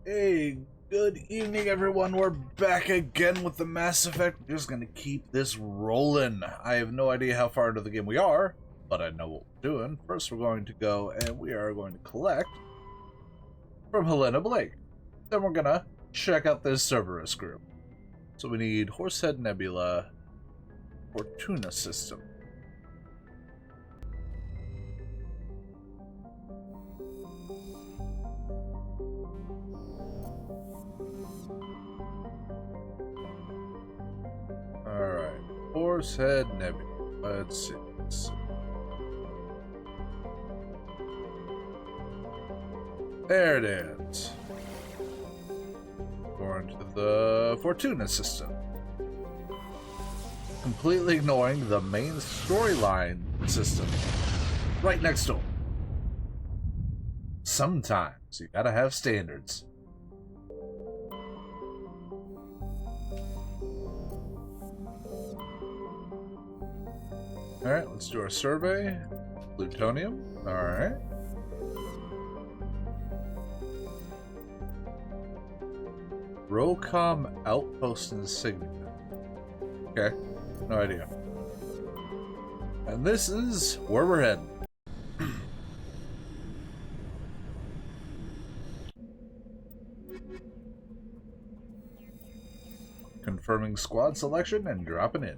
Hey, good evening, everyone. We're back again with the Mass Effect. We're just gonna keep this rolling. I have no idea how far into the game we are, but I know what we're doing. First, we're going to go and we are going to collect from Helena Blake. Then we're gonna check out this Cerberus group. So we need Horsehead Nebula, Fortuna System. Alright, Horsehead Nebula. Let's see. There it is. Going to the Fortuna System. Completely ignoring the main storyline system right next door. Sometimes you gotta have standards. Alright, let's do our survey. Plutonium. Alright. Rocom Outpost Insignia. Okay, no idea. And this is where we're heading. Confirming squad selection and dropping in.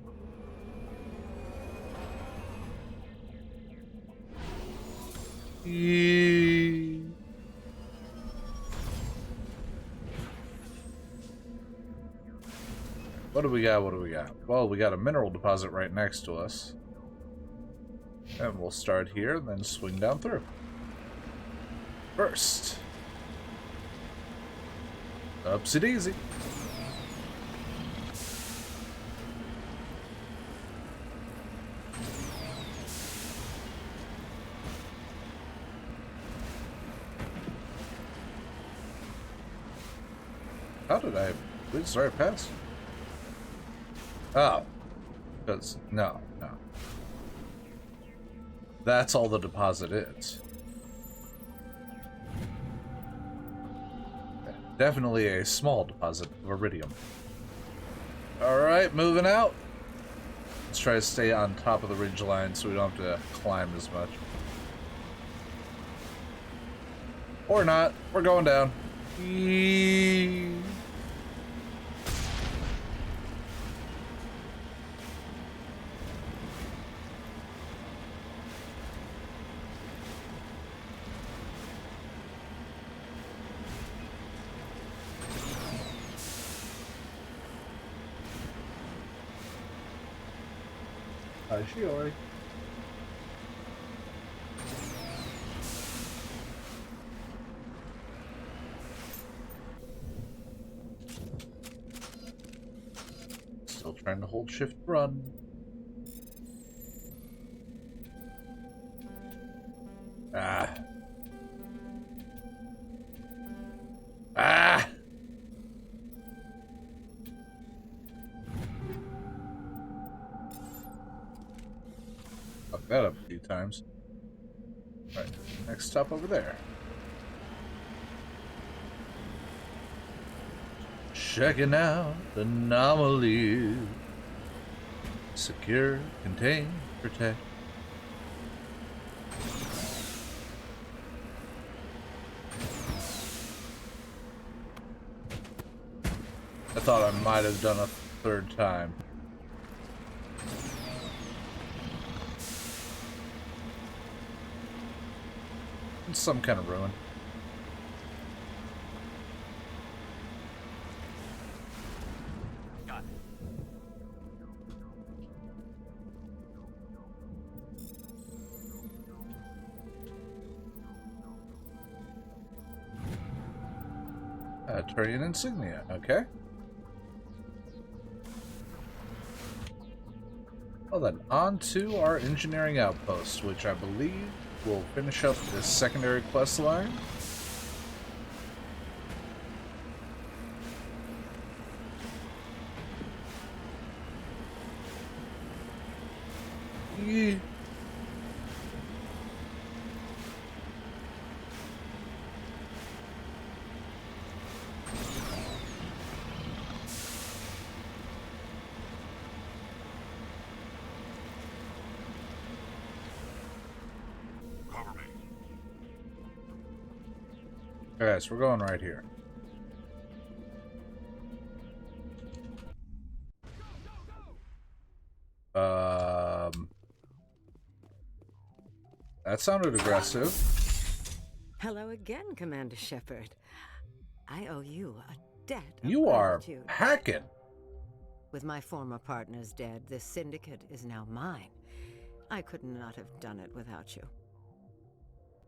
What do we got? What do we got? Well, we got a mineral deposit right next to us. And we'll start here and then swing down through. First. Upsy daisy. How did I lose right past? Oh. Because, no. That's all the deposit is. Definitely a small deposit of iridium. Alright, moving out. Let's try to stay on top of the ridge line so we don't have to climb as much. Or not. We're going down. Hi, Shiori. Still trying to hold shift run. Ah. Fuck that up a few times. Right, next stop over there. Checking out the anomaly. Secure, contain, protect. I thought I might have done a third time. It's some kind of ruin. Got it. Turian insignia, okay. Well then, on to our engineering outpost, which I believe will finish up this secondary quest line. Okay, so we're going right here. That sounded aggressive. Hello again, Commander Shepard. I owe you a debt of You are gratitude. hacking. With my former partners dead, this syndicate is now mine. I could not have done it without you.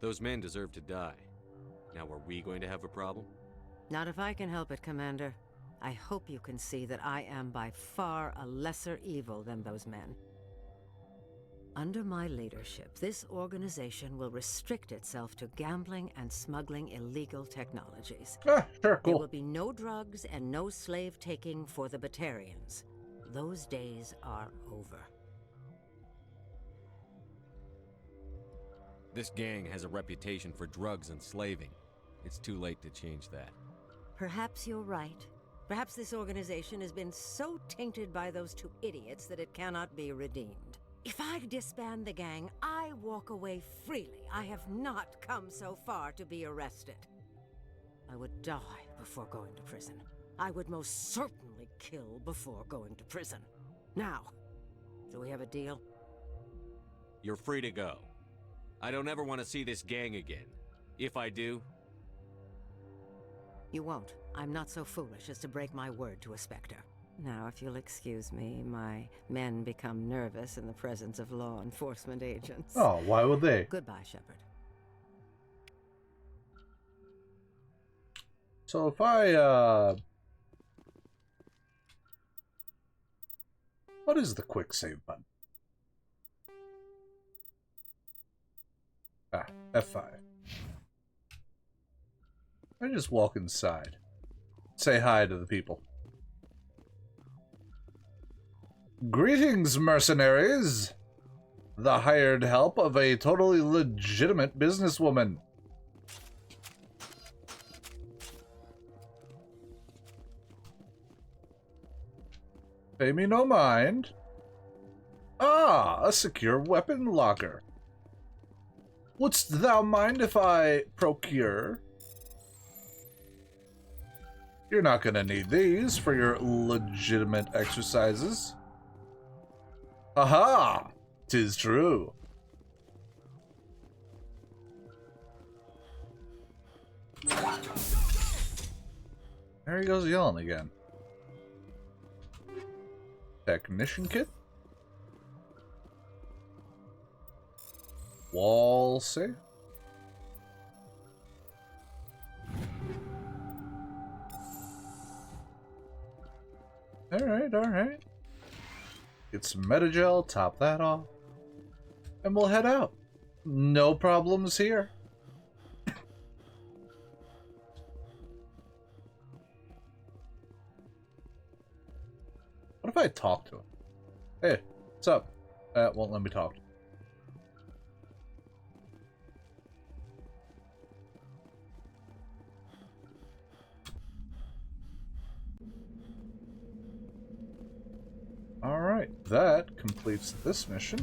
Those men deserve to die. Now, are we going to have a problem? Not if I can help it, Commander. I hope you can see that I am by far a lesser evil than those men. Under my leadership, this organization will restrict itself to gambling and smuggling illegal technologies. Ah, sure, There cool. will be no drugs and no slave-taking for the Batarians. Those days are over. This gang has a reputation for drugs and slaving. It's too late to change that. Perhaps you're right. Perhaps this organization has been so tainted by those two idiots that it cannot be redeemed. If I disband the gang, I walk away freely. I have not come so far to be arrested. I would die before going to prison. I would most certainly kill before going to prison. Now, do we have a deal? You're free to go. I don't ever want to see this gang again. If I do... You won't. I'm not so foolish as to break my word to a Spectre. Now, if you'll excuse me, my men become nervous in the presence of law enforcement agents. Oh, why would they? Goodbye, Shepard. So if I, what is the quick save button? Ah, F5. I just walk inside. Say hi to the people. Greetings, mercenaries! The hired help of a totally legitimate businesswoman. Pay me no mind. Ah, a secure weapon locker. Wouldst thou mind if I procure? You're not gonna need these for your legitimate exercises. Aha! 'Tis true. There he goes yelling again. Technician kit? Wall safe? Alright, alright. Get some Metagel, top that off. And we'll head out. No problems here. What if I talk to him? Hey, what's up? Won't let me talk to him. Alright, that completes this mission.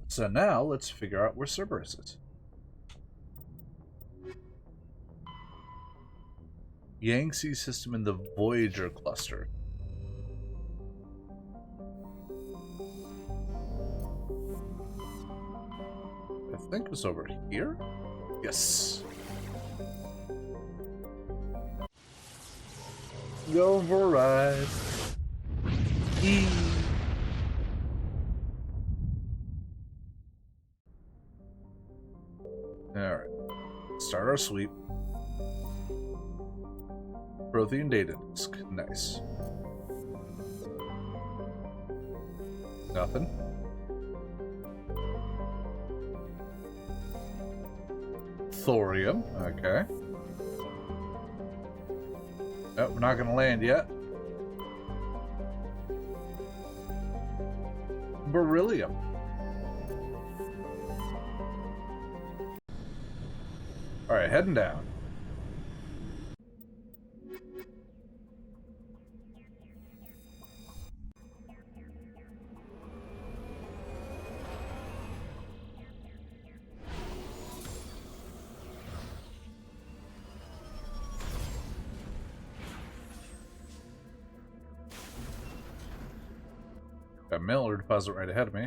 So now, let's figure out where Cerberus is. Yangtze system in the Voyager cluster. I think it was over here? Yes. Go for a ride. Eee. Alright. Start our sweep. Prothean data disk. Nice. Nothing. Thorium. Okay. Nope, we're not going to land yet. Beryllium. Alright, heading down. mailer deposit right ahead of me.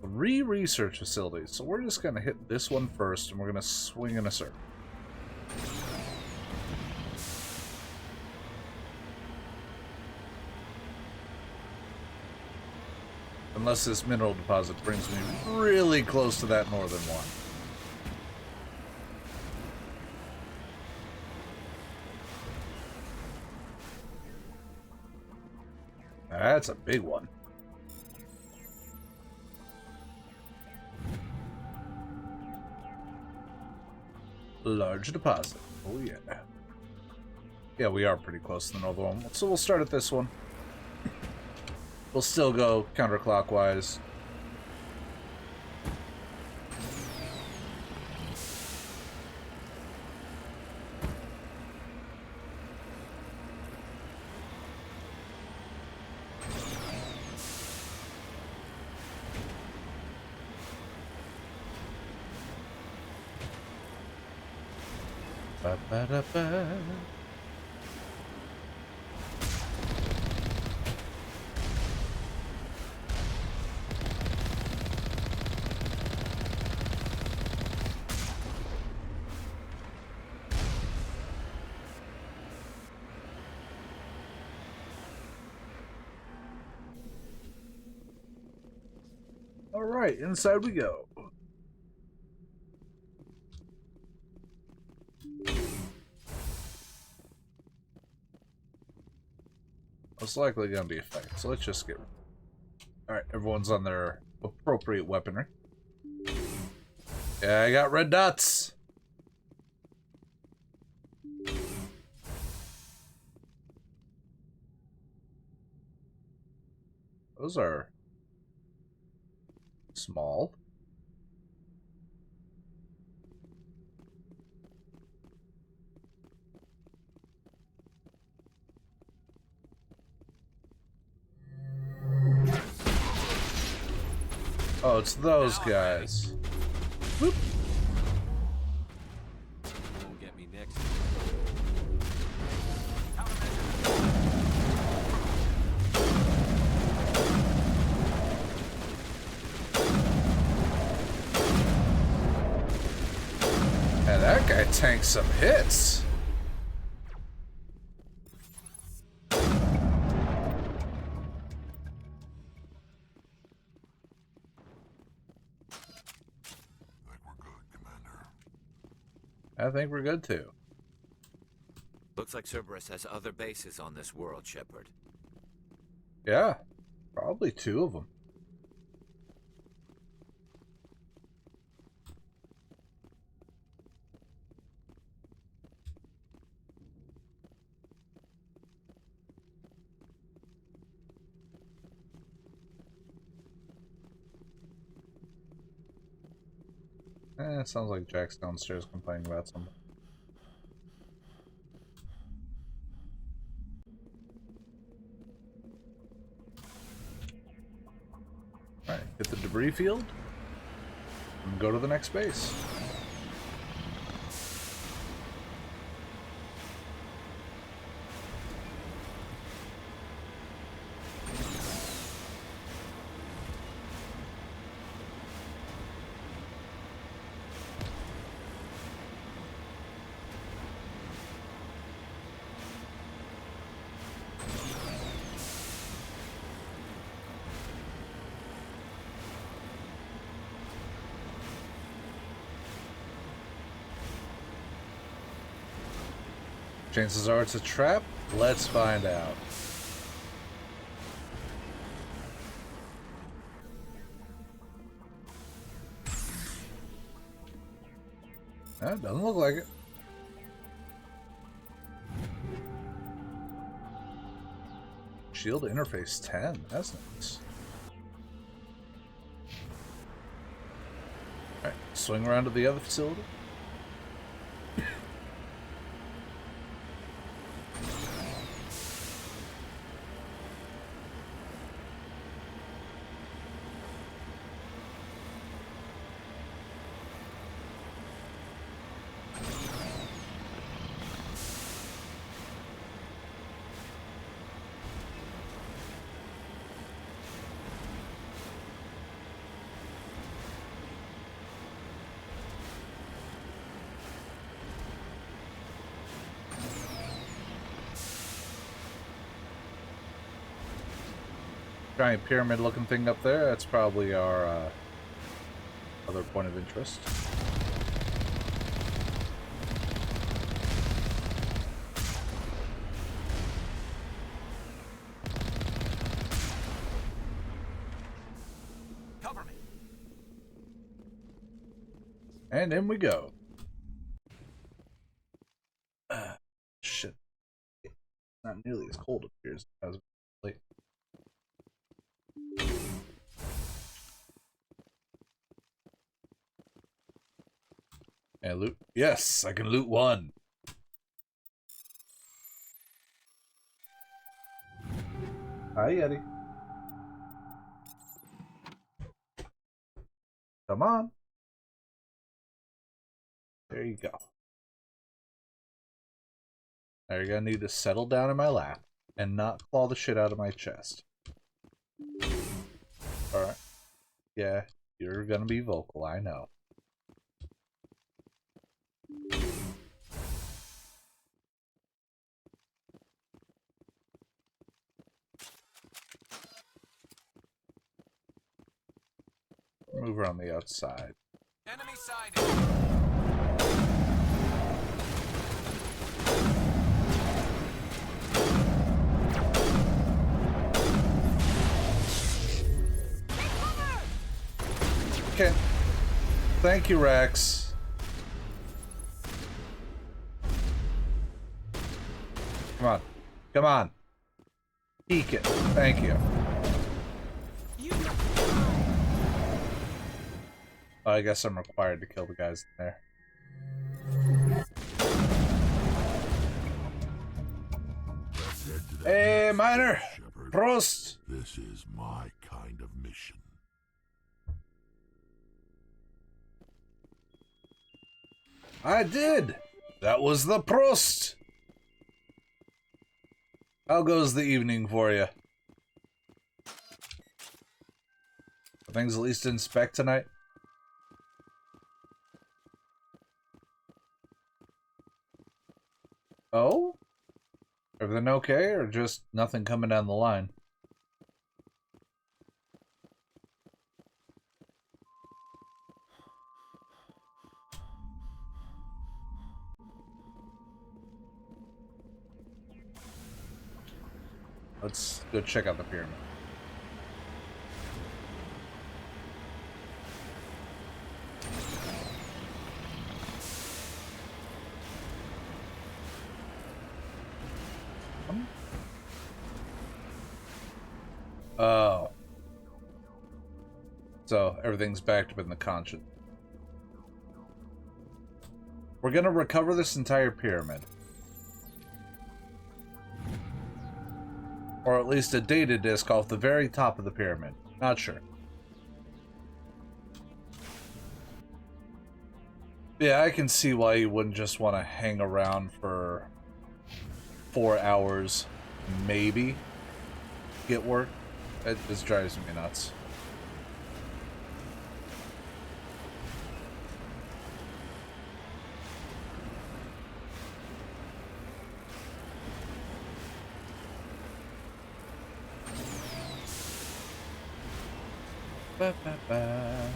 3 research facilities. So we're just going to hit this one first, and we're going to swing in a circle. Unless this mineral deposit brings me really close to that northern one. That's a big one. Large deposit. Oh, yeah. Yeah, we are pretty close to the northern one. So we'll start at this one. We'll still go counterclockwise. Ba-ba-da-ba. All right, inside we go. Most likely gonna be a fight, so let's just get... Alright, everyone's on their appropriate weaponry. Yeah, I got red dots! Those are... small. Oh, it's those guys. Whoop. Won't get me next. And that guy tanks some hits. I think we're good too. Looks like Cerberus has other bases on this world, Shepard. Yeah, probably 2 of them. It sounds like Jack's downstairs complaining about something. Alright, hit the debris field and go to the next base. Chances are it's a trap. Let's find out. That doesn't look like it. Shield interface 10. That's nice. Alright, swing around to the other facility. giant pyramid-looking thing up there. That's probably our other point of interest. Cover me. And in we go. Shit. It's not nearly as cold up here as like. And loot. Yes, I can loot one. Hi, Yeti. Come on. There you go. Now you're gonna need to settle down in my lap and not claw the shit out of my chest. Alright. Yeah, you're gonna be vocal, I know. Move around the outside. Enemy sighted. Okay. Thank you, Rex. Come on. Come on. Peek it. Thank you. Oh, I guess I'm required to kill the guys in there. Hey, Miner! Shepard. Prost! This is my kind of mission. I did! That was the Prost! How goes the evening for you? Are things at least in spec tonight? Oh? Everything okay, or just nothing coming down the line? Let's go check out the pyramid. Oh. So, everything's backed up in the conscience. We're gonna recover this entire pyramid. Or at least a data disk off the very top of the pyramid. Not sure. Yeah, I can see why you wouldn't just want to hang around for 4 hours, maybe get work. It just drives me nuts. Ba, ba, ba.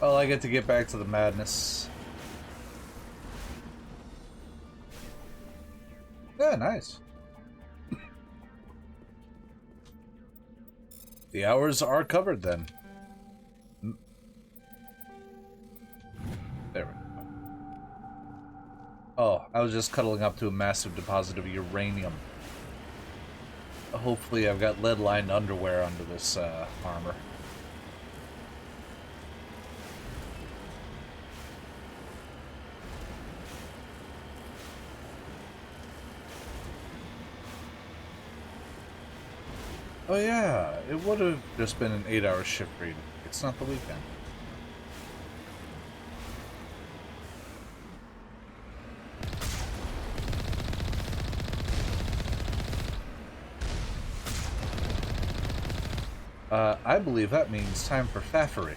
Well, I get to get back to the madness. Yeah, nice. The hours are covered then. There we go. Oh, I was just cuddling up to a massive deposit of uranium. Hopefully I've got lead-lined underwear under this armor. Oh yeah, it would have just been an 8-hour shift for you. It's not the weekend. I believe that means time for faffery.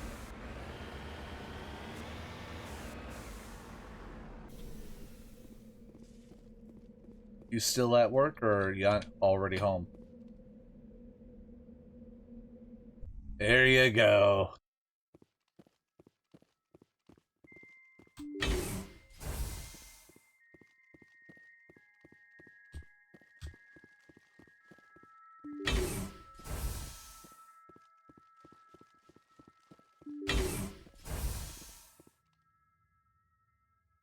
You still at work, or are you already home? There you go.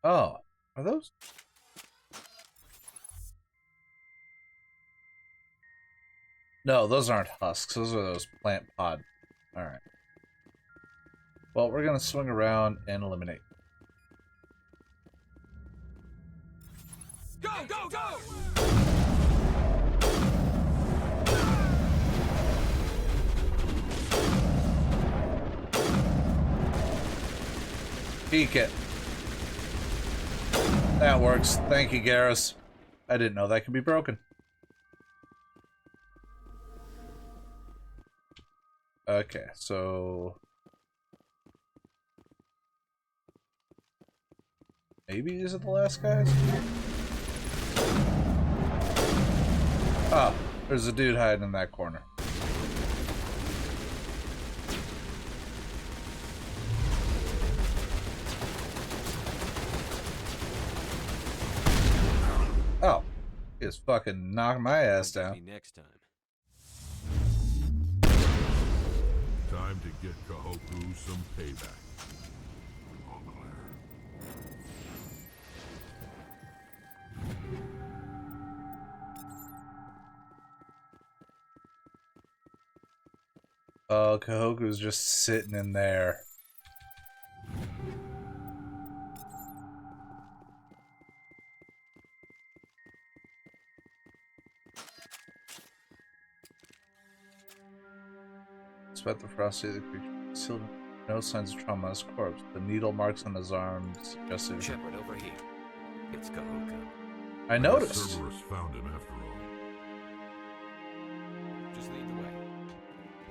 Oh, are those? No, those aren't husks. Those are those plant pod. All right. Well, we're gonna swing around and eliminate. Go, go, go! Peek it. That works. Thank you, Garrus. I didn't know that could be broken. Okay, so... maybe these are the last guys? Oh, there's a dude hiding in that corner. Oh, he just fucking knocked my ass down. Next time. Time to get Kahoku some payback. All clear. Oh, Kahoku's just sitting in there. Despite the ferocity of the creature, still no signs of trauma on his corpse. The needle marks on his arms suggested. Shepard, over here. It's Kahoku. I noticed. Cerberus found him after all. Just lead the way.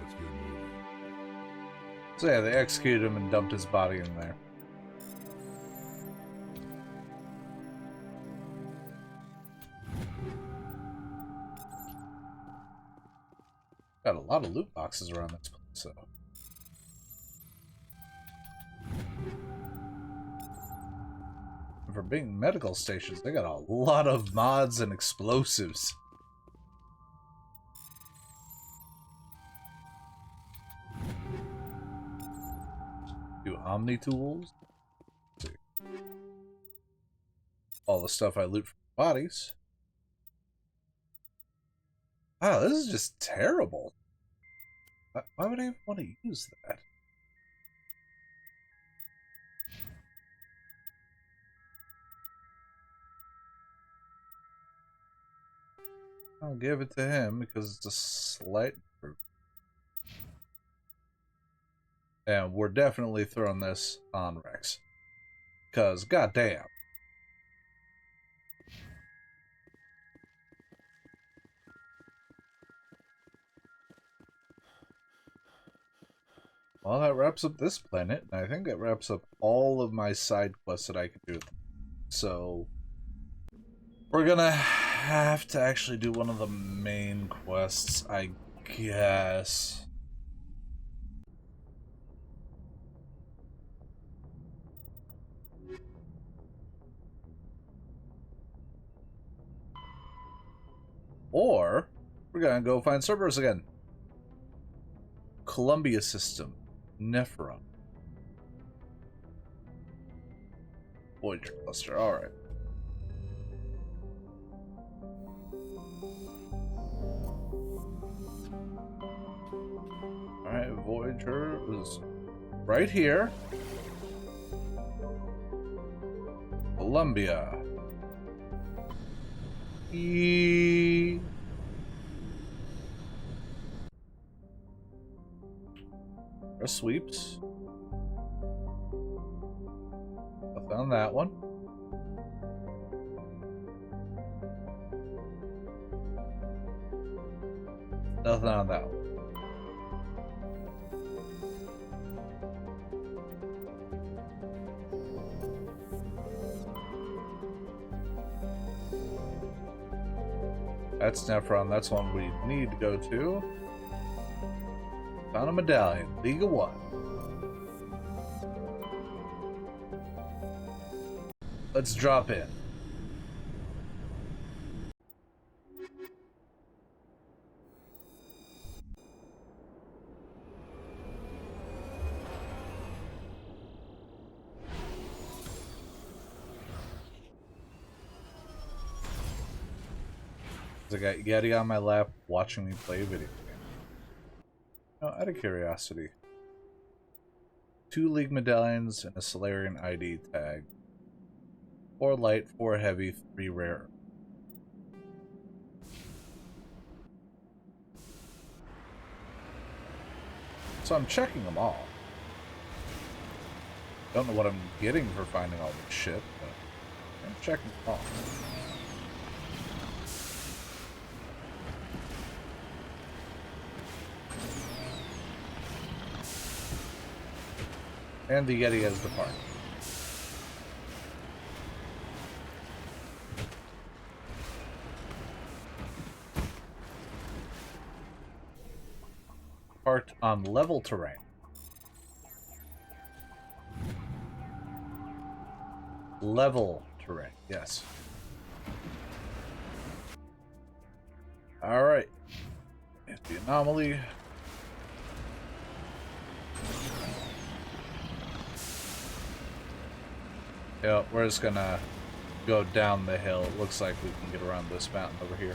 Let's get moving. So yeah, they executed him and dumped his body in there. Got a lot of loot boxes around this place, so. And for being medical stations, they got a lot of mods and explosives. Do Omni tools. Let's see. All the stuff I loot from bodies. Wow, this is just terrible. Why would I even want to use that? I'll give it to him because it's a slight improvement. And we're definitely throwing this on Rex. Because, goddamn. Well, that wraps up this planet, and I think that wraps up all of my side quests that I can do. So, we're gonna have to actually do one of the main quests, I guess. Or, we're gonna go find Cerberus again. Columbia System. Nephron. Voyager cluster, alright. Alright, Voyager is right here. Columbia. Sweeps. I found that one. Nothing on that one. That's Nephron. That's one we need to go to. Found a medallion. League of One. Let's drop in. I got Yeti on my lap watching me play a video game. Oh, out of curiosity. 2 League medallions and a Solarian ID tag. 4 light, 4 heavy, 3 rare. So I'm checking them all. Don't know what I'm getting for finding all this shit, but I'm checking them all. And the Yeti has departed. Parked on level terrain. Level terrain, yes. Alright. Hit the anomaly. Yeah, we're just gonna go down the hill. It looks like we can get around this mountain over here.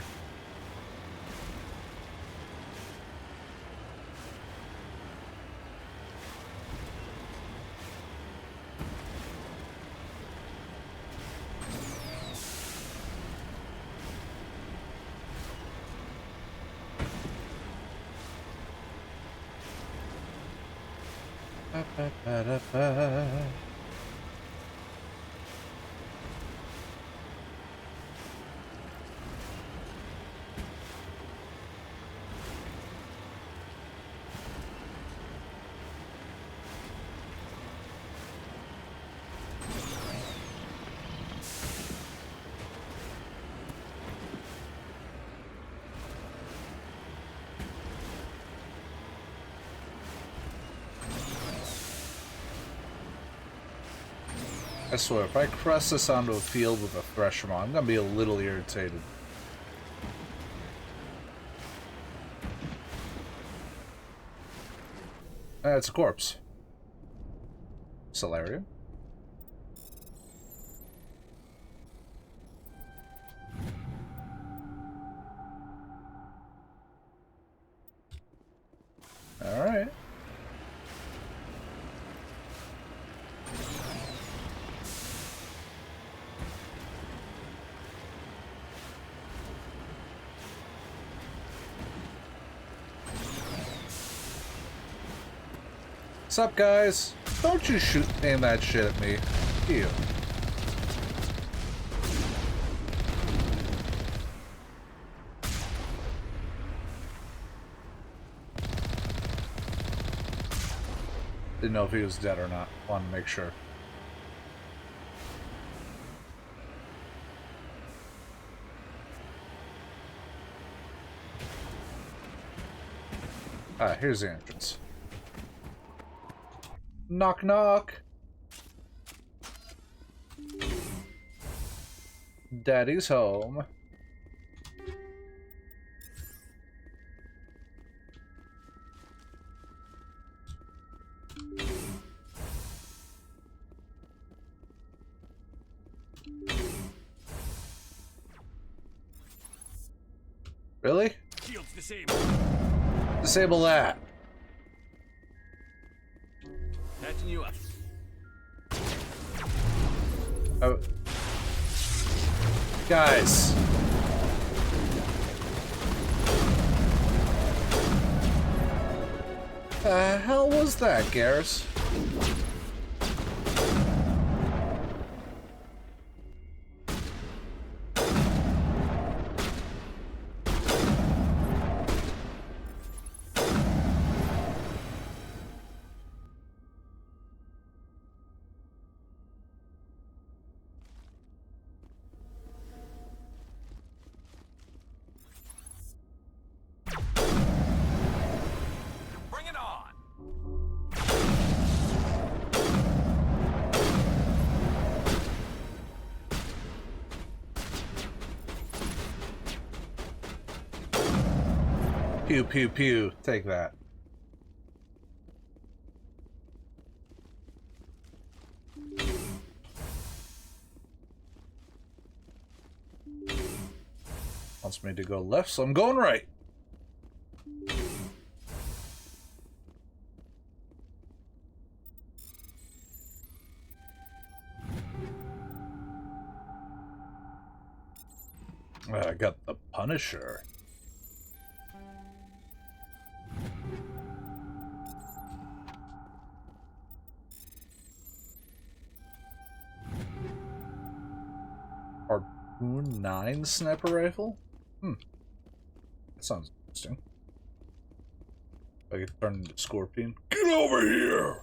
I swear, if I cross this onto a field with a Thresher, I'm gonna be a little irritated. It's a corpse. Solarium. Alright. What's up, guys? Don't you aim that shit at me. Ew. Didn't know if he was dead or not. Wanted to make sure. Ah, here's the entrance. Knock, knock. Daddy's home. Really? Shields disabled. Disable that. Patching you up. Oh. Guys. The hell was that, Garrus? Pew, pew, pew. Take that. Wants me to go left, so I'm going right. I got the Punisher. Harpoon 9 sniper rifle? That sounds interesting. I could turn into Scorpion. Get over here!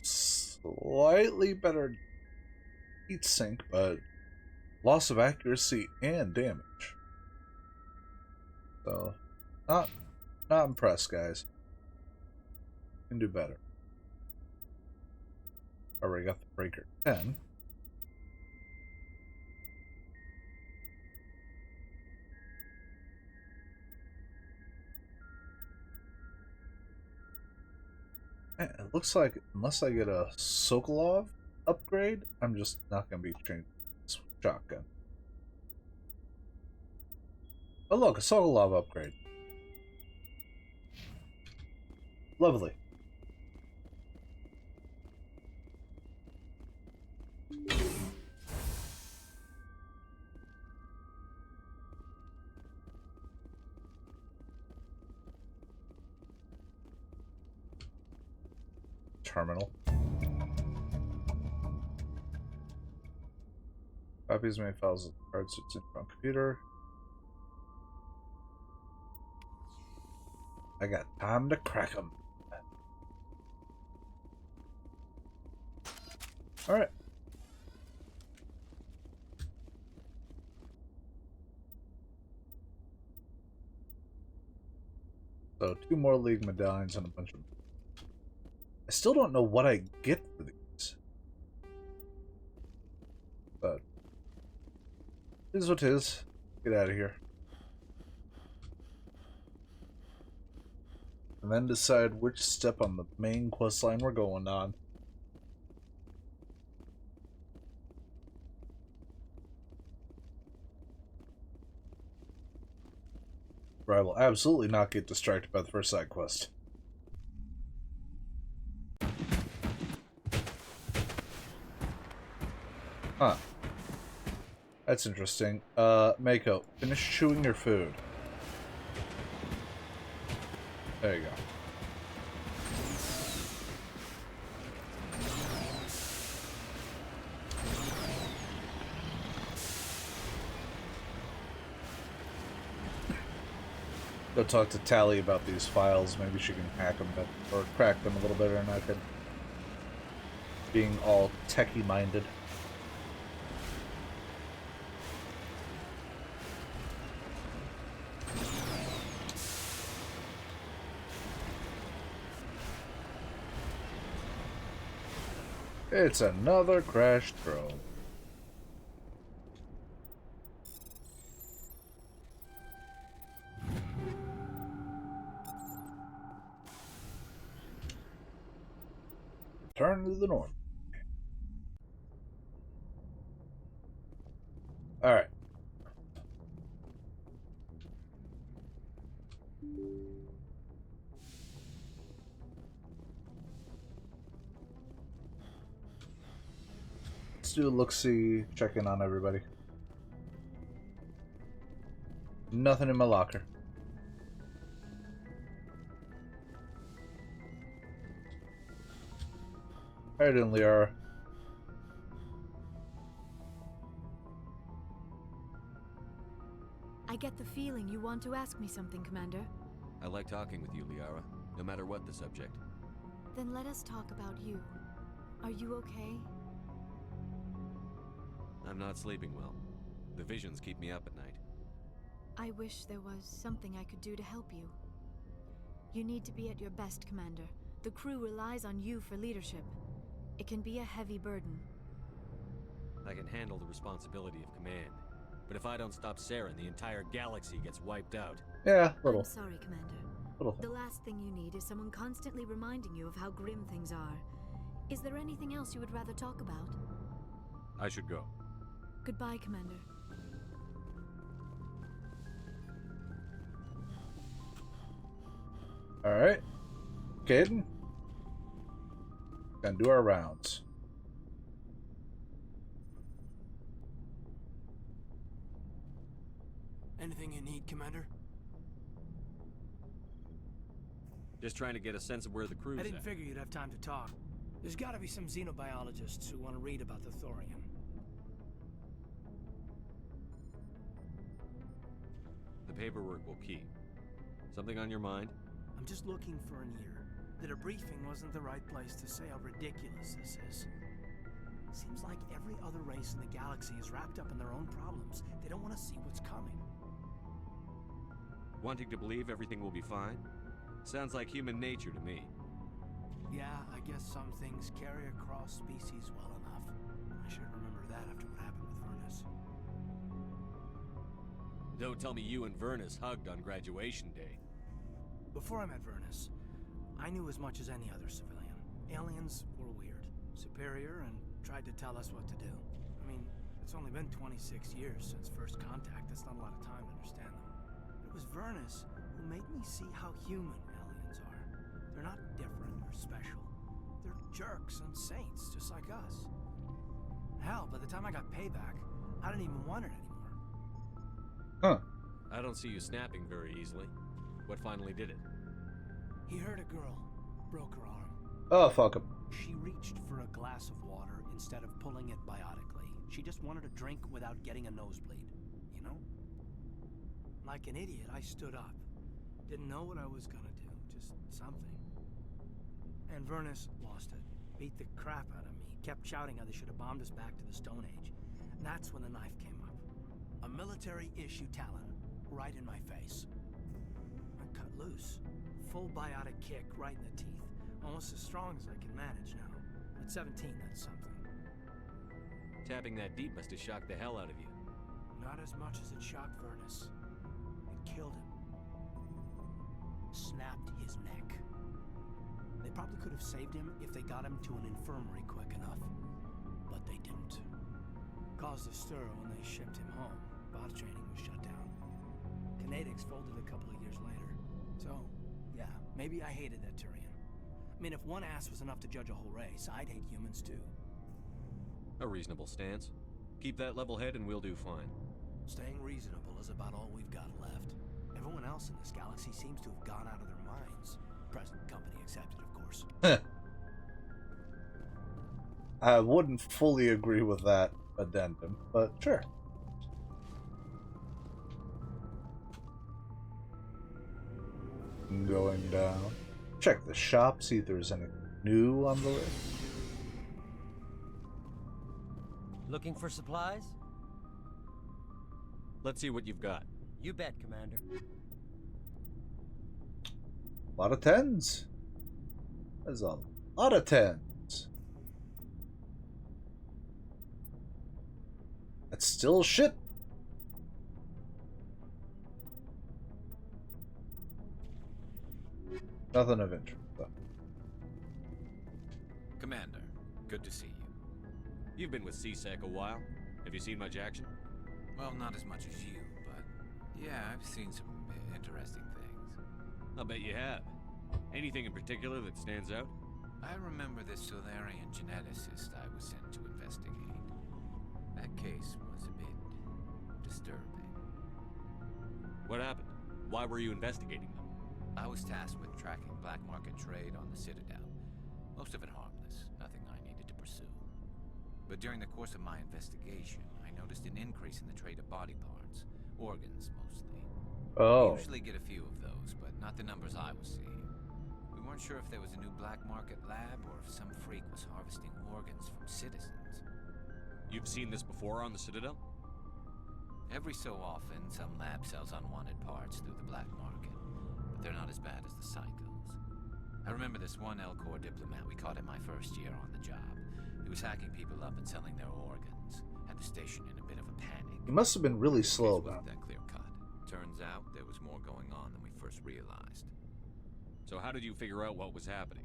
Slightly better heat sink, but loss of accuracy and damage. So, not impressed, guys. Can do better. Already got the Breaker 10. It looks like unless I get a Sokolov upgrade, I'm just not going to be changing this shotgun. Oh look, a Sokolov upgrade. Lovely. Terminal. Copies made files of cards it's in my computer. I got time to crack them. Alright. So 2 more League medallions and a bunch of... I still don't know what I get for these. But it is what it is. Get out of here. And then decide which step on the main quest line we're going on. Where I will absolutely not get distracted by the first side quest. Huh. That's interesting. Mako, finish chewing your food. There you go. Go talk to Tally about these files. Maybe she can hack them or crack them a little better than I could. Being all techie minded. It's another crashed drone. Turn to the north. Alright. Let's do a look-see, check in on everybody. Nothing in my locker. How you doing, Liara? I get the feeling you want to ask me something, Commander. I like talking with you, Liara, no matter what the subject. Then let us talk about you. Are you okay? I'm not sleeping well. The visions keep me up at night. I wish there was something I could do to help you. You need to be at your best, Commander. The crew relies on you for leadership. It can be a heavy burden. I can handle the responsibility of command. But if I don't stop Saren, the entire galaxy gets wiped out. Yeah, little. I'm sorry, Commander. Little. The last thing you need is someone constantly reminding you of how grim things are. Is there anything else you would rather talk about? I should go. Goodbye, Commander. Alright. Caden. Gonna do our rounds. Anything you need, Commander? Just trying to get a sense of where the crew's I didn't at. figure you'd have time to talk. There's gotta be some xenobiologists who want to read about the thorium. The paperwork will keep. Something on your mind? I'm just looking for an ear. That a briefing wasn't the right place to say how ridiculous this is. Seems like every other race in the galaxy is wrapped up in their own problems. They don't want to see what's coming. Wanting to believe everything will be fine? Sounds like human nature to me. Yeah, I guess some things carry across species well enough. I should remember that after what happened with Vernus. Don't tell me you and Vernus hugged on graduation day. Before I met Vernus, I knew as much as any other civilian. Aliens were weird, superior, and tried to tell us what to do. I mean, it's only been 26 years since first contact. That's not a lot of time to understand them. It was Vernus who made me see how human aliens are. They're not different or special. They're jerks and saints, just like us. Hell, by the time I got payback, I didn't even want it anymore. Huh. I don't see you snapping very easily. What finally did it? He hurt a girl, broke her arm. Oh, fuck him. She reached for a glass of water instead of pulling it biotically. She just wanted a drink without getting a nosebleed, you know? Like an idiot, I stood up. Didn't know what I was gonna do, just something. And Vernus lost it. Beat the crap out of me. Kept shouting how they should have bombed us back to the Stone Age. And that's when the knife came up. A military-issue talon, right in my face. I cut loose. Full biotic kick right in the teeth. Almost as strong as I can manage now. At 17, that's something. Tapping that deep must have shocked the hell out of you. Not as much as it shocked Vernus. It killed him. Snapped his neck. They probably could have saved him if they got him to an infirmary quick enough. But they didn't. Caused a stir when they shipped him home. Bot training was shut down. Kinetics folded a couple of years later. So, yeah, maybe I hated that Turian. I mean, if one ass was enough to judge a whole race, I'd hate humans too. A reasonable stance. Keep that level head and we'll do fine. Staying reasonable is about all we've got left. Everyone else in this galaxy seems to have gone out of their minds. Present company accepted, of course. I wouldn't fully agree with that addendum, but sure. Going down. Check the shop, see if there's anything new on the list. Looking for supplies? Let's see what you've got. You bet, Commander. A lot of tens. There's a lot of tens. That's still shit. Nothing of interest, though. Commander, good to see you. You've been with CSEC a while. Have you seen much action? Well, not as much as you, but yeah, I've seen some interesting things. I'll bet you have. Anything in particular that stands out? I remember this Solarian geneticist I was sent to investigate. That case was a bit disturbing. What happened? Why were you investigating them? I was tasked with tracking black market trade on the Citadel. Most of it harmless, nothing I needed to pursue. But during the course of my investigation, I noticed an increase in the trade of body parts, organs mostly. Oh. We usually get a few of those, but not the numbers I was seeing. We weren't sure if there was a new black market lab or if some freak was harvesting organs from citizens. You've seen this before on the Citadel? Every so often, some lab sells unwanted parts through the black market, but they're not as bad as the psychos. I remember this one L-Corps diplomat we caught in my first year on the job. He was hacking people up and selling their organs. Had the station in a bit of a panic. He must have been really His slow case about wasn't that clear cut. Turns out there was more going on than we first realized. So how did you figure out what was happening?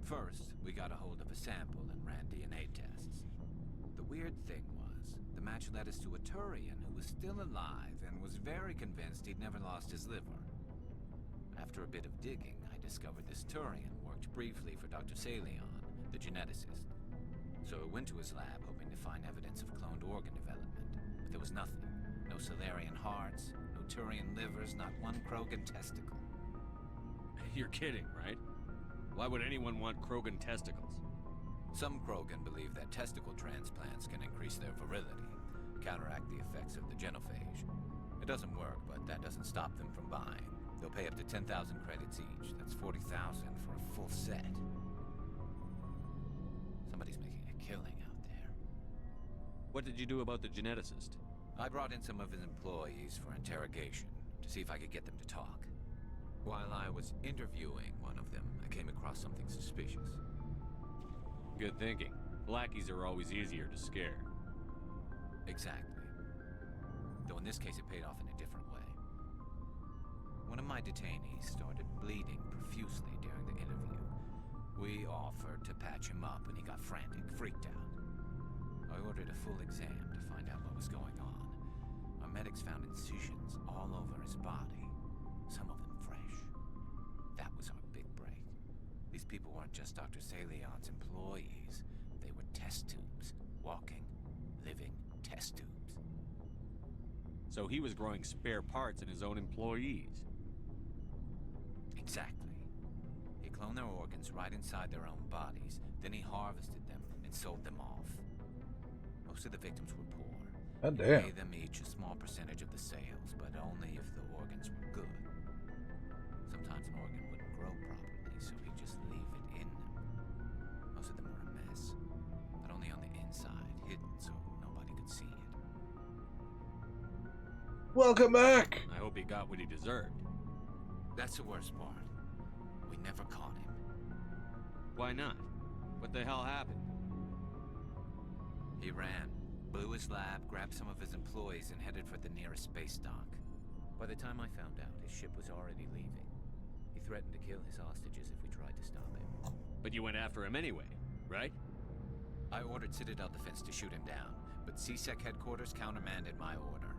First, we got a hold of a sample and ran DNA tests. The weird thing was, the match led us to a Turian who was still alive and was very convinced he'd never lost his liver. After a bit of digging, I discovered this Turian worked briefly for Dr. Salion, the geneticist. So I went to his lab hoping to find evidence of cloned organ development, but there was nothing. No Salarian hearts, no Turian livers, not one Krogan testicle. You're kidding, right? Why would anyone want Krogan testicles? Some Krogan believe that testicle transplants can increase their virility, counteract the effects of the genophage. It doesn't work, but that doesn't stop them from buying. They'll pay up to 10,000 credits each. That's 40,000 for a full set. Somebody's making a killing out there. What did you do about the geneticist? I brought in some of his employees for interrogation to see if I could get them to talk. While I was interviewing one of them, I came across something suspicious. Good thinking. Lackeys are always easier to scare. Exactly. Though in this case it paid off in a different way. One of my detainees started bleeding profusely during the interview. We offered to patch him up when he got frantic, freaked out. I ordered a full exam to find out what was going on. Our medics found incisions all over his body, some of them fresh. That was our big break. These people weren't just Dr. Salion's employees. They were test tubes. Walking, living test tubes. So he was growing spare parts in his own employees. Exactly. He cloned their organs right inside their own bodies, then he harvested them and sold them off. Most of the victims were poor. God He damn. paid them each a small percentage of the sales, but only if the organs were good. Sometimes an organ wouldn't grow properly, so he'd just leave it in them. Most of them were a mess, but only on the inside, hidden so nobody could see it. Welcome back. I hope he got what he deserved. That's the worst part. We never caught him. Why not? What the hell happened? He ran, blew his lab, grabbed some of his employees, and headed for the nearest space dock. By the time I found out, his ship was already leaving. He threatened to kill his hostages if we tried to stop him. But you went after him anyway, right? I ordered Citadel Defense to shoot him down, but CSEC headquarters countermanded my order.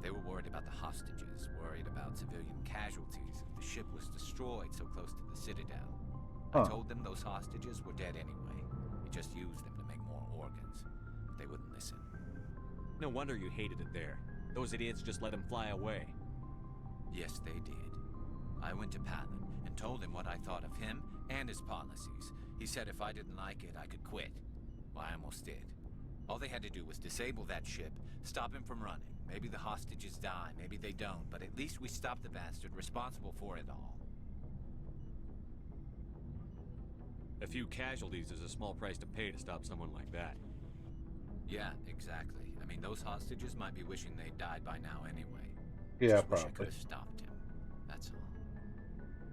They were worried about the hostages, worried about civilian casualties if the ship was destroyed so close to the Citadel. I told them those hostages were dead anyway. We just used them to make more organs. But they wouldn't listen. No wonder you hated it there. Those idiots just let him fly away. Yes, they did. I went to Palin and told him what I thought of him and his policies. He said if I didn't like it, I could quit. Well, I almost did. All they had to do was disable that ship, stop him from running. Maybe the hostages die, maybe they don't, but at least we stopped the bastard responsible for it all. A few casualties is a small price to pay to stop someone like that. Yeah, exactly. I mean, those hostages might be wishing they'd died by now anyway. Yeah, Just wish I probably. could have stopped him. That's all.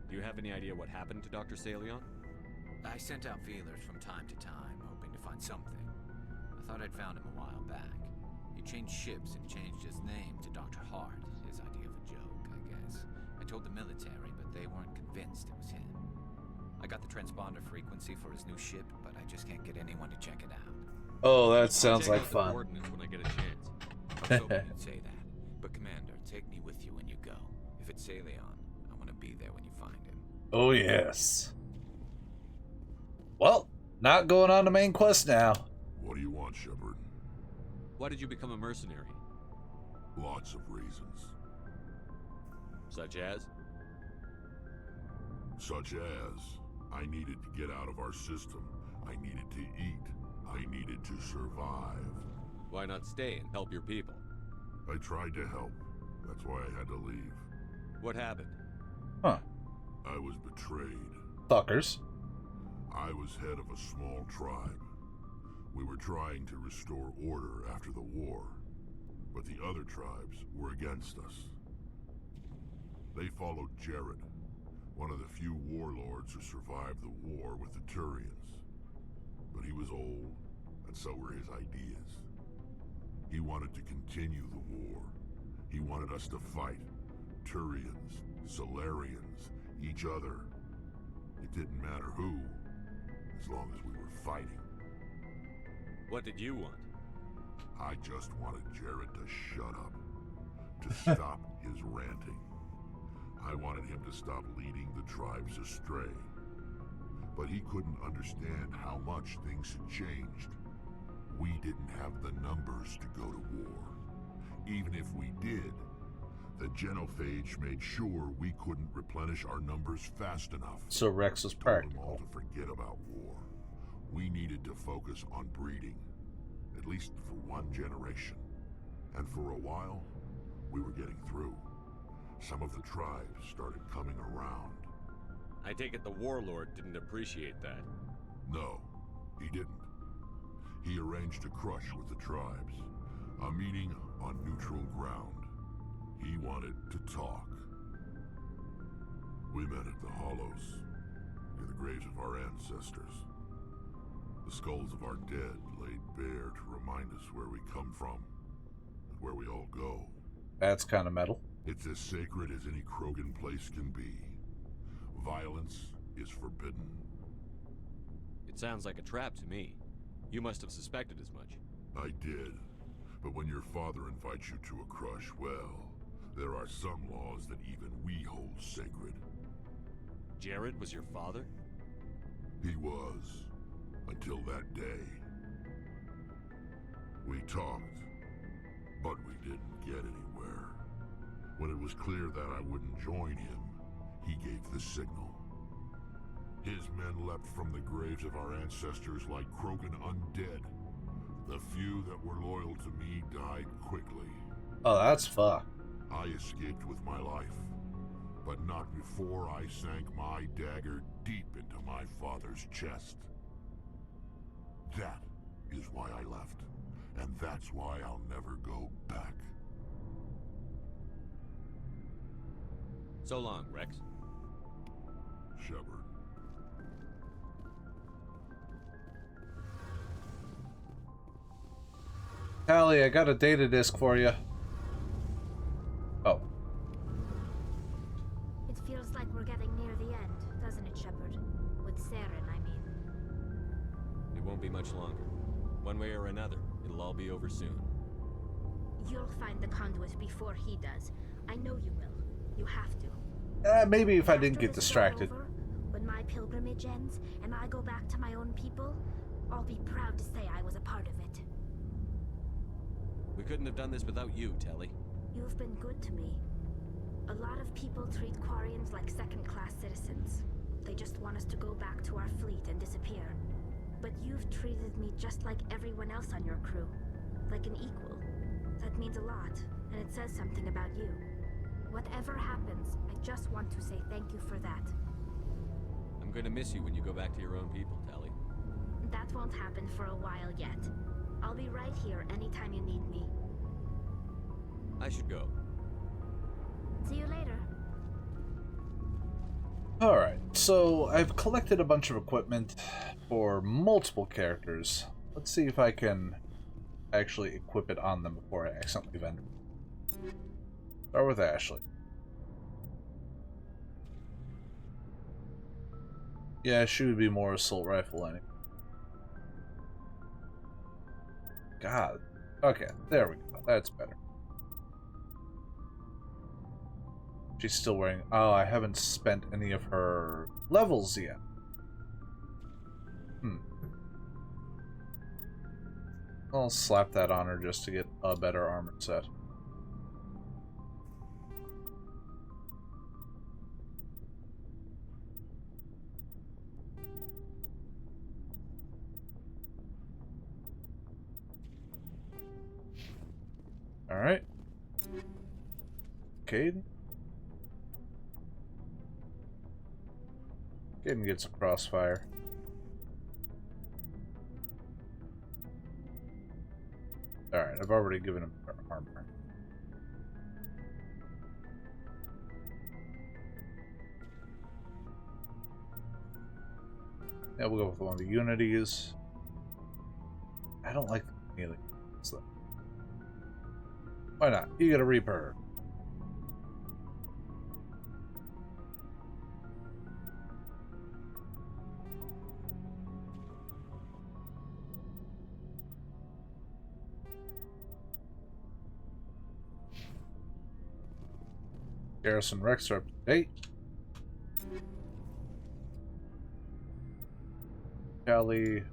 Do you have any idea what happened to Dr. Salion? I sent out feelers from time to time, hoping to find something. I thought I'd found him a while back. He changed ships and changed his name to Dr. Hart, his idea of a joke, I guess. I told the military, but they weren't convinced it was him. I got the transponder frequency for his new ship, but I just can't get anyone to check it out. Oh, that I'll sounds check like out the fun. coordinates when I get a chance. I was hoping you'd say that. But Commander, take me with you when you go. If it's Salion, I want to be there when you find him. Oh, yes. Well, not going on the main quest now. What do you want, Shepard? Why did you become a mercenary? Lots of reasons. Such as? Such as, I needed to get out of our system. I needed to eat. I needed to survive. Why not stay and help your people? I tried to help. That's why I had to leave. What happened? Huh. I was betrayed. Fuckers. I was head of a small tribe. We were trying to restore order after the war. but the other tribes were against us. They followed Jared, one of the few warlords who survived the war with the Turians. But he was old, and so were his ideas. He wanted to continue the war. He wanted us to fight. Turians, Solarians, each other. It didn't matter who, as long as we were fighting. What did you want? I just wanted Jared to shut up, to stop his ranting. I wanted him to stop leading the tribes astray. But he couldn't understand how much things had changed. We didn't have the numbers to go to war. Even if we did, the genophage made sure we couldn't replenish our numbers fast enough. So Rex was Told them all practical. to forget about war. We needed to focus on breeding, at least for one generation. And for a while, we were getting through. Some of the tribes started coming around. I take it the warlord didn't appreciate that. No, he didn't. He arranged a crush with the tribes, a meeting on neutral ground. He wanted to talk. We met at the Hollows, near the graves of our ancestors. The skulls of our dead laid bare to remind us where we come from, and where we all go. That's kind of metal. It's as sacred as any Krogan place can be. Violence is forbidden. It sounds like a trap to me. You must have suspected as much. I did. But when your father invites you to a crush, well, there are some laws that even we hold sacred. Jared was your father? He was, until that day. We talked, but we didn't get anywhere. When it was clear that I wouldn't join him, he gave the signal. His men leapt from the graves of our ancestors like Krogan undead. The few that were loyal to me died quickly. Oh, that's fucked. I escaped with my life, but not before I sank my dagger deep into my father's chest. That is why I left, and that's why I'll never go back. So long, Rex. Shepard. Callie, I got a data disk for you. Oh. It feels like we're getting near the end, doesn't it, Shepard? With Saren, I mean. It won't be much longer. One way or another, it'll all be over soon. You'll find the conduit before he does. I know you will. You have to. Maybe if I didn't After get this is all distracted. over, when my pilgrimage ends and I go back to my own people, I'll be proud to say I was a part of it. We couldn't have done this without you, Telly. You've been good to me. A lot of people treat Quarians like second-class citizens. They just want us to go back to our fleet and disappear. But you've treated me just like everyone else on your crew. Like an equal. That means a lot, and it says something about you. Whatever happens, I just want to say thank you for that. I'm gonna miss you when you go back to your own people, Telly. That won't happen for a while yet. I'll be right here anytime you need me. I should go. See you later. Alright, so I've collected a bunch of equipment for multiple characters. Let's see if I can actually equip it on them before I accidentally vend it. Start with Ashley. Yeah, she would be more assault rifle anyway. God. Okay, there we go. That's better. She's still wearing... Oh, I haven't spent any of her levels yet. I'll slap that on her just to get a better armor set. Alright. Caden. Caden gets a crossfire. Alright, I've already given him armor. Yeah, we'll go with one of the unities. I don't like the chameleon. So. Why not? You get a Reaper. Garrison Rex are up to date. Callie,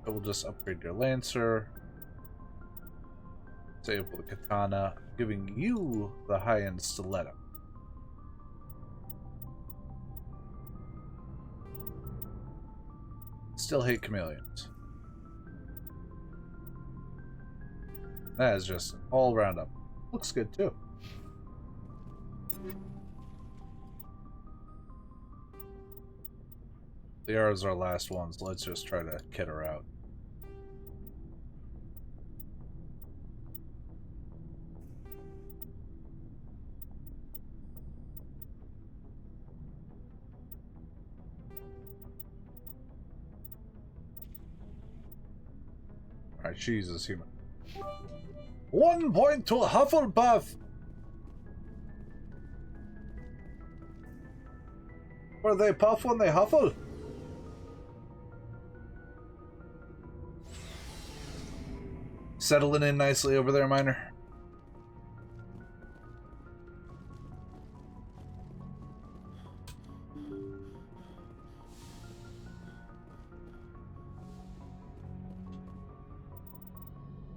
I will just upgrade your Lancer. Disable the Katana, giving you the high-end Stiletto. Still hate chameleons. That is just all round up. Looks good too. The arrows are our last ones. Let's just try to kid her out. Alright, Jesus, human. 1 point to Hufflepuff! Where they puff when they huffle? Settling in nicely over there, Miner.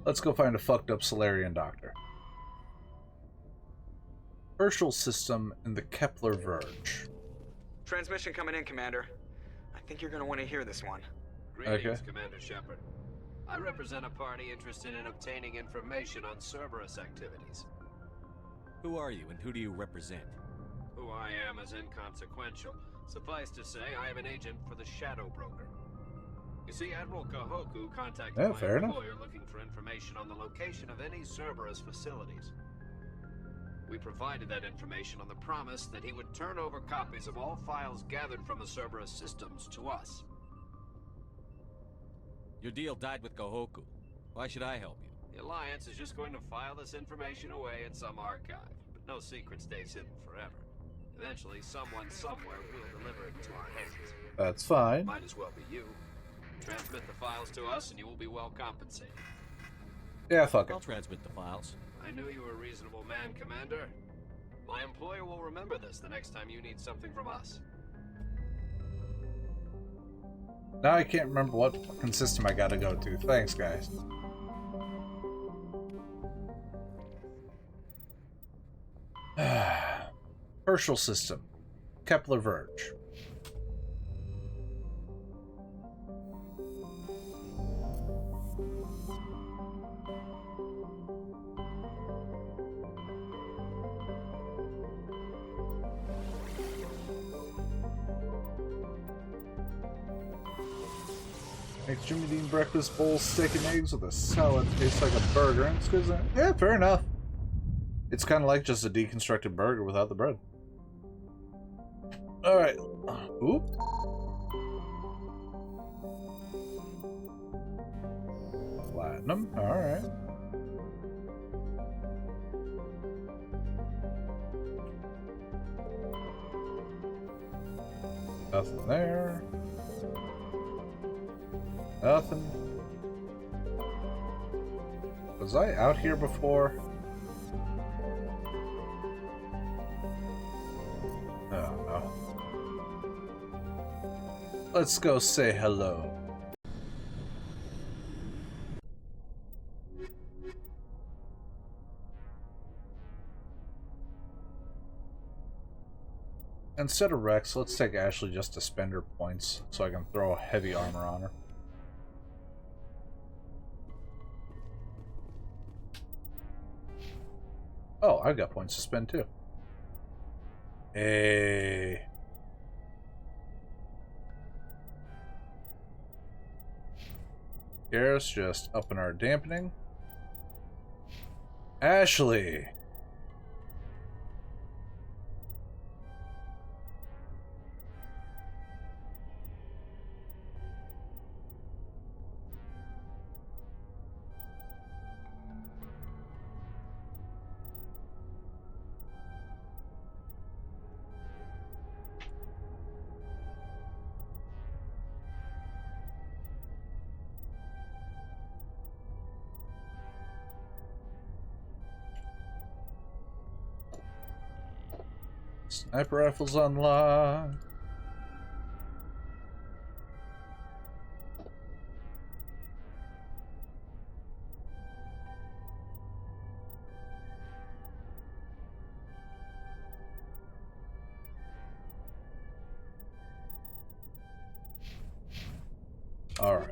Let's go find a fucked up Solarian doctor. Herschel system in the Kepler Verge. Transmission coming in, Commander. I think you're gonna want to hear this one. Greetings, Commander Shepard. I represent a party interested in obtaining information on Cerberus activities. Who are you and who do you represent? Who I am is inconsequential. Suffice to say, I am an agent for the Shadow Broker. You see, Admiral Kahoku contacted my employer looking for information on the location of any Cerberus facilities. We provided that information on the promise that he would turn over copies of all files gathered from the Cerberus systems to us. Your deal died with Kahoku. Why should I help you? The Alliance is just going to file this information away in some archive, but no secret stays hidden forever. Eventually, someone somewhere will deliver it to our hands. That's fine. Might as well be you. Transmit the files to us and you will be well compensated. Yeah, fuck it. I'll transmit the files. I knew you were a reasonable man, Commander. My employer will remember this the next time you need something from us. Now I can't remember what fucking system I gotta go to. Thanks, guys. Herschel system. Kepler Verge. Makes Jimmy Dean breakfast bowl steak and eggs with a salad taste like a burger. It's good. Yeah, fair enough. It's kind of like just a deconstructed burger without the bread. All right. Oop. Platinum. All right. Nothing there. Nothing. Was I out here before? Oh no. Let's go say hello. Instead of Rex, let's take Ashley just to spend her points so I can throw heavy armor on her. Oh, I've got points to spend too. Hey. Garrus just upping our dampening. Ashley. Sniper rifles unlocked. All right.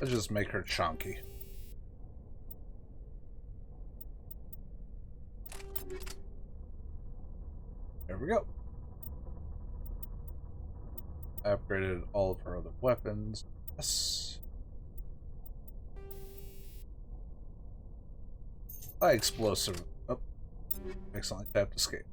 Let's just make her chunky. There we go. Upgraded all of her other weapons. Yes. Explosive. Oh. Excellent. Tapped escape.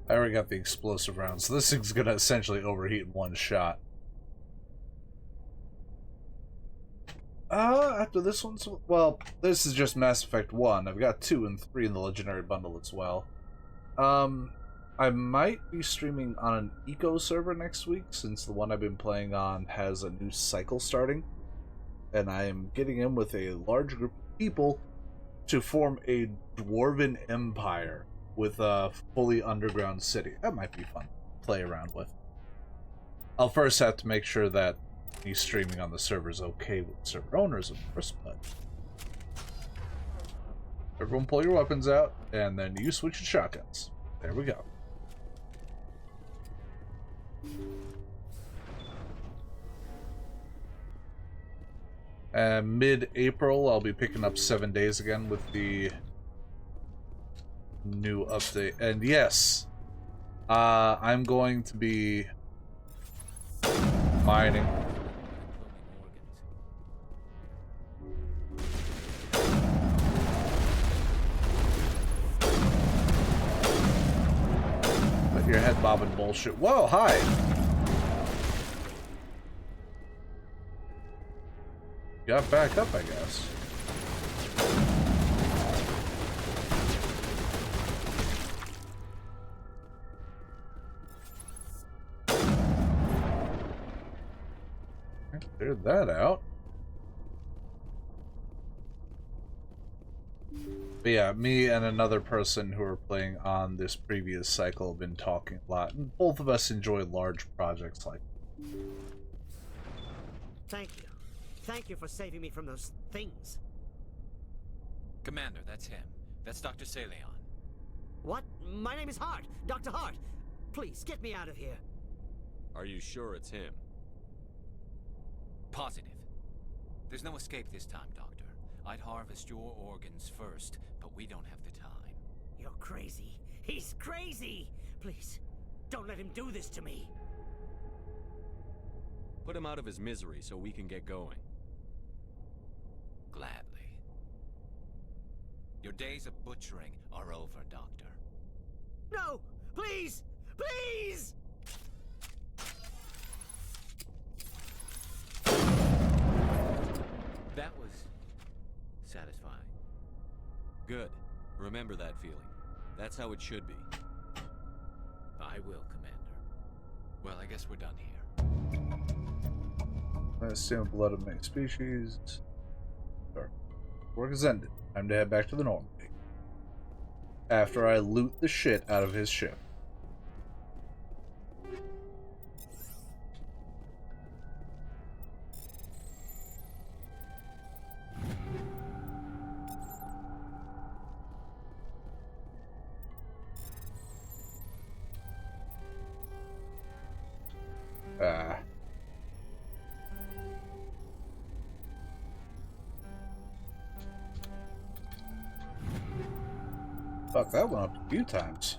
I already got the explosive rounds, so this thing's gonna essentially overheat in one shot. After this one's... Well, this is just Mass Effect 1. I've got 2 and 3 in the Legendary Bundle as well. I might be streaming on an Eco server next week, since the one I've been playing on has a new cycle starting. And I am getting in with a large group of people to form a Dwarven Empire with a fully underground city. That might be fun to play around with. I'll first have to make sure that me streaming on the server is okay with server owners, of course, but... Everyone pull your weapons out, and then you switch to shotguns. There we go. Mid-April, I'll be picking up 7 Days again with the new update. And yes, I'm going to be mining. Let your head bobbing bullshit. Whoa, hi! Got back up, I guess. Cleared that out. But yeah, me and another person who are playing on this previous cycle have been talking a lot, and both of us enjoy large projects like that. Thank you. Thank you for saving me from those things. Commander, that's him. That's Dr. Saleon. What? My name is Hart. Dr. Hart. Please, get me out of here. Are you sure it's him? Positive. There's no escape this time, Doctor. I'd harvest your organs first, but we don't have the time. You're crazy. He's crazy! Please, don't let him do this to me. Put him out of his misery so we can get going. Gladly. Your days of butchering are over, Doctor. No! Please! Please! That was satisfying. Good. Remember that feeling. That's how it should be. I will, Commander. Well, I guess we're done here. I assume blood of many species. Sorry. Work is ended. Time to head back to the Normandy. After I loot the shit out of his ship. Fuck, that went up a few times.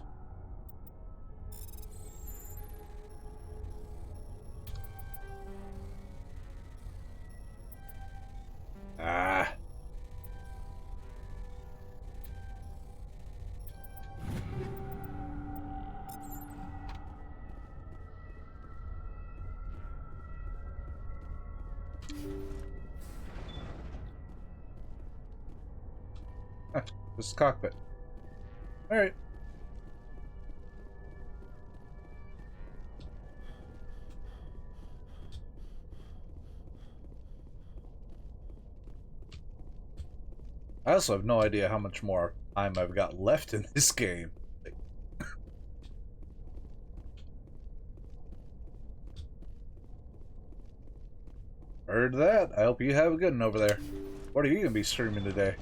Just cockpit. Alright. I also have no idea how much more time I've got left in this game. Heard that. I hope you have a good one over there. What are you going to be streaming today?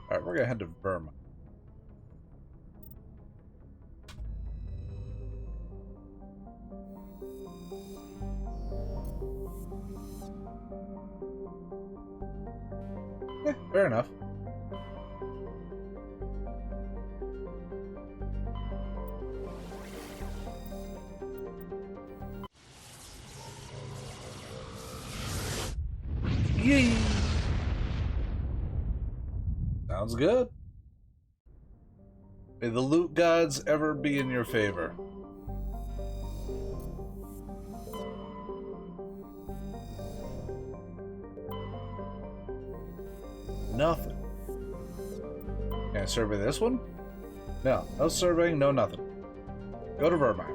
Alright, we're going to head to Burma. Fair enough. Yay! Sounds good. May the loot gods ever be in your favor. Nothing. Can I survey this one? No. No surveying, no nothing. Go to Vermine.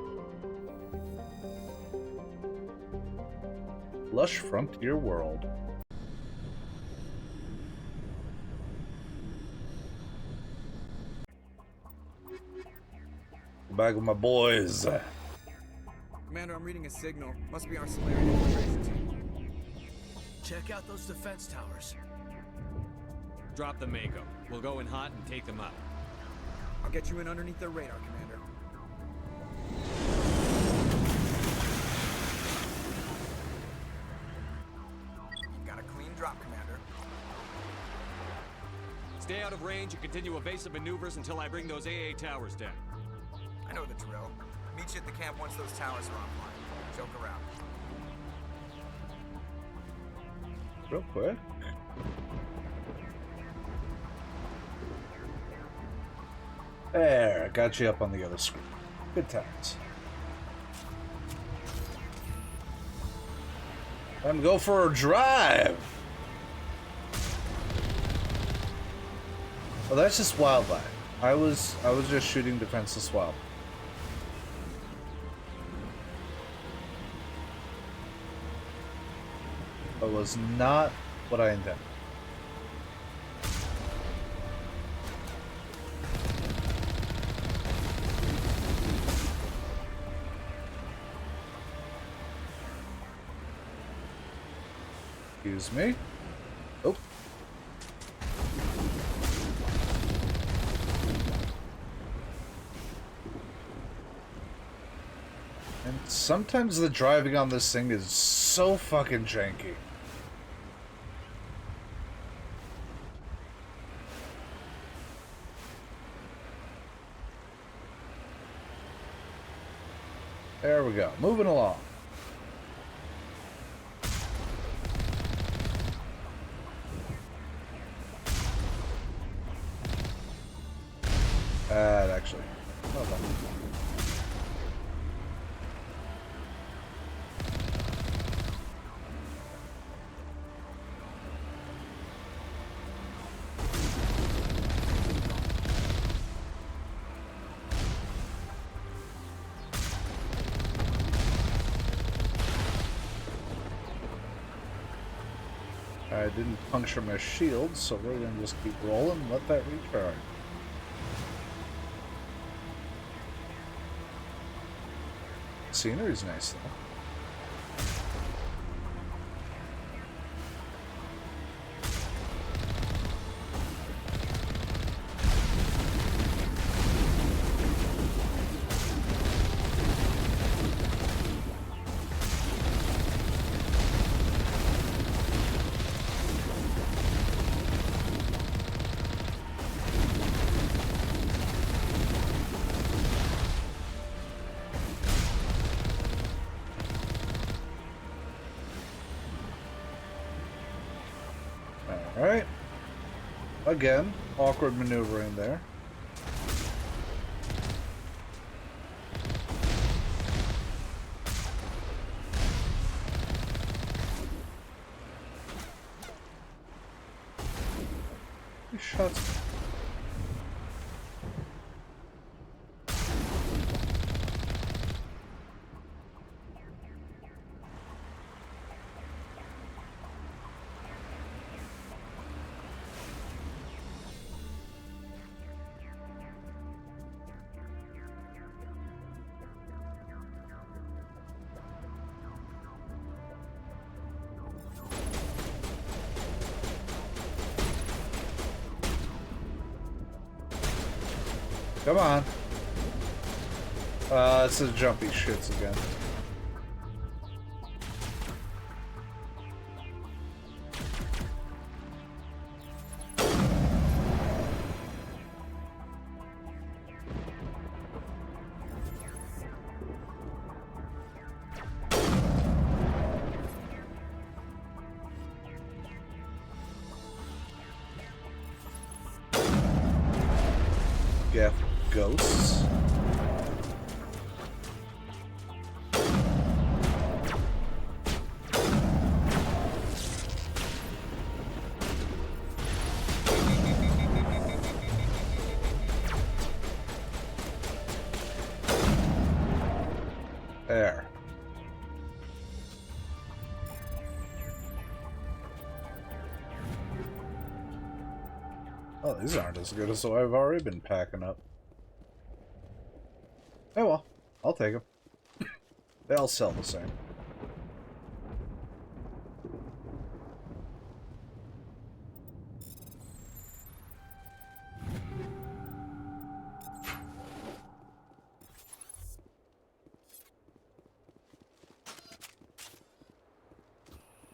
Lush frontier world. Back with my boys. Commander, I'm reading a signal. Must be our Solarian infiltration team. Check out those defense towers. Drop the Mako. We'll go in hot and take them out. I'll get you in underneath their radar, Commander. You've got a clean drop, Commander. Stay out of range and continue evasive maneuvers until I bring those AA towers down. I know the drill. Meet you at the camp once those towers are offline. Joke around. Real quick. There, I got you up on the other screen. Good times. Time to go for a drive. Oh, that's just wildlife. I was just shooting defenseless wildlife. That was not what I intended. Excuse me. Oh. And sometimes the driving on this thing is so fucking janky. There we go. Moving along. Actually. Hold on. I didn't puncture my shield, so we're gonna just keep rolling and let that recharge. Scenery's nice though. Again, awkward maneuvering there. Shots. Come on. It's the jumpy shits again. Get ghosts. There. Oh, these aren't as good as what I've already been packing up. Oh well, I'll take them. They all sell the same.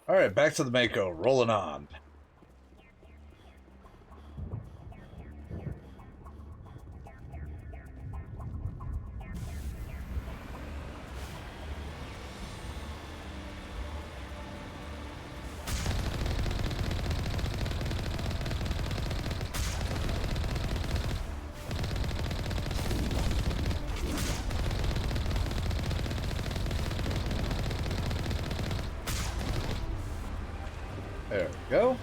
Alright, back to the Mako, rolling on. There we go.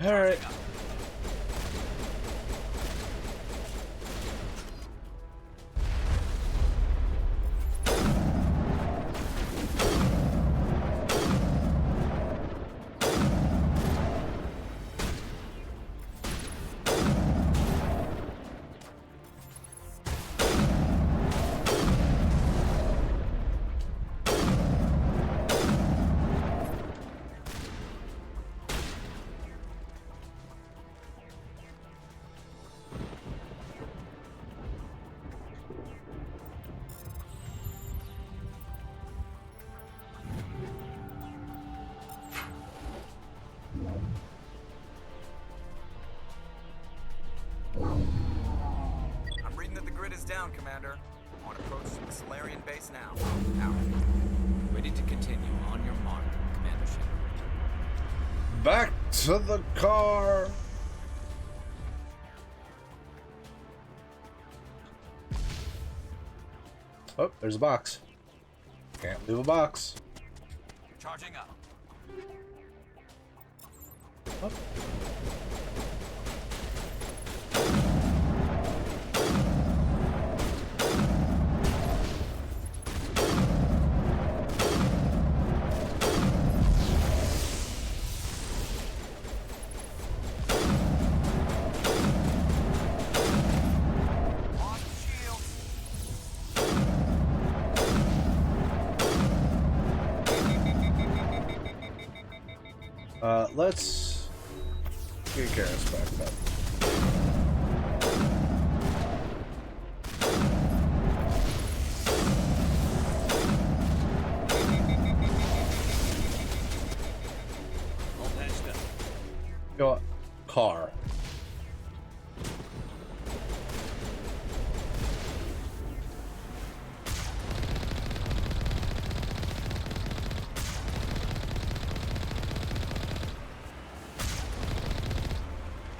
All right. I'm reading that the grid is down, Commander. On approach to the Solarian base now. Out. Ready to continue. On your mark, Commander Shepard. Back to the car. Oh, there's a box. Can't leave a box. Charging up. Oh. Let's get Garrus back up. All patched up. Go car.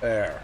There.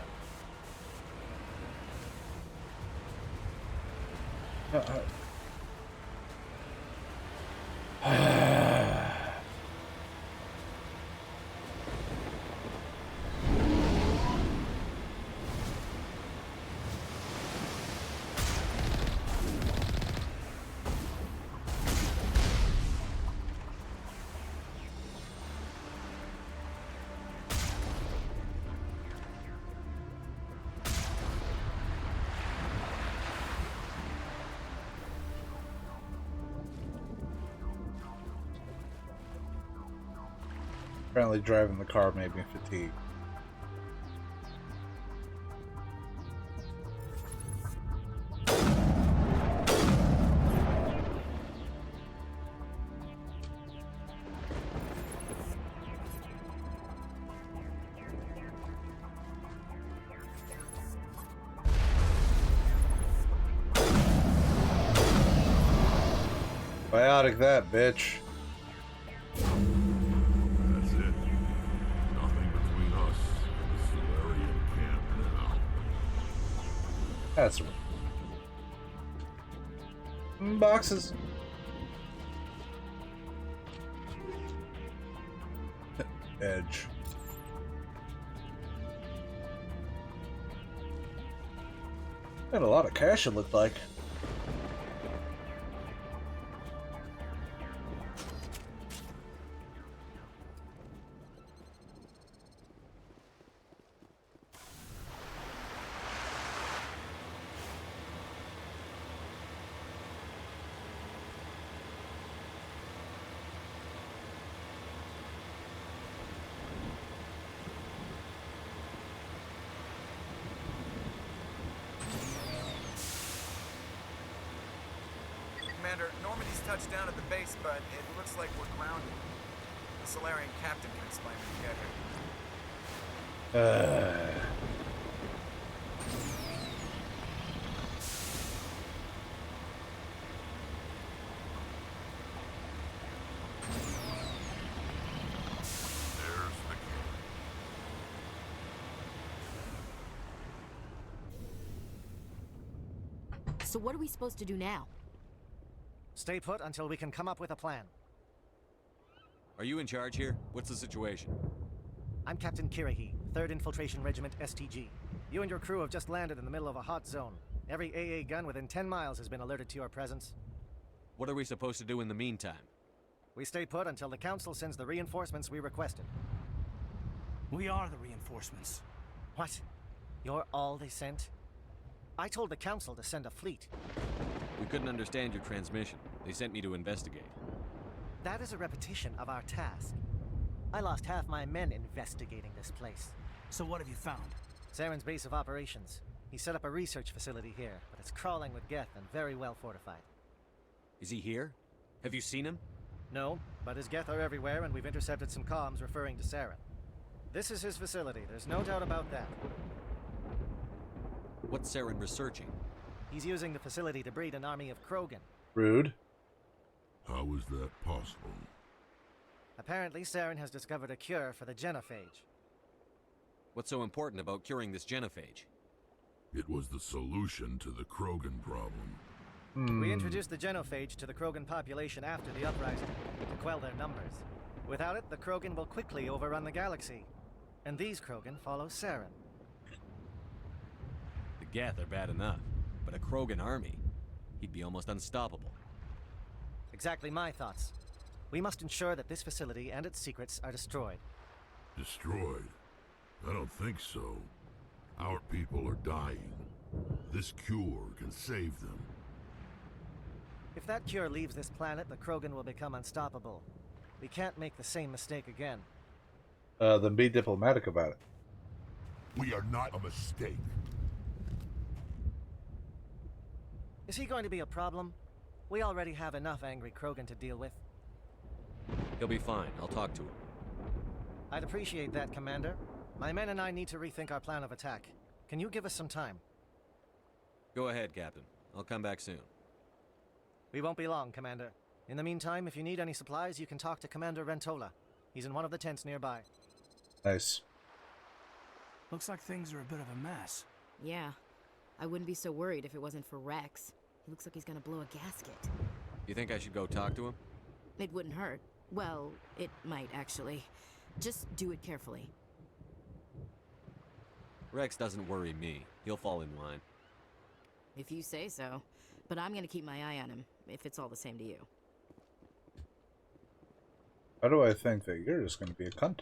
Apparently driving the car made me fatigued. Biotic that, bitch. That's it. Nothing between us and the Solarian camp now. That's boxes. Edge. Got a lot of cash, it looked like. Commander, Normandy's touched down at the base, but it looks like we're grounded. The Solarian captain can explain when we get here. There's the camp. So what are we supposed to do now? Stay put until we can come up with a plan. Are you in charge here? What's the situation? I'm Captain Kirahi, 3rd Infiltration Regiment STG. You and your crew have just landed in the middle of a hot zone. Every AA gun within 10 miles has been alerted to your presence. What are we supposed to do in the meantime? We stay put until the Council sends the reinforcements we requested. We are the reinforcements. What? You're all they sent? I told the Council to send a fleet. We couldn't understand your transmission. They sent me to investigate. That is a repetition of our task. I lost half my men investigating this place. So what have you found? Saren's base of operations. He set up a research facility here, but it's crawling with Geth and very well fortified. Is he here? Have you seen him? No, but his Geth are everywhere, and we've intercepted some comms referring to Saren. This is his facility, there's no doubt about that. What's Saren researching? He's using the facility to breed an army of Krogan. Rude. How is that possible? Apparently, Saren has discovered a cure for the genophage. What's so important about curing this genophage? It was the solution to the Krogan problem. We introduced the genophage to the Krogan population after the uprising, to quell their numbers. Without it, the Krogan will quickly overrun the galaxy. And these Krogan follow Saren. The Geth are bad enough, but a Krogan army? He'd be almost unstoppable. Exactly my thoughts. We must ensure that this facility and its secrets are destroyed. Destroyed? I don't think so. Our people are dying. This cure can save them. If that cure leaves this planet, the Krogan will become unstoppable. We can't make the same mistake again. Then be diplomatic about it. We are not a mistake. Is he going to be a problem? We already have enough angry Krogan to deal with. He'll be fine. I'll talk to him. I'd appreciate that, Commander. My men and I need to rethink our plan of attack. Can you give us some time? Go ahead, Captain. I'll come back soon. We won't be long, Commander. In the meantime, if you need any supplies, you can talk to Commander Rentola. He's in one of the tents nearby. Nice. Looks like things are a bit of a mess. Yeah. I wouldn't be so worried if it wasn't for Rex. He looks like he's gonna blow a gasket. You think I should go talk to him? It wouldn't hurt. Well, it might, actually. Just do it carefully. Rex doesn't worry me. He'll fall in line. If you say so. But I'm gonna keep my eye on him, if it's all the same to you. How do I think that you're just going to be a cunt?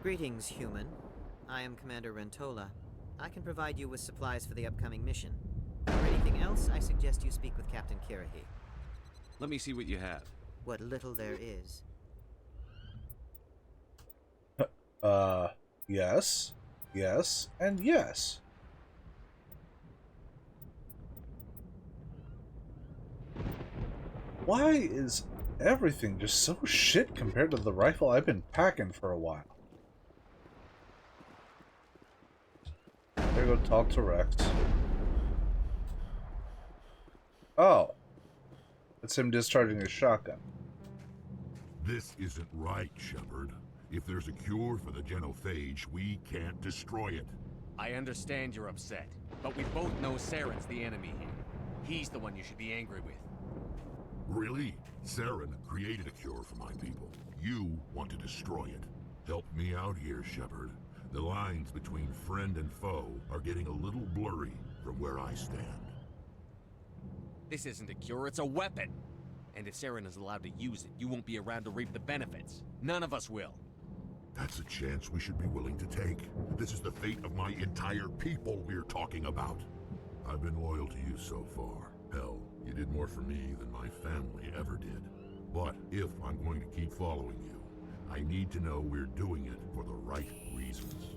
Greetings, human. I am Commander Rentola. I can provide you with supplies for the upcoming mission. For anything else, I suggest you speak with Captain Kirahi. Let me see what you have. What little there is. Yes. Yes, and yes. Why is everything just so shit compared to the rifle I've been packing for a while? There go talk to Rex. Oh. It's him discharging his shotgun. This isn't right, Shepard. If there's a cure for the genophage, we can't destroy it. I understand you're upset, but we both know Saren's the enemy here. He's the one you should be angry with. Really? Saren created a cure for my people. You want to destroy it. Help me out here, Shepard. The lines between friend and foe are getting a little blurry from where I stand. This isn't a cure, it's a weapon! And if Saren is allowed to use it, you won't be around to reap the benefits. None of us will. That's a chance we should be willing to take. This is the fate of my entire people we're talking about. I've been loyal to you so far. Hell, you did more for me than my family ever did. But if I'm going to keep following you, I need to know we're doing it for the right reasons.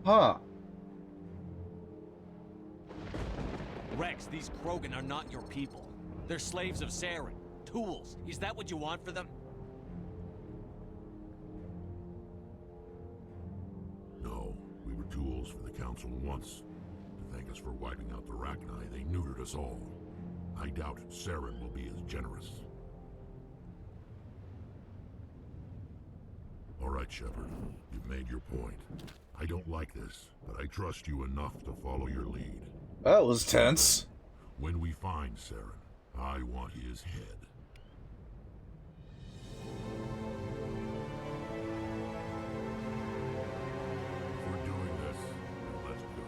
Huh. Rex, these Krogan are not your people. They're slaves of Saren. Tools. Is that what you want for them? No, we were tools for the Council once. To thank us for wiping out the Rachni, they neutered us all. I doubt Saren will be as generous. All right, Shepard. You've made your point. I don't like this, but I trust you enough to follow your lead. That was tense. When we find Saren, I want his head. If we're doing this, let's go.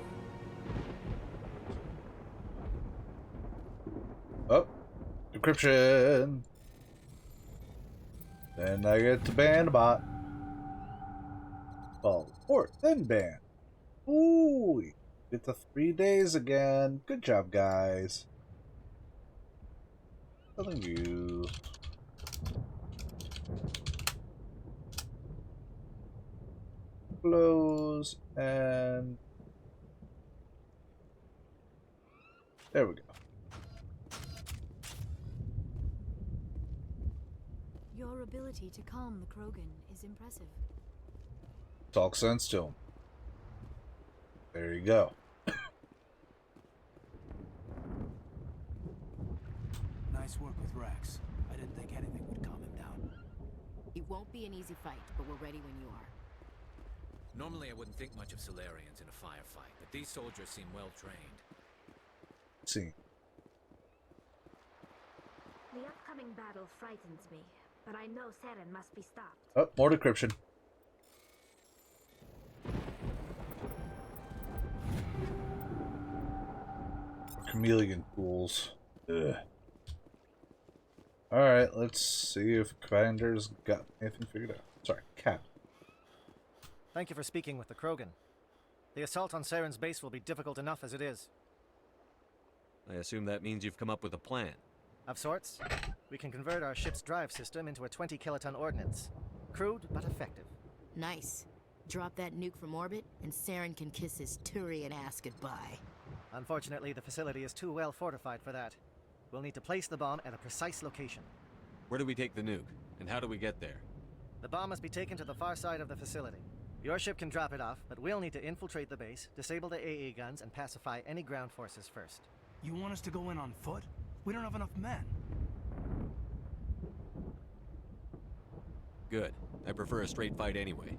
Oh. Decryption. Then I get to ban a bot. Oh, or then ban. Ooh. Get to 3 days again. Good job, guys. Telling you. Close and there we go. Your ability to calm the Krogan is impressive. Talk sense to him. There you go. Nice work with Rex. I didn't think anything would calm him down. It won't be an easy fight, but we're ready when you are. Normally I wouldn't think much of Solarians in a firefight, but these soldiers seem well trained. See. The upcoming battle frightens me, but I know Seren must be stopped. Oh, more decryption. Chameleon pools. Ugh. Alright, let's see if Commander's got anything figured out. Sorry, Cap. Thank you for speaking with the Krogan. The assault on Seren's base will be difficult enough as it is. I assume that means you've come up with a plan. Of sorts. We can convert our ship's drive system into a 20-kiloton ordnance. Crude, but effective. Nice. Drop that nuke from orbit, and Saren can kiss his Turian ass goodbye. Unfortunately, the facility is too well fortified for that. We'll need to place the bomb at a precise location. Where do we take the nuke, and how do we get there? The bomb must be taken to the far side of the facility. Your ship can drop it off, but we'll need to infiltrate the base, disable the AA guns, and pacify any ground forces first. You want us to go in on foot? We don't have enough men. Good. I prefer a straight fight anyway.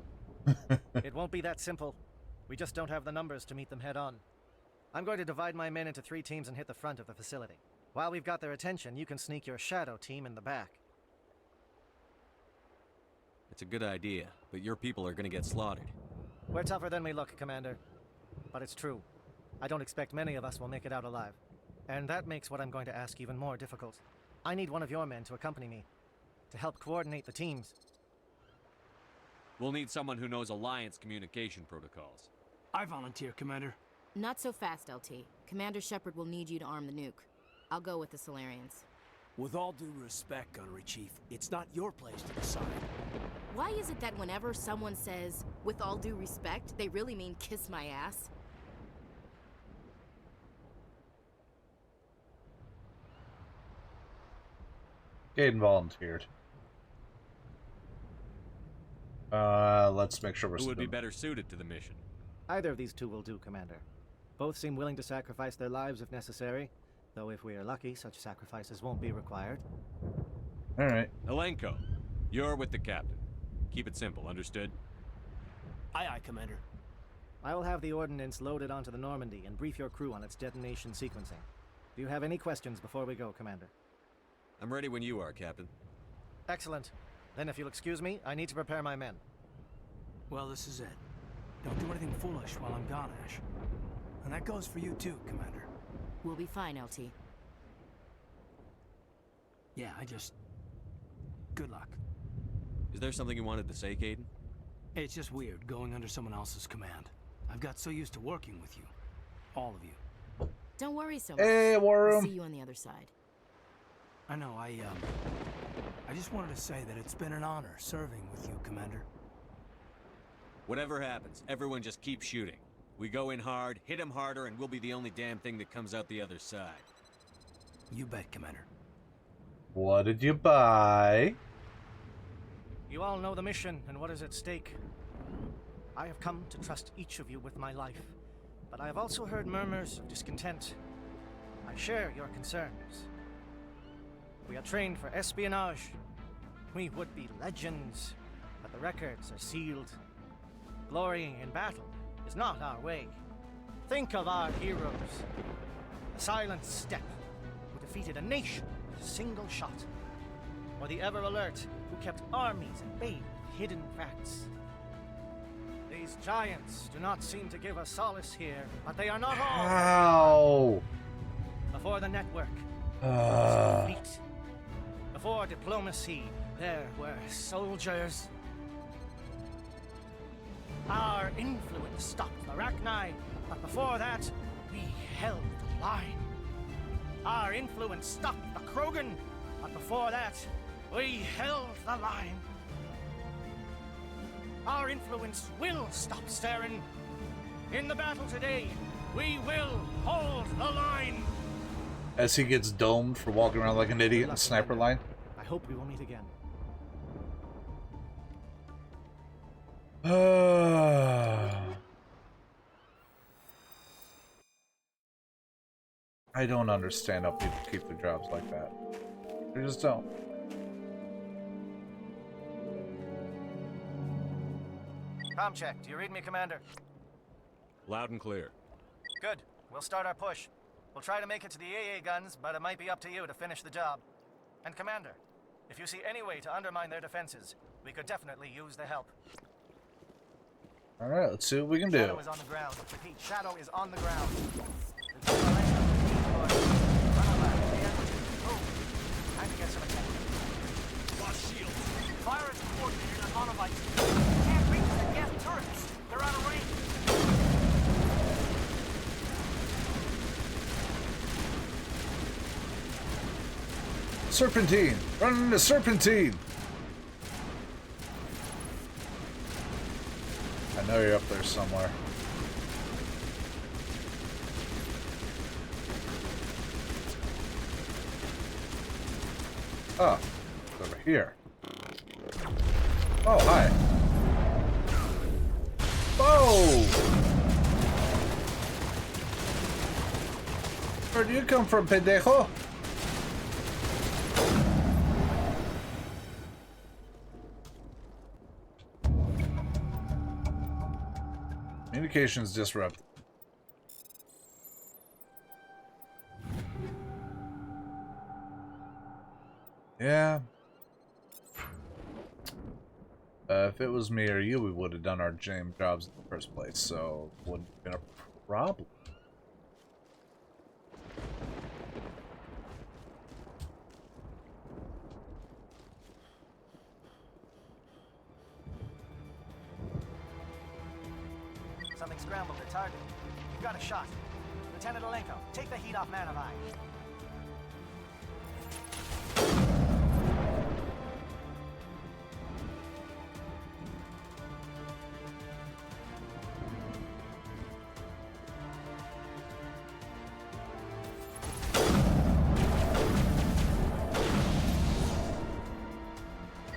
It won't be that simple. We just don't have the numbers to meet them head on. I'm going to divide my men into 3 teams and hit the front of the facility. While we've got their attention, you can sneak your shadow team in the back. It's a good idea, but your people are gonna get slaughtered. We're tougher than we look, Commander. But it's true. I don't expect many of us will make it out alive. And that makes what I'm going to ask even more difficult. I need one of your men to accompany me, to help coordinate the teams. We'll need someone who knows Alliance communication protocols. I volunteer, Commander. Not so fast, LT. Commander Shepard will need you to arm the nuke. I'll go with the Solarians. With all due respect, Gunnery Chief, it's not your place to decide. Why is it that whenever someone says, with all due respect, they really mean kiss my ass? Gaiden volunteered. Let's make sure we're... Who would be better suited to the mission? Either of these two will do, Commander. Both seem willing to sacrifice their lives if necessary, though if we are lucky, such sacrifices won't be required. Alright. Elenko, you're with the captain. Keep it simple, understood? Aye, aye, Commander. I will have the ordnance loaded onto the Normandy and brief your crew on its detonation sequencing. Do you have any questions before we go, Commander? I'm ready when you are, Captain. Excellent. Then if you'll excuse me, I need to prepare my men. Well, this is it. Don't do anything foolish while I'm gone, Ash. And that goes for you too, Commander. We'll be fine, LT. Yeah, good luck. Is there something you wanted to say, Gaiden? It's just weird going under someone else's command. I've got so used to working with you. All of you. Don't worry so much. Hey, War Room. See you on the other side. I know, I just wanted to say that it's been an honor serving with you, Commander. Whatever happens, everyone just keep shooting. We go in hard, hit them harder, and we'll be the only damn thing that comes out the other side. You bet, Commander. What did you buy? You all know the mission and what is at stake. I have come to trust each of you with my life, but I have also heard murmurs of discontent. I share your concerns. We are trained for espionage. We would be legends, but the records are sealed. Glorying in battle is not our way. Think of our heroes. The Silent Step, who defeated a nation with a single shot. Or the Ever Alert, who kept armies at bay with hidden facts. These giants do not seem to give us solace here, but they are not all. Ow! Before the network, there was a fleet. Before diplomacy, there were soldiers. Our influence stopped the Rachni, but before that, we held the line. Our influence stopped the Krogan, but before that, we held the line. Our influence will stop Saren. In the battle today, we will hold the line. As he gets domed for walking around like an idiot in sniper line. I hope we will meet again. I don't understand how people keep their jobs like that. They just don't. Com check. Do you read me, Commander? Loud and clear. Good. We'll start our push. We'll try to make it to the AA guns, but it might be up to you to finish the job. And Commander, if you see any way to undermine their defenses, we could definitely use the help. Alright, let's see what we can do. Shadow is on the ground. Repeat, Shadow is on the ground. Time to get some attention. Lost shield. Fire is coordinated on monobites. Can't reach the gas turrets. They're out of range. Serpentine! Run into Serpentine! I know you're up there somewhere. Oh, it's over here. Oh, hi. Whoa! Where do you come from, pendejo? Communications disrupted. Yeah. If it was me or you, we would have done our jam jobs in the first place, so it wouldn't have been a problem. Something scrambled their target. You've got a shot. Lieutenant Alenko, take the heat off Manavai.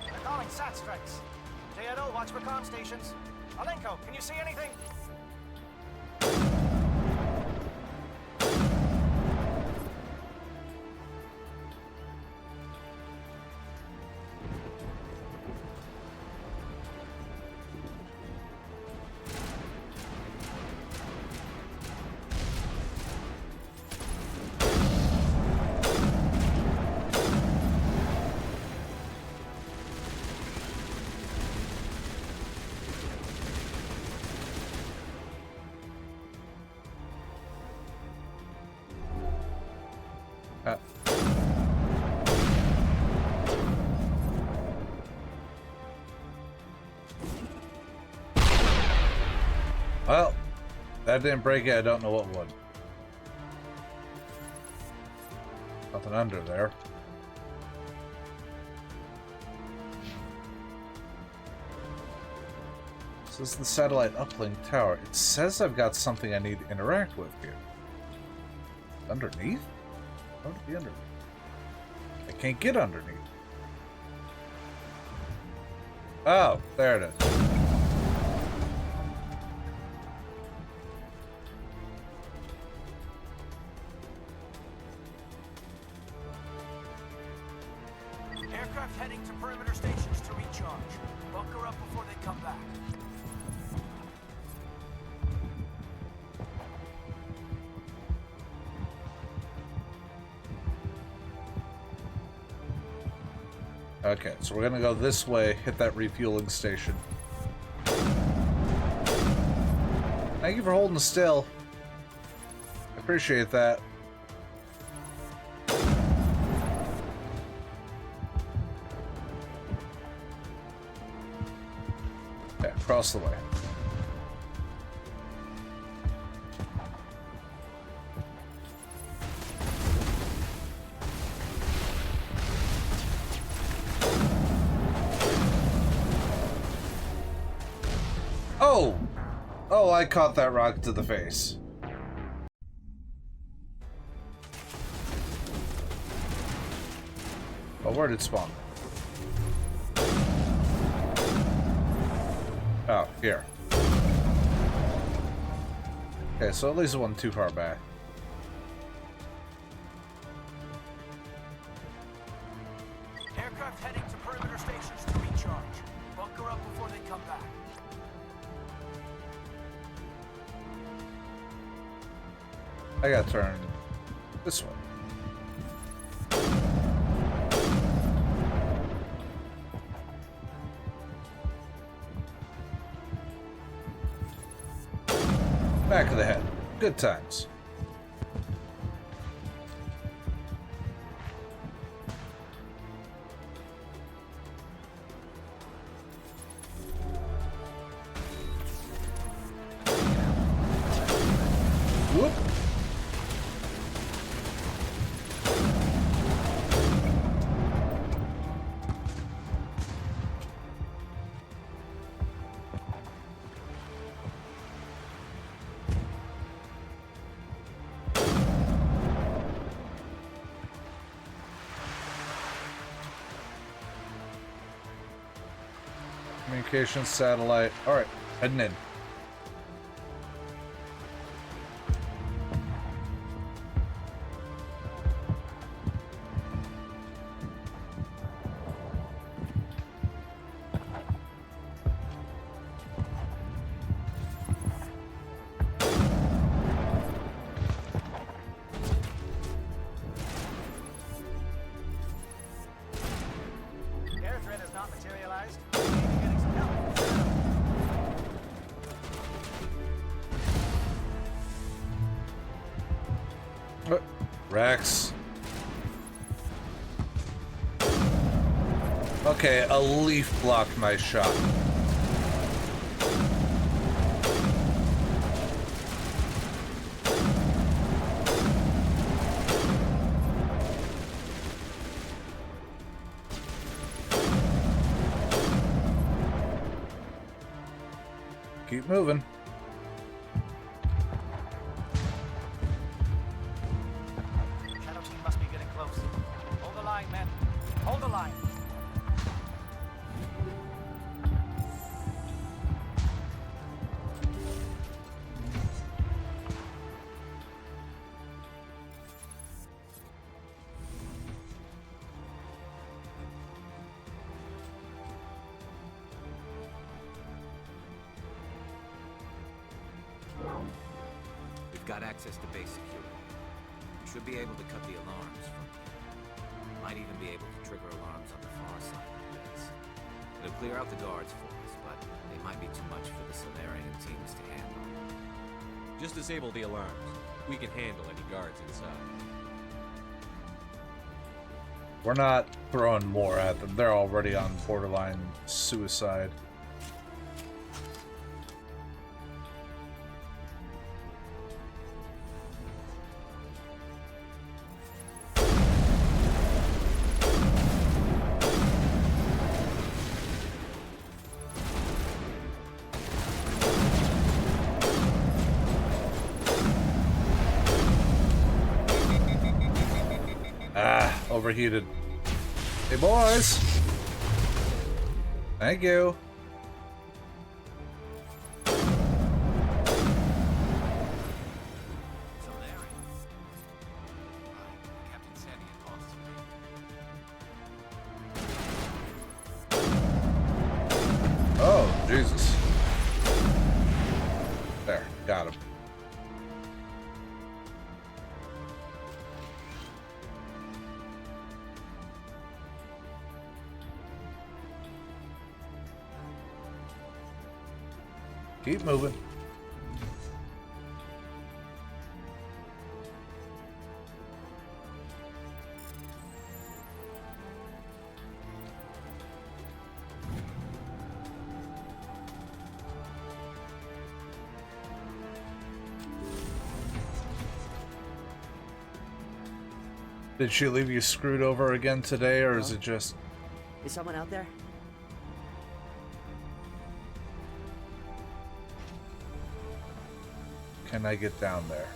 They're calling SAT strikes. JNO, watch for comm stations. Alenko, can you see anything? Well, that didn't break it. I don't know what would. Nothing under there. This is the satellite uplink tower. It says I've got something I need to interact with here. Underneath? How would it be underneath? I can't get underneath. Oh, there it is. Aircraft heading to perimeter stations to recharge. Bunker up before they come back. Okay, so we're gonna go this way, hit that refueling station. Thank you for holding still. I appreciate that. Okay, across the way. Oh! Oh, I caught that rock to the face. Oh, where did it spawn? Oh, here. Okay, so at least it wasn't too far back. Aircraft heading to perimeter stations to recharge. Bunker up before they come back. I gotta turn this way. Back of the head. Good times. Whoop. Communications satellite. Alright, heading in. Air threat has not materialized. Getting some help. Rex. Okay, a leaf blocked my shot. Keep moving. Shadow team must be getting close. Hold the line, men. Hold the line. We've got access to base security. We should be able to cut the alarms from here. Might even be able to trigger alarms on the far side of the base. It'll clear out the guards for us, but they might be too much for the Solarian teams to handle. Just disable the alarms. We can handle any guards inside. We're not throwing more at them. They're already on borderline suicide. Overheated. Hey, boys. Thank you. Oh, Jesus. There, got him. Keep moving. Did she leave you screwed over again today, or is it just... Is someone out there? Can I get down there?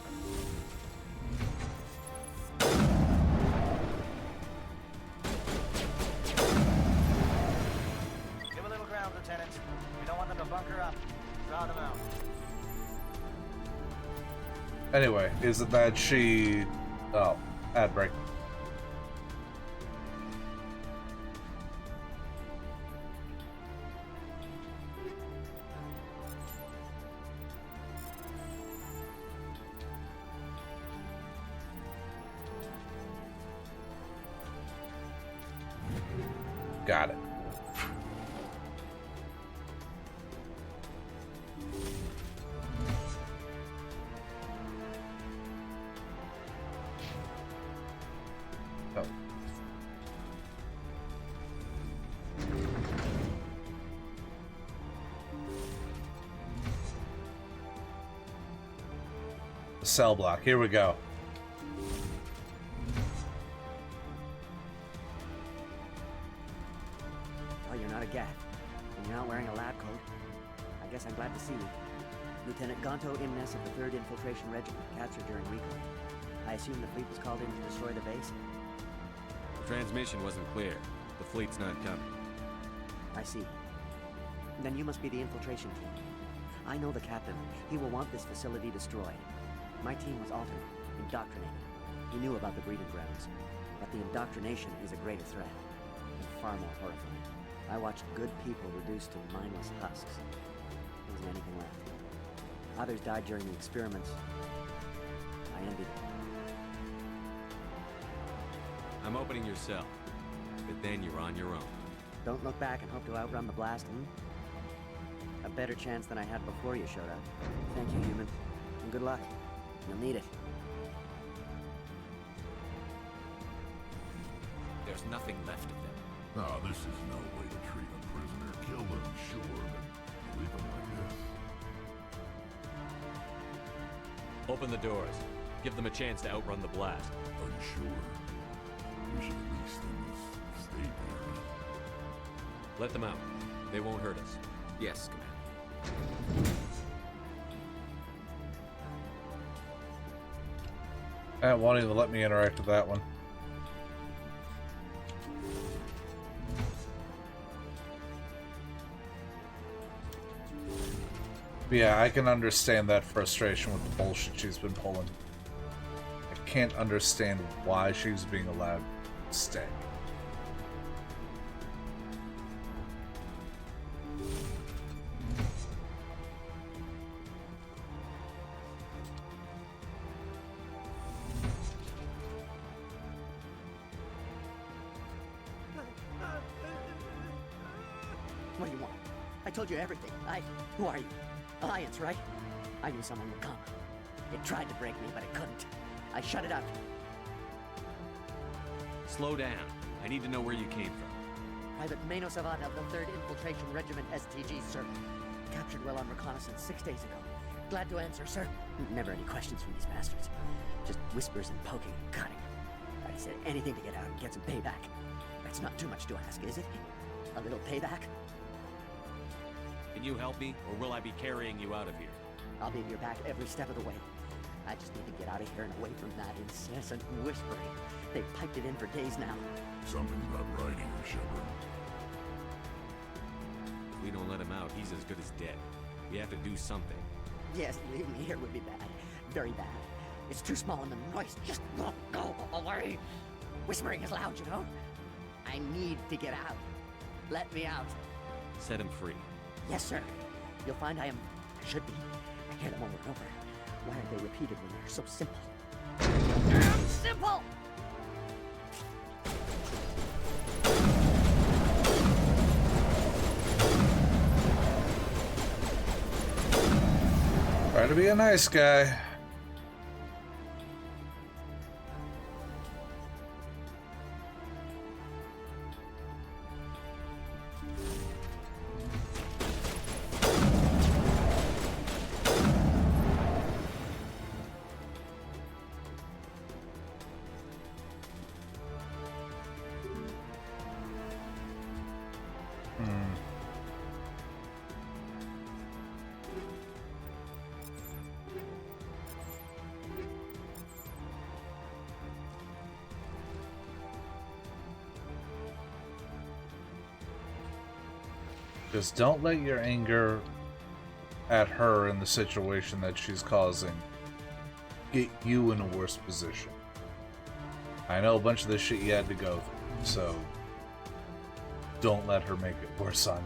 Give a little ground, Lieutenant. We don't want them to bunker up. Anyway, is it that she... Oh, ad break. Got it. Oh. The cell block. Here we go. Oh, you're not a Gath, and you're not wearing a lab coat. I guess I'm glad to see you. Lieutenant Gonto Imnes of the 3rd Infiltration Regiment, captured during recon. I assume the fleet was called in to destroy the base? The transmission wasn't clear. The fleet's not coming. I see. Then you must be the infiltration team. I know the captain. He will want this facility destroyed. My team was altered, indoctrinated. He knew about the breeding grounds. But the indoctrination is a greater threat, and far more horrifying. I watched good people reduced to mindless husks. There wasn't anything left. Others died during the experiments. I envied them. I'm opening your cell, but then you're on your own. Don't look back and hope to outrun the blast, A better chance than I had before you showed up. Thank you, human. And good luck. You'll need it. There's nothing left of them. No, this is no way to treat a prisoner. Kill them, sure, but leave them like this. Open the doors. Give them a chance to outrun the blast. Unsure. We should at least in this state here. Let them out. They won't hurt us. Yes, Commander. That won't even let me interact with that one. But yeah, I can understand that frustration with the bullshit she's been pulling. I can't understand why she's being allowed to stay. What do you want? I told you everything. Who are you? Alliance, right? I knew someone would come. It tried to break me, but it couldn't. I shut it out. Slow down. I need to know where you came from. Private Mano Savant of the 3rd Infiltration Regiment STG, sir. Captured well on reconnaissance 6 days ago. Glad to answer, sir. Never any questions from these bastards. Just whispers and poking and cutting. I said anything to get out and get some payback. That's not too much to ask, is it? A little payback? Can you help me, or will I be carrying you out of here? I'll be at your back every step of the way. I just need to get out of here and away from that incessant whispering. They've piped it in for days now. Something's not right here, Shepard. If we don't let him out, he's as good as dead. We have to do something. Yes, leaving me here would be bad. Very bad. It's too small and the noise just won't go away. Whispering is loud, you know? I need to get out. Let me out. Set him free. Yes, sir. You'll find I should be. I hear them over and over. Why are they repeated when they're so simple? Damn simple! Try to be a nice guy. Just don't let your anger at her and the situation that she's causing get you in a worse position. I know a bunch of this shit you had to go through, so don't let her make it worse on you.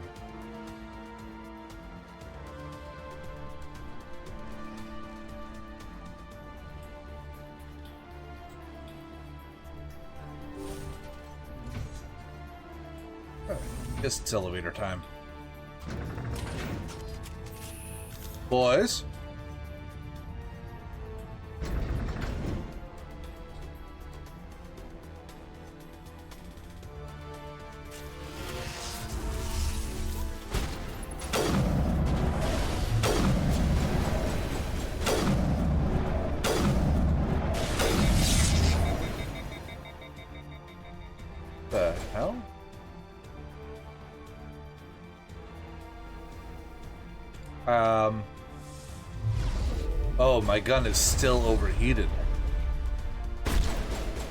Guess it's elevator time. Boys? The hell? Oh, my gun is still overheated.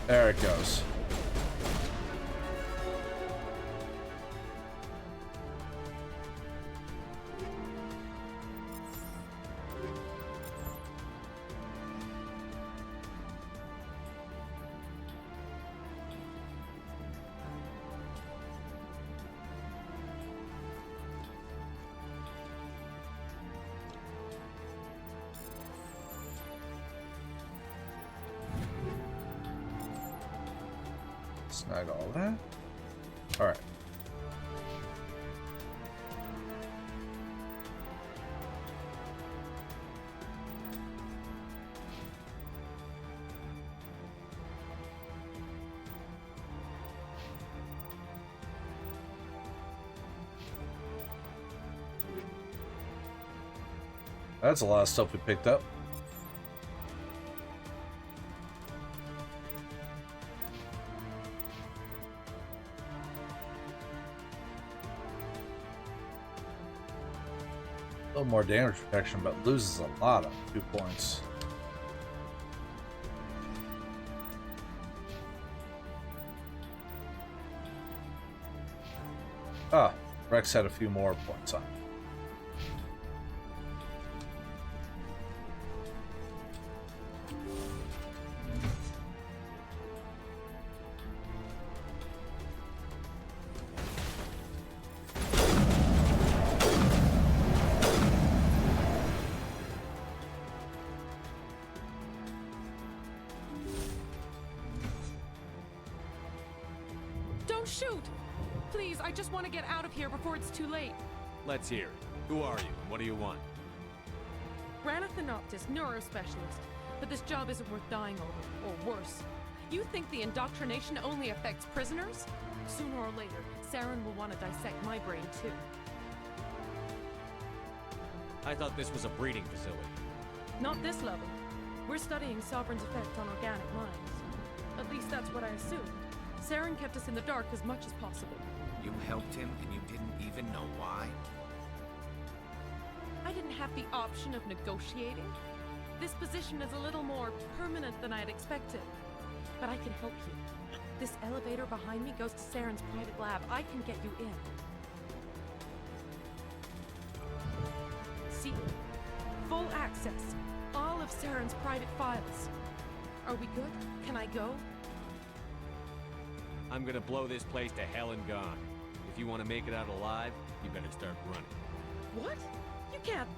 There it goes. Snag all that. All right. That's a lot of stuff we picked up. A little more damage protection, but loses a lot of 2 points. Ah, Rex had a few more points on. Don't shoot! Please, I just want to get out of here before it's too late. Let's hear it. Who are you, and what do you want? Ranathanoptis, neurospecialist. But this job isn't worth dying over, or worse. You think the indoctrination only affects prisoners? Sooner or later, Saren will want to dissect my brain too. I thought this was a breeding facility. Not this level. We're studying Sovereign's effect on organic minds. At least that's what I assumed. Saren kept us in the dark as much as possible. You helped him and you didn't even know why? I didn't have the option of negotiating. This position is a little more permanent than I had expected. But I can help you. This elevator behind me goes to Saren's private lab. I can get you in. See? Full access. All of Saren's private files. Are we good? Can I go? I'm gonna blow this place to hell and gone. If you want to make it out alive, you better start running. What? You can't.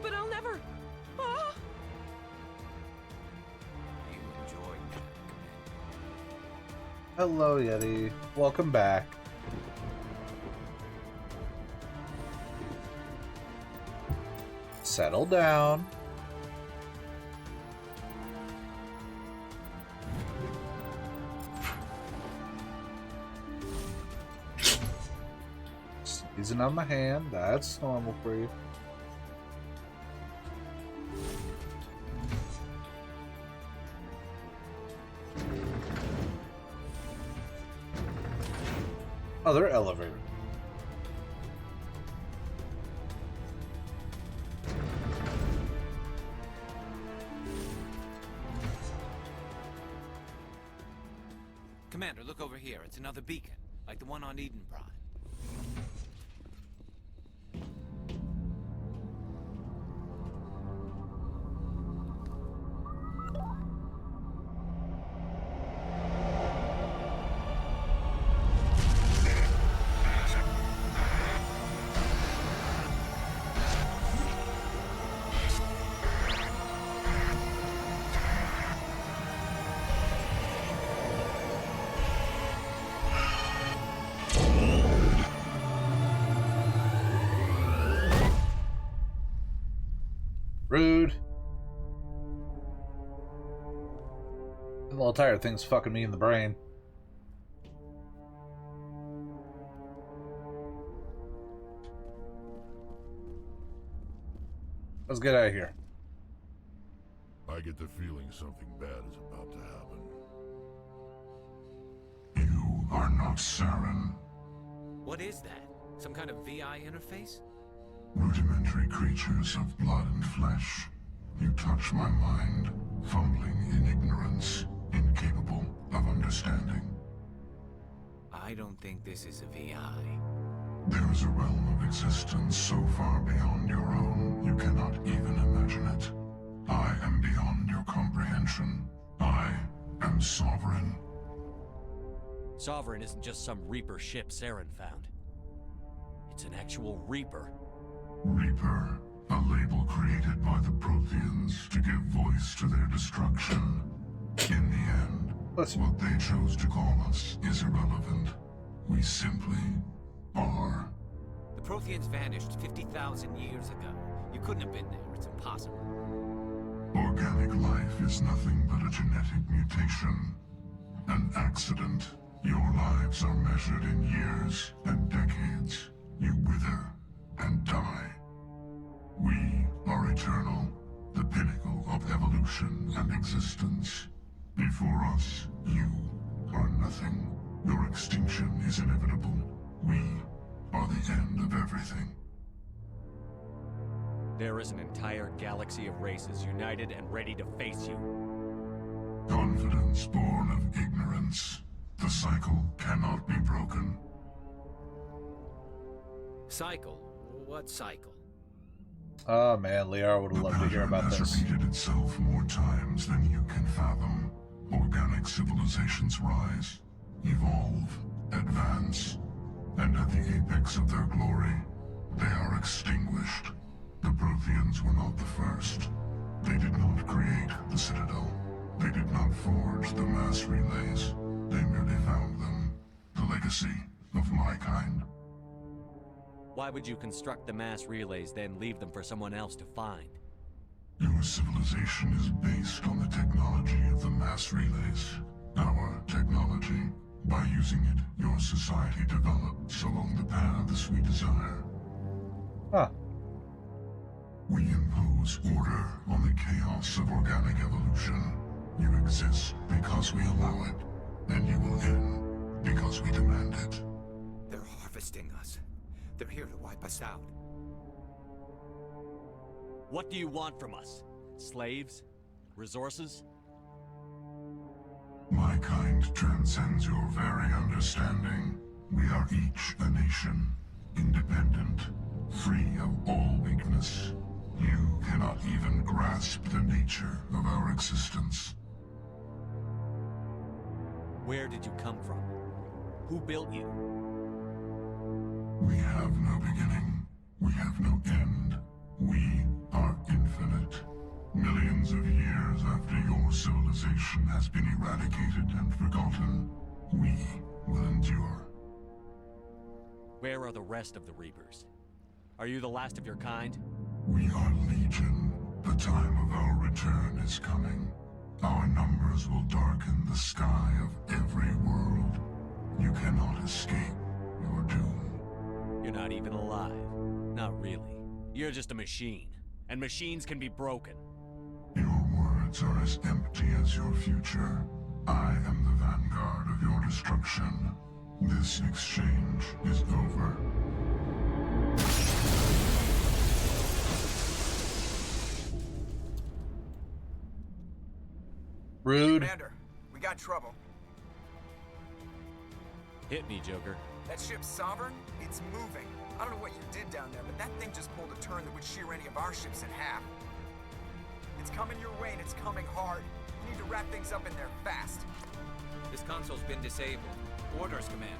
But I'll never. Ah! You enjoyed that, Commander. Hello, Yeti. Welcome back. Settle down. Sneezing on my hand, that's normal for you. Other elevator. Commander, look over here. It's another beacon, like the one on Eden Prime. little tired. Things fucking me in the brain. Let's get out of here. I get the feeling something bad is about to happen. You are not Saren. What is that? Some kind of VI interface? Rudimentary creatures of blood and flesh. You touch my mind, fumbling in ignorance, incapable of understanding. I don't think this is a VI. There is a realm of existence so far beyond your own, you cannot even imagine it. I am beyond your comprehension. I am Sovereign. Sovereign isn't just some Reaper ship Saren found. It's an actual Reaper. Reaper, a label created by the Protheans to give voice to their destruction. In the end, what they chose to call us is irrelevant. We simply are. The Protheans vanished 50,000 years ago. You couldn't have been there. It's impossible. Organic life is nothing but a genetic mutation. An accident. Your lives are measured in years and decades. You wither and die. We are eternal, the pinnacle of evolution and existence. Before us, you are nothing. Your extinction is inevitable. We are the end of everything. There is an entire galaxy of races united and ready to face you. Confidence born of ignorance. The cycle cannot be broken. Cycle? What cycle? Oh man, Liara would have loved to hear about this. Has repeated itself more times than you can fathom. Organic civilizations rise, evolve, advance, and at the apex of their glory, they are extinguished. The Protheans were not the first. They did not create the Citadel. They did not forge the mass relays. They merely found them. The legacy of my kind. Why would you construct the mass relays, then leave them for someone else to find? Your civilization is based on the technology of the mass relays. Our technology. By using it, your society develops along the paths we desire. Huh. We impose order on the chaos of organic evolution. You exist because we allow it, and you will end because we demand it. They're harvesting us. They're here to wipe us out. What do you want from us? Slaves? Resources? My kind transcends your very understanding. We are each a nation, independent, free of all weakness. You cannot even grasp the nature of our existence. Where did you come from? Who built you? We have no beginning. We have no end. We are infinite. Millions of years after your civilization has been eradicated and forgotten, we will endure. Where are the rest of the Reapers? Are you the last of your kind? We are Legion. The time of our return is coming. Our numbers will darken the sky of every world. You cannot escape your doom. You're not even alive. Not really. You're just a machine. And machines can be broken. Your words are as empty as your future. I am the vanguard of your destruction. This exchange is over. Rude. Commander, we got trouble. Hit me, Joker. That ship's Sovereign? It's moving. I don't know what you did down there, but that thing just pulled a turn that would shear any of our ships in half. It's coming your way and it's coming hard. You need to wrap things up in there fast. This console's been disabled. Orders, Commander.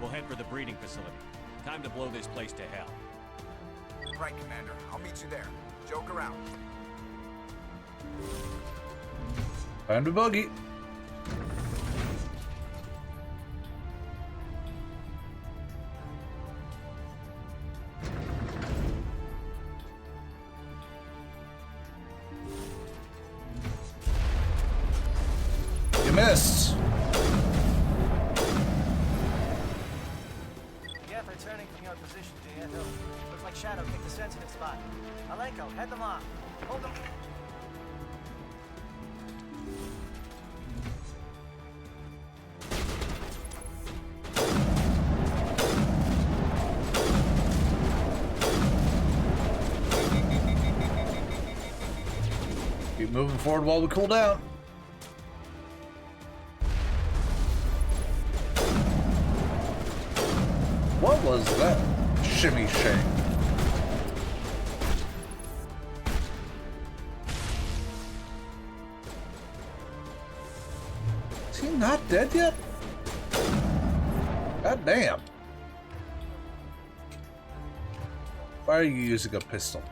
We'll head for the breeding facility. Time to blow this place to hell. Right, Commander. I'll meet you there. Joker out. Time to boogie. missed. Yeah, they're turning from your position, Jay. Looks like Shadow picked a sensitive spot. Alenko, head them off. Hold them. Keep moving forward while we cool down. What was that shimmy shake? Is he not dead yet? God damn. Why are you using a pistol?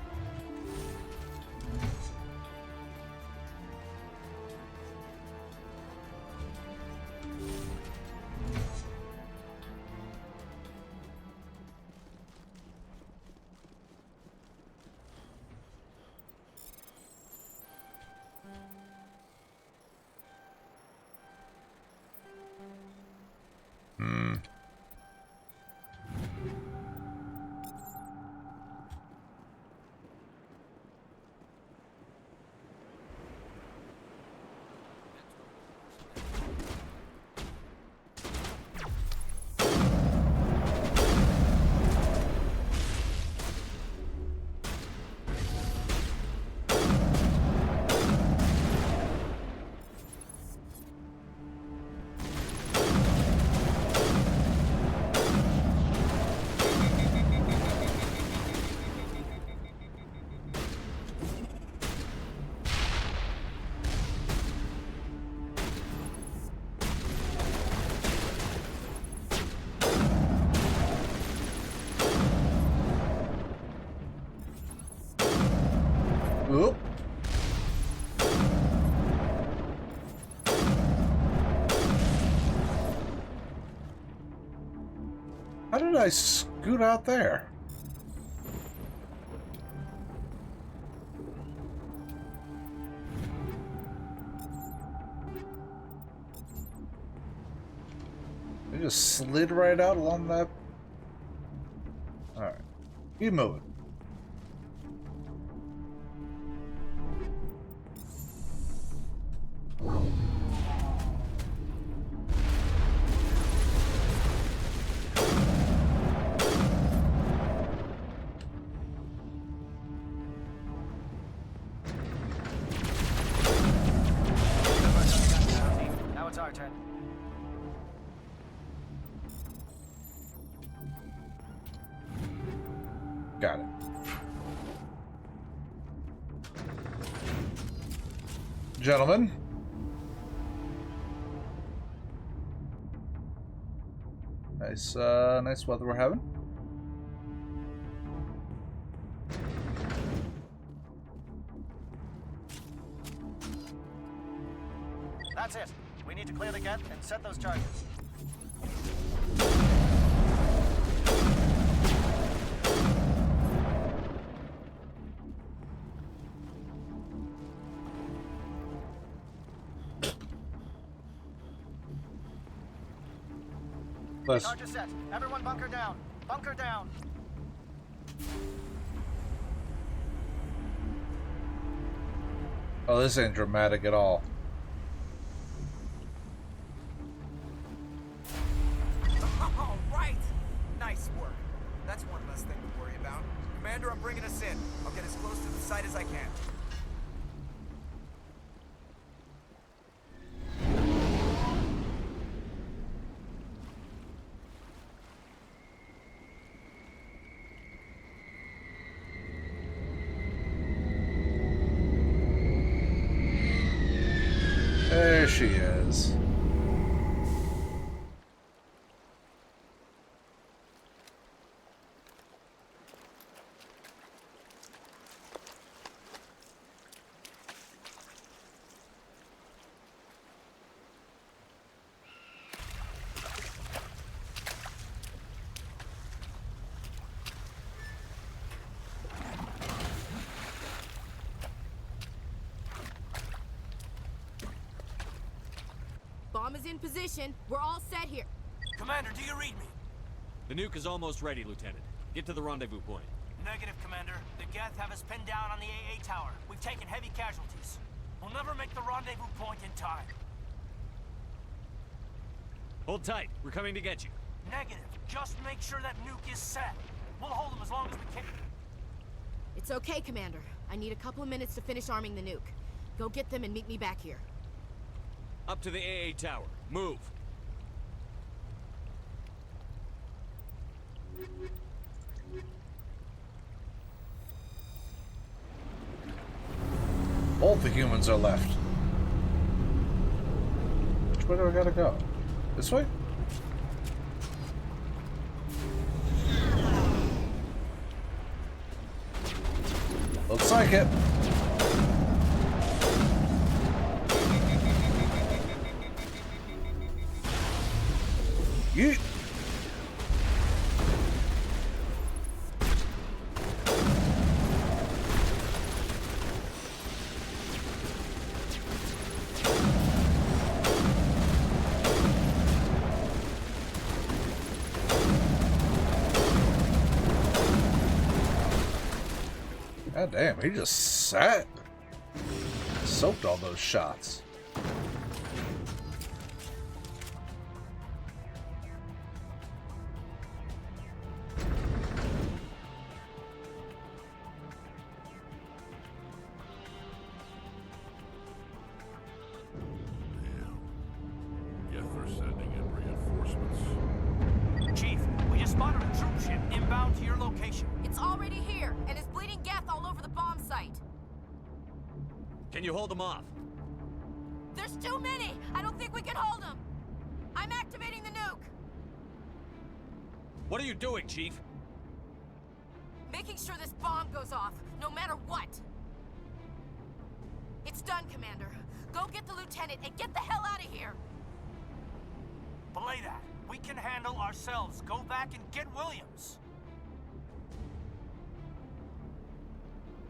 Oop. How did I scoot out there? I just slid right out along that. Alright. Keep moving. Now it's our turn. Got it. Gentlemen. Nice weather we're having. That's it. We need to clear the gate and set those charges. Charges set. Everyone bunker down. Bunker down. Oh, this ain't dramatic at all. All right. Nice work. That's one less thing to worry about. Commander, I'm bringing us in. I'll get as close to the site as I can. is in position. We're all set here. Commander, do you read me? The nuke is almost ready, Lieutenant. Get to the rendezvous point. Negative, Commander. The Geth have us pinned down on the AA tower. We've taken heavy casualties. We'll never make the rendezvous point in time. Hold tight. We're coming to get you. Negative. Just make sure that nuke is set. We'll hold them as long as we can. It's okay, Commander. I need a couple of minutes to finish arming the nuke. Go get them and meet me back here. Up to the AA tower. Move. All the humans are left. Which way do I gotta go? This way? Looks like it. Yeet. God damn, he just sat. Soaked all those shots. Geth are sending in reinforcements. Chief, we just spotted a troop ship inbound to your location. It's already here, and is bleeding Geth all over the bomb site. Can you hold them off? There's too many! I don't think we can hold them! I'm activating the nuke! What are you doing, Chief? Making sure this bomb goes off, no matter what! It's done, Commander. Go get the lieutenant and get the hell out of here! Belay that. We can handle ourselves. Go back and get Williams.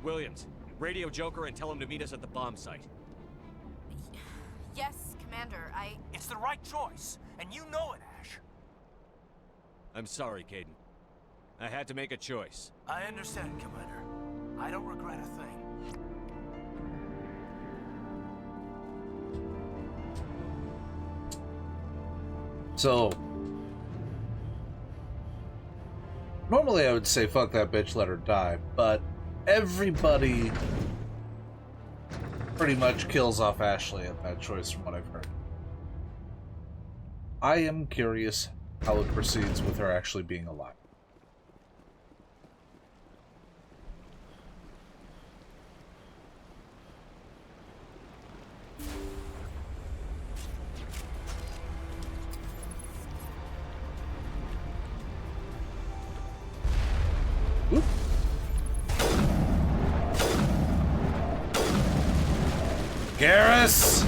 Williams, radio Joker and tell him to meet us at the bomb site. Yes, Commander, It's the right choice, and you know it, Ash. I'm sorry, Caden. I had to make a choice. I understand, Commander. I don't regret a thing. So, normally I would say fuck that bitch, let her die, but everybody pretty much kills off Ashley at that choice from what I've heard. I am curious how it proceeds with her actually being alive. Oop. Garrus!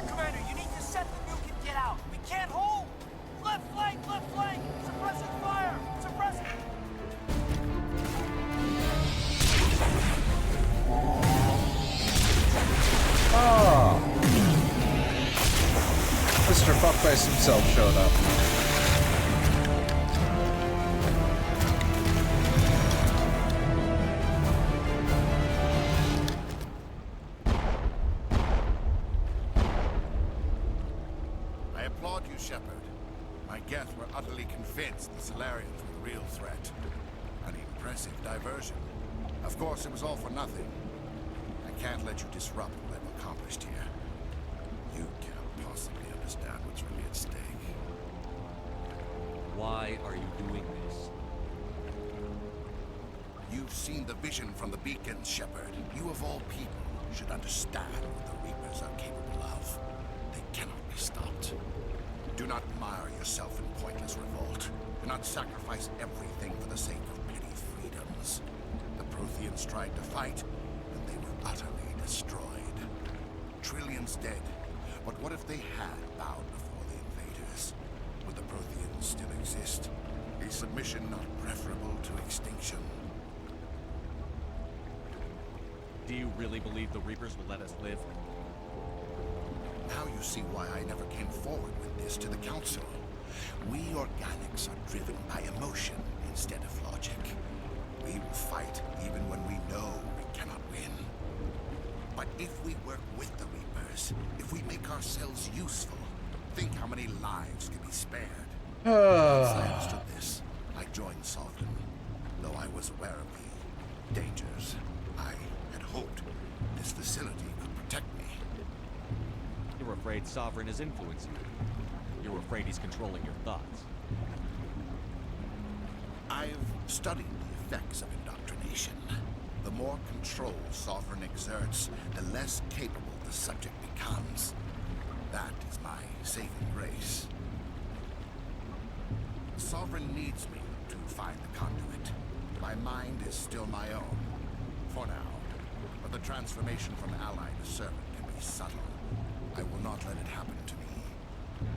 Commander, you need to set the nuke and get out. We can't hold. Left flank, left flank. Suppressing fire. Suppressing. Oh! Mr. Fuckface himself showed up. I applaud you, Shepard. My Geth were utterly convinced the Solarians were the real threat. An impressive diversion. Of course, it was all for nothing. I can't let you disrupt what I've accomplished here. You can't possibly understand what's really at stake. Why are you doing this? You've seen the vision from the beacons, Shepard. You of all people should understand what the Reaper Reapers are capable of. They cannot be stopped. Do not mire yourself in pointless revolt. Do not sacrifice everything for the sake of petty freedoms. The Protheans tried to fight, and they were utterly destroyed. Trillions dead. But what if they had bowed before the invaders? Would the Protheans still exist? Is submission not preferable to extinction? Do you really believe the Reapers will let us live? Now you see why I never came forward with this to the Council. We organics are driven by emotion instead of logic. We will fight even when we know we cannot win. But if we work with the Reapers, if we make ourselves useful, think how many lives could be spared. Once I understood this, I joined Sovereign. Though I was aware of the dangers, I had hoped this facility could protect me. You're afraid Sovereign is influencing you. You're afraid he's controlling your thoughts. I've studied the effects of indoctrination. The more control Sovereign exerts, the less capable the subject becomes. That is my saving grace. Sovereign needs me to find the conduit. My mind is still my own, for now. But the transformation from ally to servant can be subtle. I will not let it happen to me.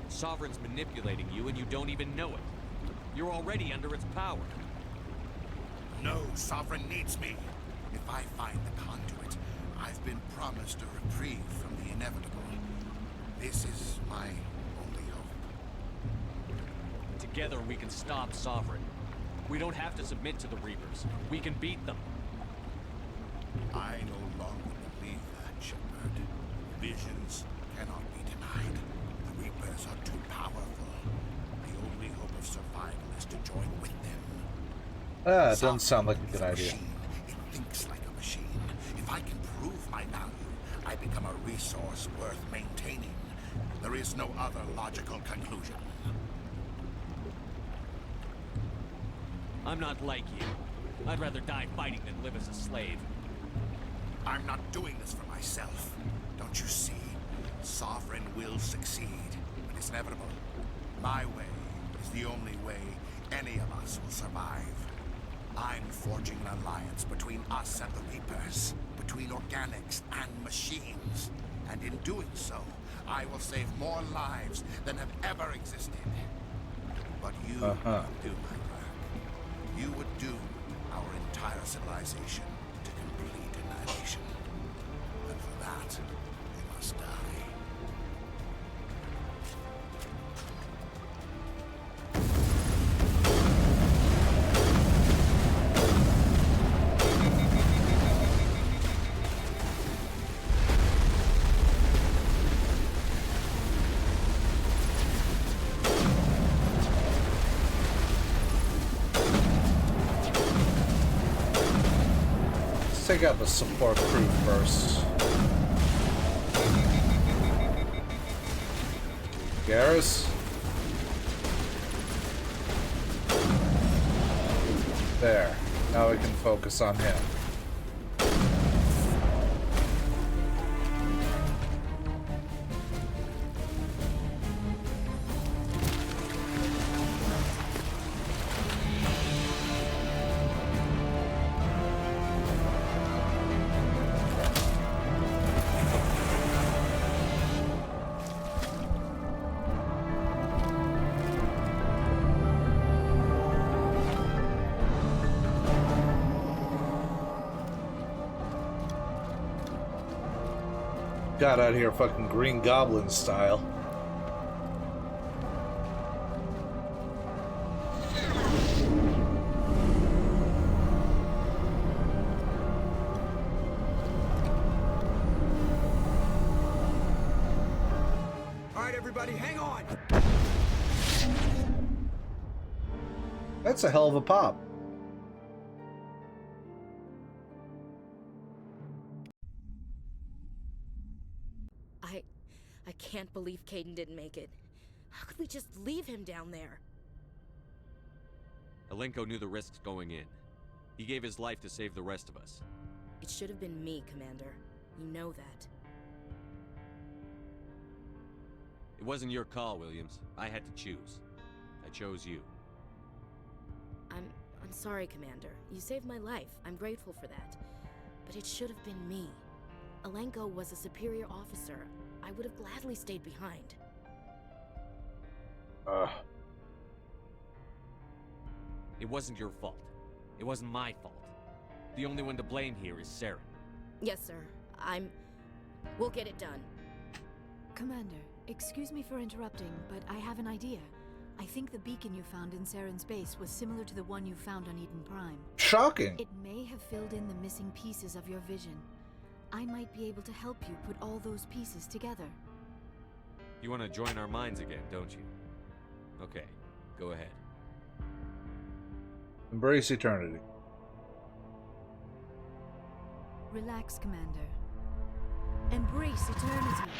Sovereign's manipulating you and you don't even know it. You're already under its power. No, Sovereign needs me. If I find the conduit, I've been promised a reprieve from the inevitable. This is my only hope. Together we can stop Sovereign. We don't have to submit to the Reapers. We can beat them. I no longer believe that, Shepard. Visions cannot be denied. The Reapers are too powerful. The only hope of survival is to join with them. It doesn't sound like a good idea. It thinks like a machine. If I can prove my value, I become a resource worth maintaining. There is no other logical conclusion. I'm not like you. I'd rather die fighting than live as a slave. I'm not doing this for myself. Don't you see? Sovereign will succeed. It's inevitable. My way is the only way any of us will survive. I'm forging an alliance between us and the Reapers, between organics and machines. And in doing so, I will save more lives than have ever existed. But you would do my work. You would doom our entire civilization to complete annihilation. And for that, we must die. Take out the support crew first. Garrus? There. Now we can focus on him. Got out here fucking Green Goblin style. All right, everybody, hang on. That's a hell of a pop. I can't believe Caden didn't make it. How could we just leave him down there? Alenko knew the risks going in. He gave his life to save the rest of us. It should have been me, Commander. You know that. It wasn't your call, Williams. I had to choose. I chose you. I'm sorry, Commander. You saved my life. I'm grateful for that. But it should have been me. Alenko was a superior officer. I would have gladly stayed behind. It wasn't your fault. It wasn't my fault. The only one to blame here is Saren. Yes, sir. We'll get it done. Commander, excuse me for interrupting, but I have an idea. I think the beacon you found in Saren's base was similar to the one you found on Eden Prime. Shocking! It may have filled in the missing pieces of your vision. I might be able to help you put all those pieces together. You want to join our minds again, don't you? Okay, go ahead. Embrace eternity. Relax, Commander. Embrace eternity.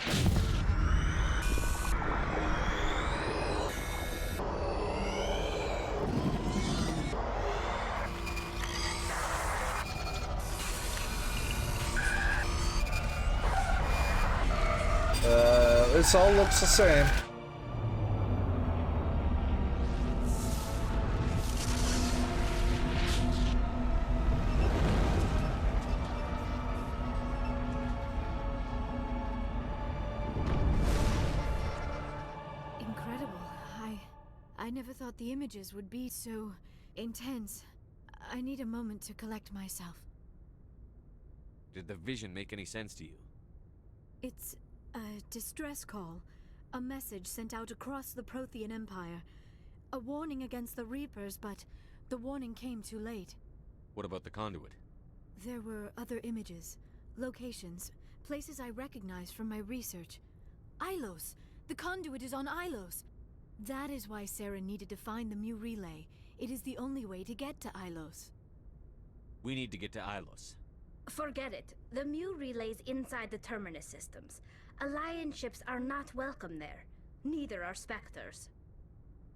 This all looks the same. Incredible. I never thought the images would be so intense. I need a moment to collect myself. Did the vision make any sense to you? It's a distress call. A message sent out across the Prothean Empire. A warning against the Reapers, but the warning came too late. What about the conduit? There were other images, locations, places I recognized from my research. Ilos! The conduit is on Ilos! That is why Saren needed to find the Mu relay. It is the only way to get to Ilos. We need to get to Ilos. Forget it. The Mu relay's inside the Terminus systems. Alliance ships are not welcome there. Neither are Spectres.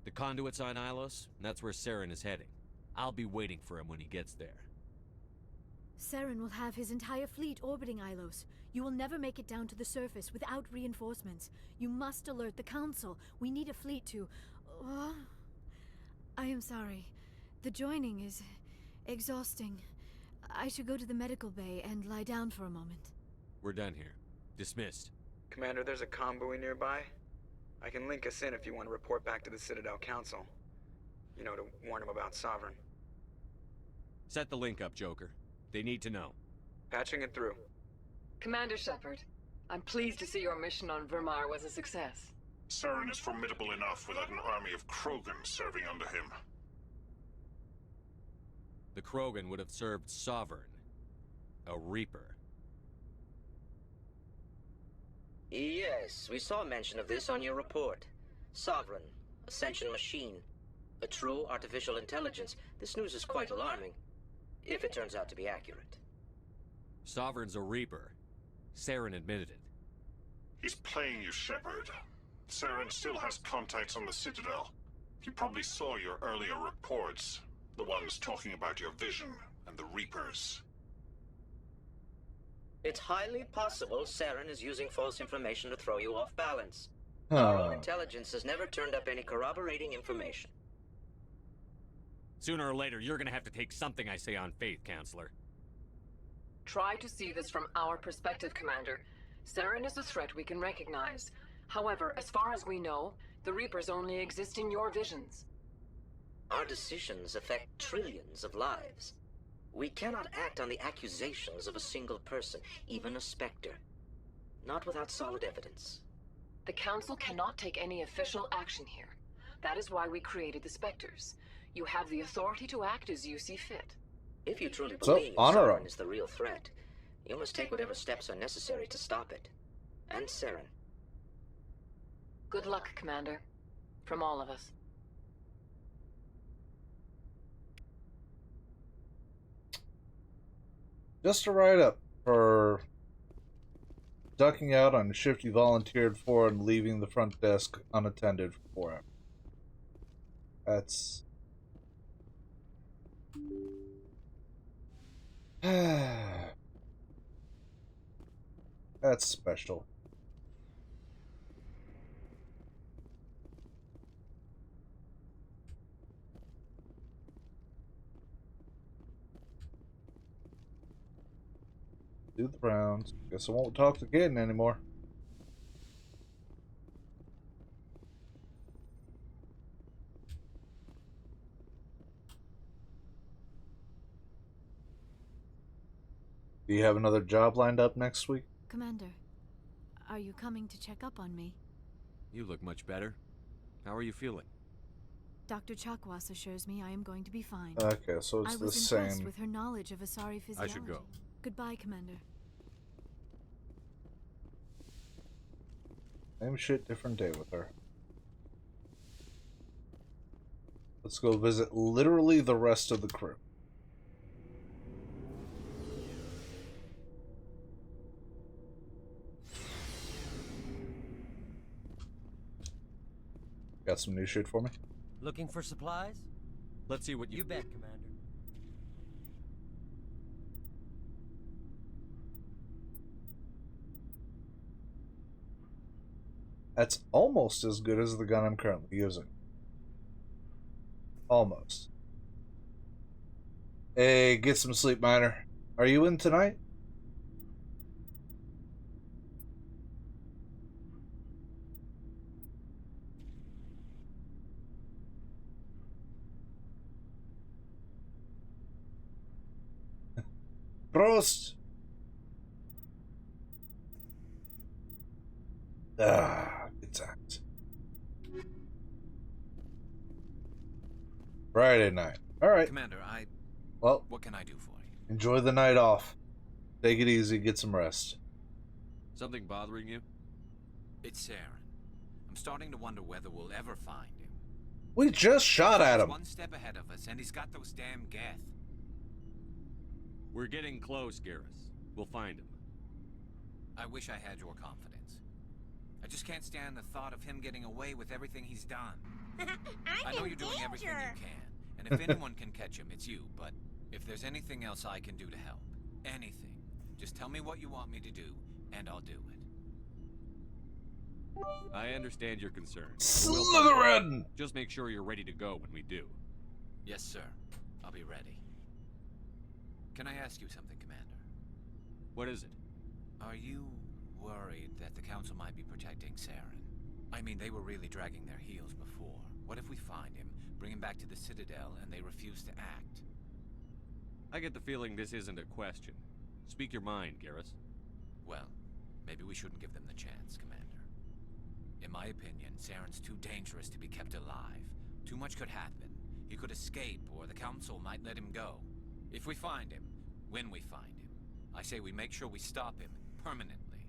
The conduit's on Ilos, and that's where Saren is heading. I'll be waiting for him when he gets there. Saren will have his entire fleet orbiting Ilos. You will never make it down to the surface without reinforcements. You must alert the Council. We need a fleet to... I am sorry. The joining is exhausting. I should go to the medical bay and lie down for a moment. We're done here. Dismissed. Commander, there's a convoy nearby. I can link us in if you want to report back to the Citadel Council. You know, to warn them about Sovereign. Set the link up, Joker. They need to know. Patching it through. Commander Shepard, I'm pleased to see your mission on Vermar was a success. Saren is formidable enough without an army of Krogan serving under him. The Krogan would have served Sovereign. A Reaper. Yes, we saw mention of this on your report. Sovereign, Ascension machine, a true artificial intelligence. This news is quite alarming, if it turns out to be accurate. Sovereign's a Reaper. Saren admitted it. He's playing you, Shepard. Saren still has contacts on the Citadel. He probably saw your earlier reports. The ones talking about your vision and the Reapers. It's highly possible Saren is using false information to throw you off balance. Our own intelligence has never turned up any corroborating information. Sooner or later, you're gonna have to take something I say on faith, Counselor. Try to see this from our perspective, Commander. Saren is a threat we can recognize. However, as far as we know, the Reapers only exist in your visions. Our decisions affect trillions of lives. We cannot act on the accusations of a single person, even a Spectre. Not without solid evidence. The Council cannot take any official action here. That is why we created the Spectres. You have the authority to act as you see fit. If you truly believe Sovereign is the real threat, you must take whatever steps are necessary to stop it. And Saren. Good luck, Commander. From all of us. Just a write-up for ducking out on a shift you volunteered for and leaving the front desk unattended for 4 hours. That's... That's special. Do the rounds. Guess I won't talk to Gaten anymore. Do you have another job lined up next week? Commander, are you coming to check up on me? You look much better. How are you feeling? Dr. Chakwas assures me I am going to be fine. Okay, so it's I the was impressed same. with her knowledge of Asari physiology. I should go. Goodbye, Commander. Same shit, different day with her. Let's go visit literally the rest of the crew. Got some new shit for me? Looking for supplies? Let's see what You bet, Commander. That's almost as good as the gun I'm currently using. Almost. Hey, get some sleep, Miner. Are you in tonight? Prost! Good times. Friday night. Alright. Commander, Well, what can I do for you? enjoy the night off. Take it easy, get some rest. Something bothering you? It's Saren. I'm starting to wonder whether we'll ever find him. We just shot at He's him. one step ahead of us, and he's got those damn Geth. We're getting close, Garrus. We'll find him. I wish I had your confidence. I just can't stand the thought of him getting away with everything he's done. I know you're doing everything you can, and if anyone can catch him, it's you, but if there's anything else I can do to help, anything, just tell me what you want me to do, and I'll do it. I understand your concerns. Slytherin! Just make sure you're ready to go when we do. Yes, sir. I'll be ready. Can I ask you something, Commander? What is it? Are you worried that the Council might be protecting Saren? I mean, they were really dragging their heels before. What if we find him, bring him back to the Citadel, and they refuse to act? I get the feeling this isn't a question. Speak your mind, Garrus. Well, maybe we shouldn't give them the chance, Commander. In my opinion, Saren's too dangerous to be kept alive. Too much could happen. He could escape, or the Council might let him go. If we find him, when we find him, I say we make sure we stop him permanently.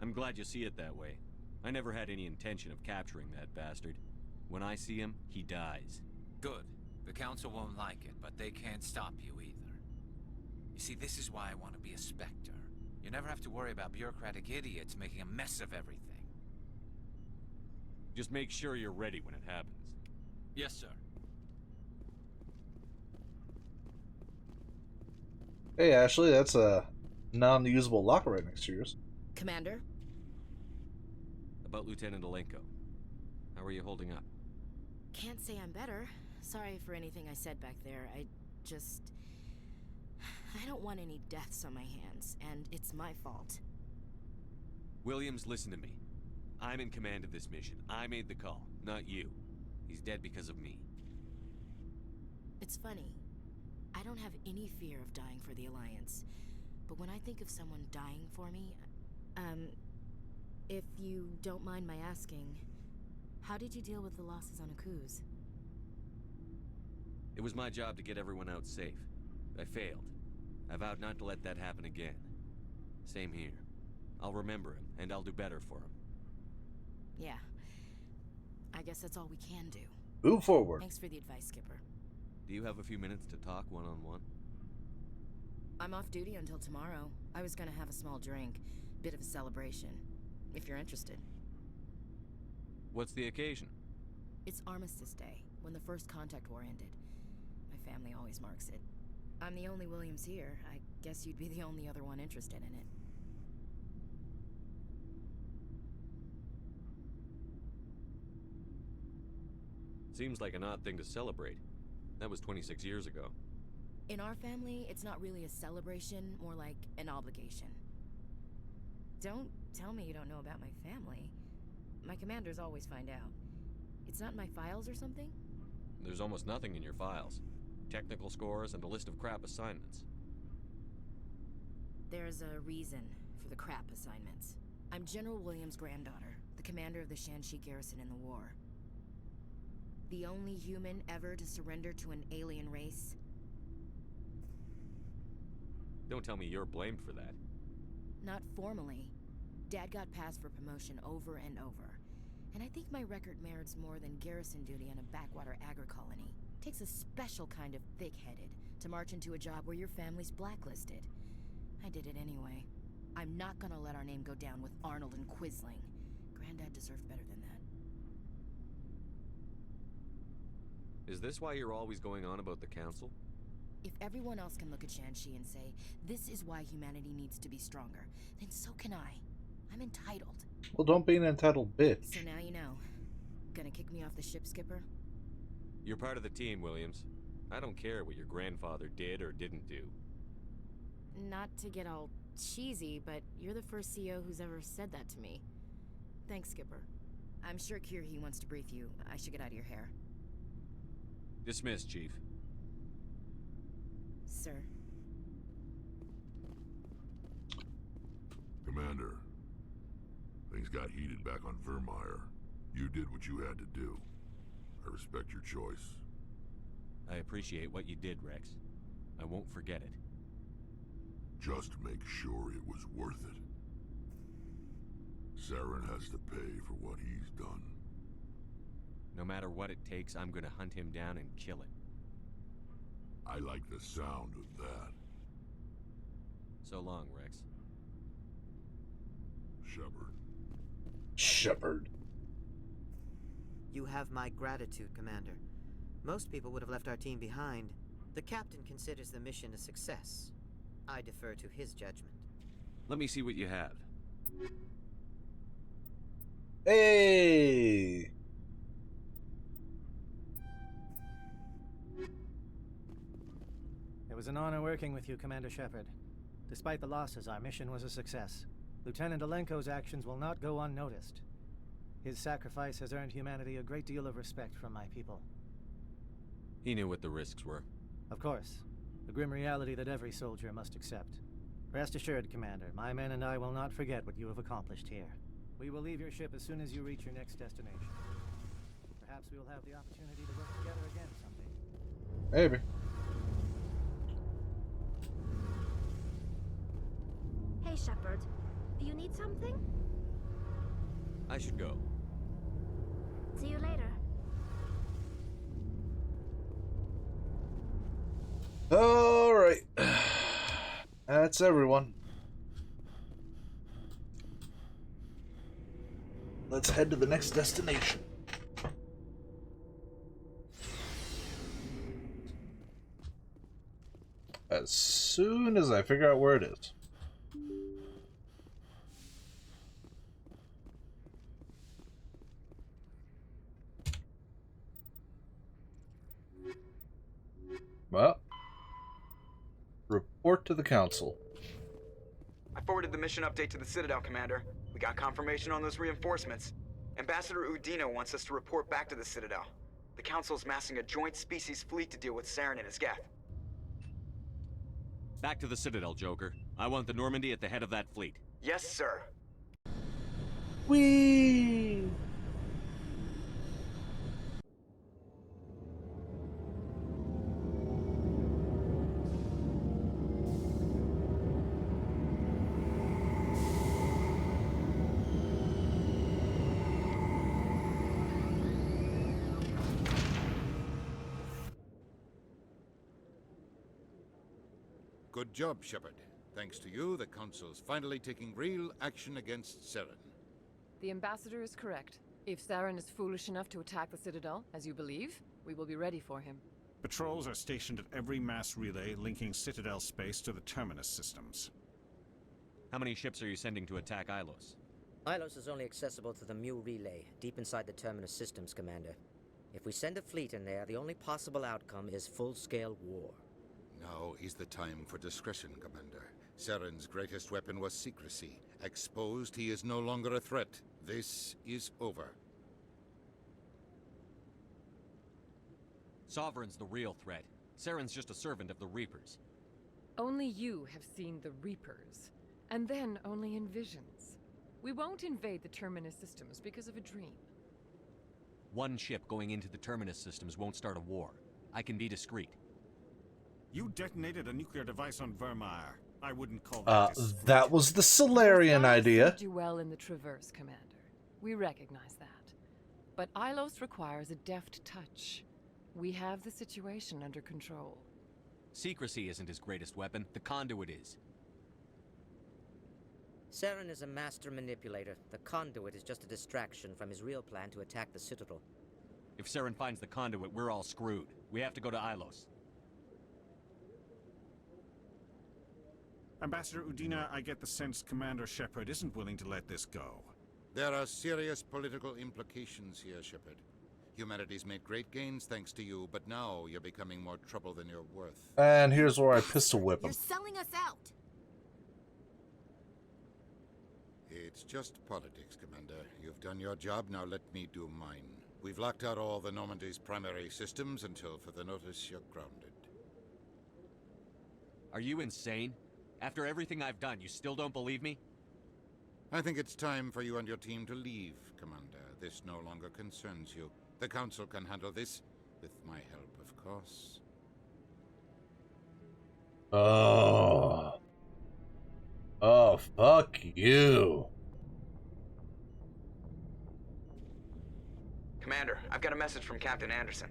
I'm glad you see it that way. I never had any intention of capturing that bastard. When I see him, he dies. Good. The Council won't like it, but they can't stop you either. You see, this is why I want to be a Spectre. You never have to worry about bureaucratic idiots making a mess of everything. Just make sure you're ready when it happens. Yes, sir. Hey, Ashley, that's a non-usable locker right next to yours. Commander? About Lieutenant Alenko. How are you holding up? Can't say I'm better. Sorry for anything I said back there. I don't want any deaths on my hands, and it's my fault. Williams, listen to me. I'm in command of this mission. I made the call, not you. He's dead because of me. It's funny. I don't have any fear of dying for the Alliance. But when I think of someone dying for me, if you don't mind my asking, how did you deal with the losses on Akuz? It was my job to get everyone out safe. I failed. I vowed not to let that happen again. Same here. I'll remember him, and I'll do better for him. Yeah. I guess that's all we can do. Move forward. Thanks for the advice, Skipper. Do you have a few minutes to talk one-on-one? I'm off duty until tomorrow. I was gonna have a small drink. Bit of a celebration. If you're interested. What's the occasion? It's Armistice Day, when the First Contact War ended. My family always marks it. I'm the only Williams here. I guess you'd be the only other one interested in it. Seems like an odd thing to celebrate. That was 26 years ago. In our family, it's not really a celebration, more like an obligation. Don't tell me you don't know about my family. My commanders always find out. It's not in my files or something? There's almost nothing in your files. Technical scores and a list of crap assignments. There's a reason for the crap assignments. I'm General Williams' granddaughter, the commander of the Shanxi garrison in the war. The only human ever to surrender to an alien race. Don't tell me you're blamed for that. Not formally. Dad got passed for promotion over and over. And I think my record merits more than garrison duty on a backwater agri-colony. Takes a special kind of thick-headed to march into a job where your family's blacklisted. I did it anyway. I'm not gonna let our name go down with Arnold and Quisling. Granddad deserved better than that. Is this why you're always going on about the council? If everyone else can look at Shanxi and say, this is why humanity needs to be stronger, then so can I. I'm entitled. Well, don't be an entitled bitch. So now you know. Gonna kick me off the ship, Skipper? You're part of the team, Williams. I don't care what your grandfather did or didn't do. Not to get all cheesy, but you're the first CO who's ever said that to me. Thanks, Skipper. I'm sure Kirhi wants to brief you. I should get out of your hair. Dismissed, Chief. Sir. Commander, things got heated back on Vermeer. You did what you had to do. I respect your choice. I appreciate what you did, Rex. I won't forget it. Just make sure it was worth it. Saren has to pay for what he's done. No matter what it takes, I'm gonna hunt him down and kill him. I like the sound of that. So long, Rex. Shepard. Shepard. You have my gratitude, Commander. Most people would have left our team behind. The captain considers the mission a success. I defer to his judgment. Let me see what you have. Hey! It was an honor working with you, Commander Shepard. Despite the losses, our mission was a success. Lieutenant Alenko's actions will not go unnoticed. His sacrifice has earned humanity a great deal of respect from my people. He knew what the risks were. Of course. The grim reality that every soldier must accept. Rest assured, Commander, my men and I will not forget what you have accomplished here. We will leave your ship as soon as you reach your next destination. Perhaps we will have the opportunity to work together again someday. Maybe. Hey, Shepard. You need something? I should go. See you later. All right. That's everyone. Let's head to the next destination. As soon as I figure out where it is. Well, report to the council. I forwarded the mission update to the Citadel, Commander. We got confirmation on those reinforcements. Ambassador Udino wants us to report back to the Citadel. The Council's massing a joint species fleet to deal with Saren and his Geth. Back to the Citadel, Joker. I want the Normandy at the head of that fleet. Yes, sir. Whee! Good job, Shepard. Thanks to you, the Council's finally taking real action against Saren. The Ambassador is correct. If Saren is foolish enough to attack the Citadel, as you believe, we will be ready for him. Patrols are stationed at every mass relay linking Citadel space to the Terminus systems. How many ships are you sending to attack Ilos? Ilos is only accessible to the Mu relay, deep inside the Terminus systems, Commander. If we send a fleet in there, the only possible outcome is full-scale war. Now is the time for discretion, Commander. Saren's greatest weapon was secrecy. Exposed, he is no longer a threat. This is over. Sovereign's the real threat. Saren's just a servant of the Reapers. Only you have seen the Reapers, and then only in visions. We won't invade the Terminus systems because of a dream. One ship going into the Terminus systems won't start a war. I can be discreet. You detonated a nuclear device on Vermeer. I wouldn't call that that was the Solarian idea. Do well in the Traverse, Commander. We recognize that. But Ilos requires a deft touch. We have the situation under control. Secrecy isn't his greatest weapon. The conduit is. Saren is a master manipulator. The conduit is just a distraction from his real plan to attack the Citadel. If Saren finds the conduit, we're all screwed. We have to go to Ilos. Ambassador Udina, I get the sense Commander Shepard isn't willing to let this go. There are serious political implications here, Shepard. Humanity's made great gains thanks to you, but now you're becoming more trouble than you're worth. And here's where I pistol whip him. You're selling us out. It's just politics, Commander. You've done your job, now let me do mine. We've locked out all the Normandy's primary systems until further notice you're grounded. Are you insane? After everything I've done, you still don't believe me? I think it's time for you and your team to leave, Commander. This no longer concerns you. The Council can handle this, with my help, of course. Oh, fuck you. Commander, I've got a message from Captain Anderson.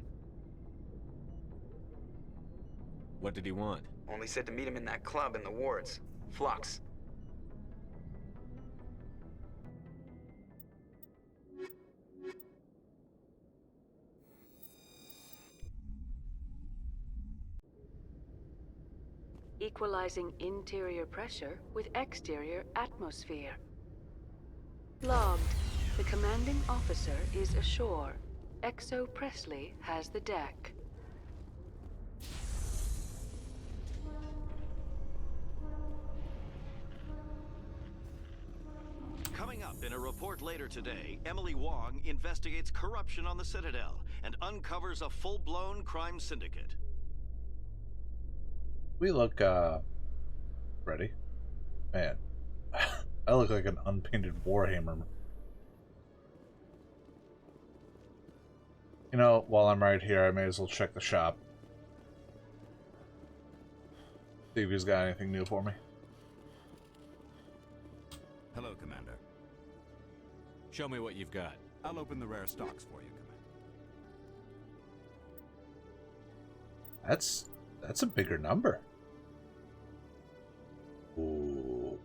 What did he want? Only said to meet him in that club in the wards. Flux. Equalizing interior pressure with exterior atmosphere. Logged. The commanding officer is ashore. Exo Presley has the deck. Coming up in a report later today, Emily Wong investigates corruption on the Citadel and uncovers a full-blown crime syndicate. We look, ready? Man, I look like an unpainted Warhammer. You know, while I'm right here, I may as well check the shop. See if he's got anything new for me. Hello, Commander. Show me what you've got. I'll open the rare stocks for you, Commander. That's a bigger number. Ooh.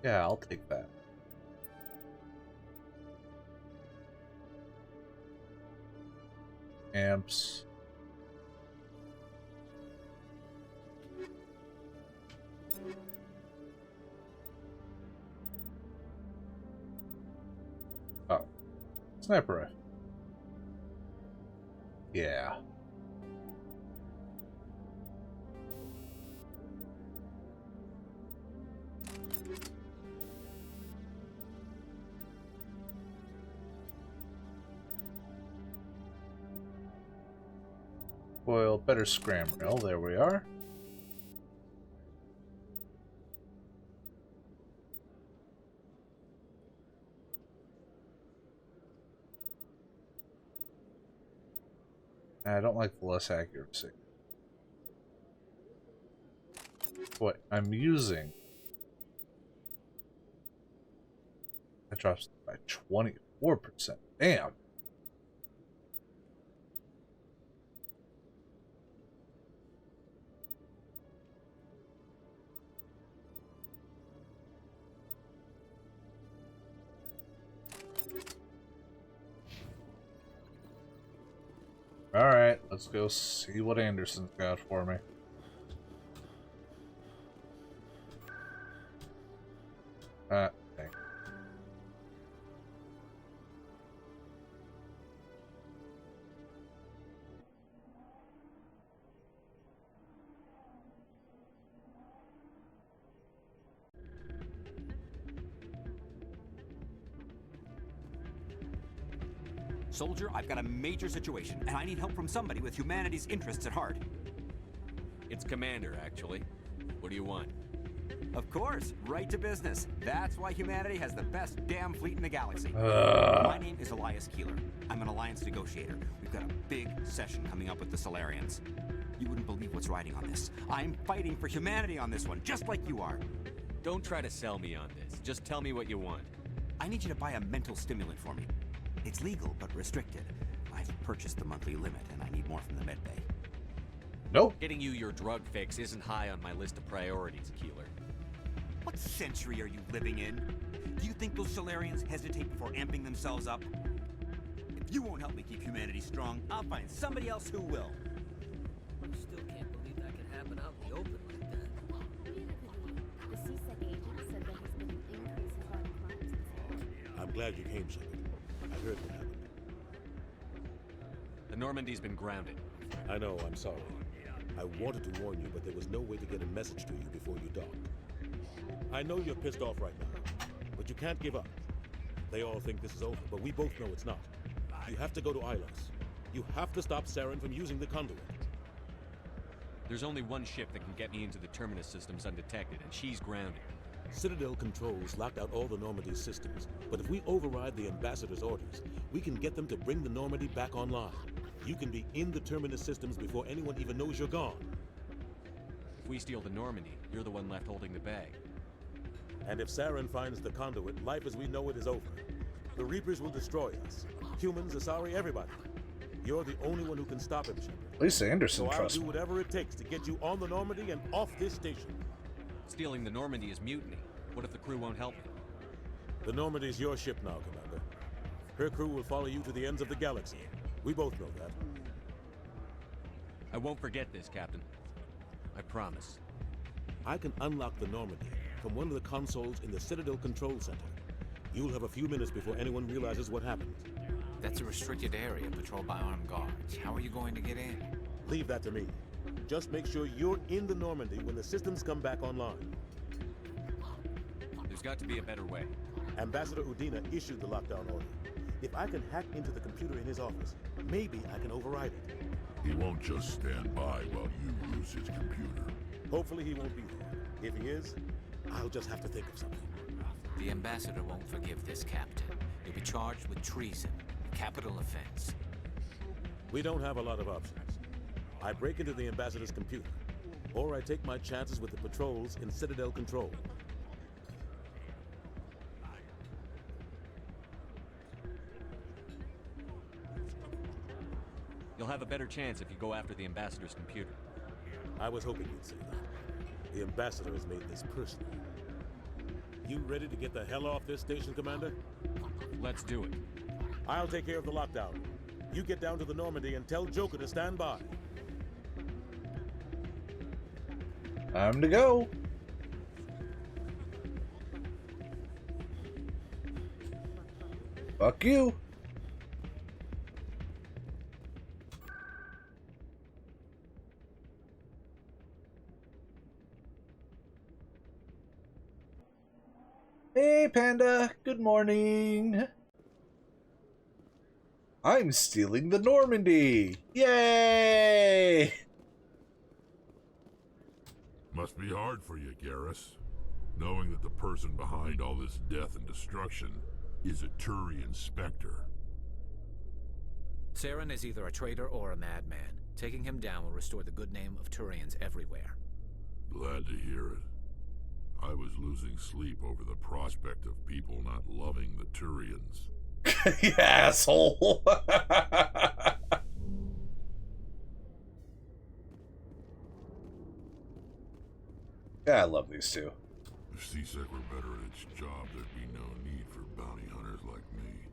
Yeah, I'll take that. Amps. Oh. Sniper rifle. Yeah. Well, better scram rail. There we are. I don't like the less accuracy. What I'm using, that drops by 24%. Damn. Alright, let's go see what Anderson's got for me. Okay. Soldier, I've got a major situation, and I need help from somebody with humanity's interests at heart. It's Commander, actually. What do you want? Of course, right to business. That's why humanity has the best damn fleet in the galaxy. My name is Elias Keeler. I'm an alliance negotiator. We've got a big session coming up with the Solarians. You wouldn't believe what's riding on this. I'm fighting for humanity on this one, just like you are. Don't try to sell me on this. Just tell me what you want. I need you to buy a mental stimulant for me. It's legal, but restricted. I've purchased the monthly limit, and I need more from the medbay. Nope. Getting you your drug fix isn't high on my list of priorities, Keeler. What century are you living in? Do you think those Solarians hesitate before amping themselves up? If you won't help me keep humanity strong, I'll find somebody else who will. I still can't believe that could happen out in the open like that. The CSEC agent said there has been an increase in violent crimes in this area. I'm glad you came, Shepard. I heard what happened. The Normandy's been grounded. I know, I'm sorry. I wanted to warn you, but there was no way to get a message to you before you docked. I know you're pissed off right now, but you can't give up. They all think this is over, but we both know it's not. You have to go to Ilos. You have to stop Saren from using the conduit. There's only one ship that can get me into the Terminus systems undetected, and she's grounded. Citadel controls locked out all the Normandy's systems, but if we override the Ambassador's orders, we can get them to bring the Normandy back online. You can be in the Terminus systems before anyone even knows you're gone. If we steal the Normandy, you're the one left holding the bag. And if Saren finds the conduit, life as we know it is over. The Reapers will destroy us. Humans, Asari, everybody. You're the only one who can stop him, Shepard. Lisa Anderson, so I'll trust do me. whatever it takes to get you on the Normandy and off this station. Stealing the Normandy is mutiny. What if the crew won't help me? The Normandy's your ship now, Commander. Her crew will follow you to the ends of the galaxy. We both know that. I won't forget this, Captain. I promise. I can unlock the Normandy from one of the consoles in the Citadel Control Center. You'll have a few minutes before anyone realizes what happened. That's a restricted area patrolled by armed guards. How are you going to get in? Leave that to me. Just make sure you're in the Normandy when the systems come back online. There's got to be a better way. Ambassador Udina issued the lockdown order. If I can hack into the computer in his office, maybe I can override it. He won't just stand by while you use his computer. Hopefully he won't be there. If he is, I'll just have to think of something. The Ambassador won't forgive this, Captain. You'll be charged with treason, capital offense. We don't have a lot of options. I break into the Ambassador's computer, or I take my chances with the patrols in Citadel Control. You'll have a better chance if you go after the Ambassador's computer. I was hoping you'd say that. The Ambassador has made this personal. You ready to get the hell off this station, Commander? Let's do it. I'll take care of the lockdown. You get down to the Normandy and tell Joker to stand by. Time to go. Fuck you. Hey, Panda. Good morning. I'm stealing the Normandy. Yay! Must be hard for you, Garrus, knowing that the person behind all this death and destruction is a Turian Spectre. Saren is either a traitor or a madman. Taking him down will restore the good name of Turians everywhere. Glad to hear it. I was losing sleep over the prospect of people not loving the Turians. You asshole. Yeah, I love these two. If CSEC were better at its job, there'd be no need for bounty hunters like me.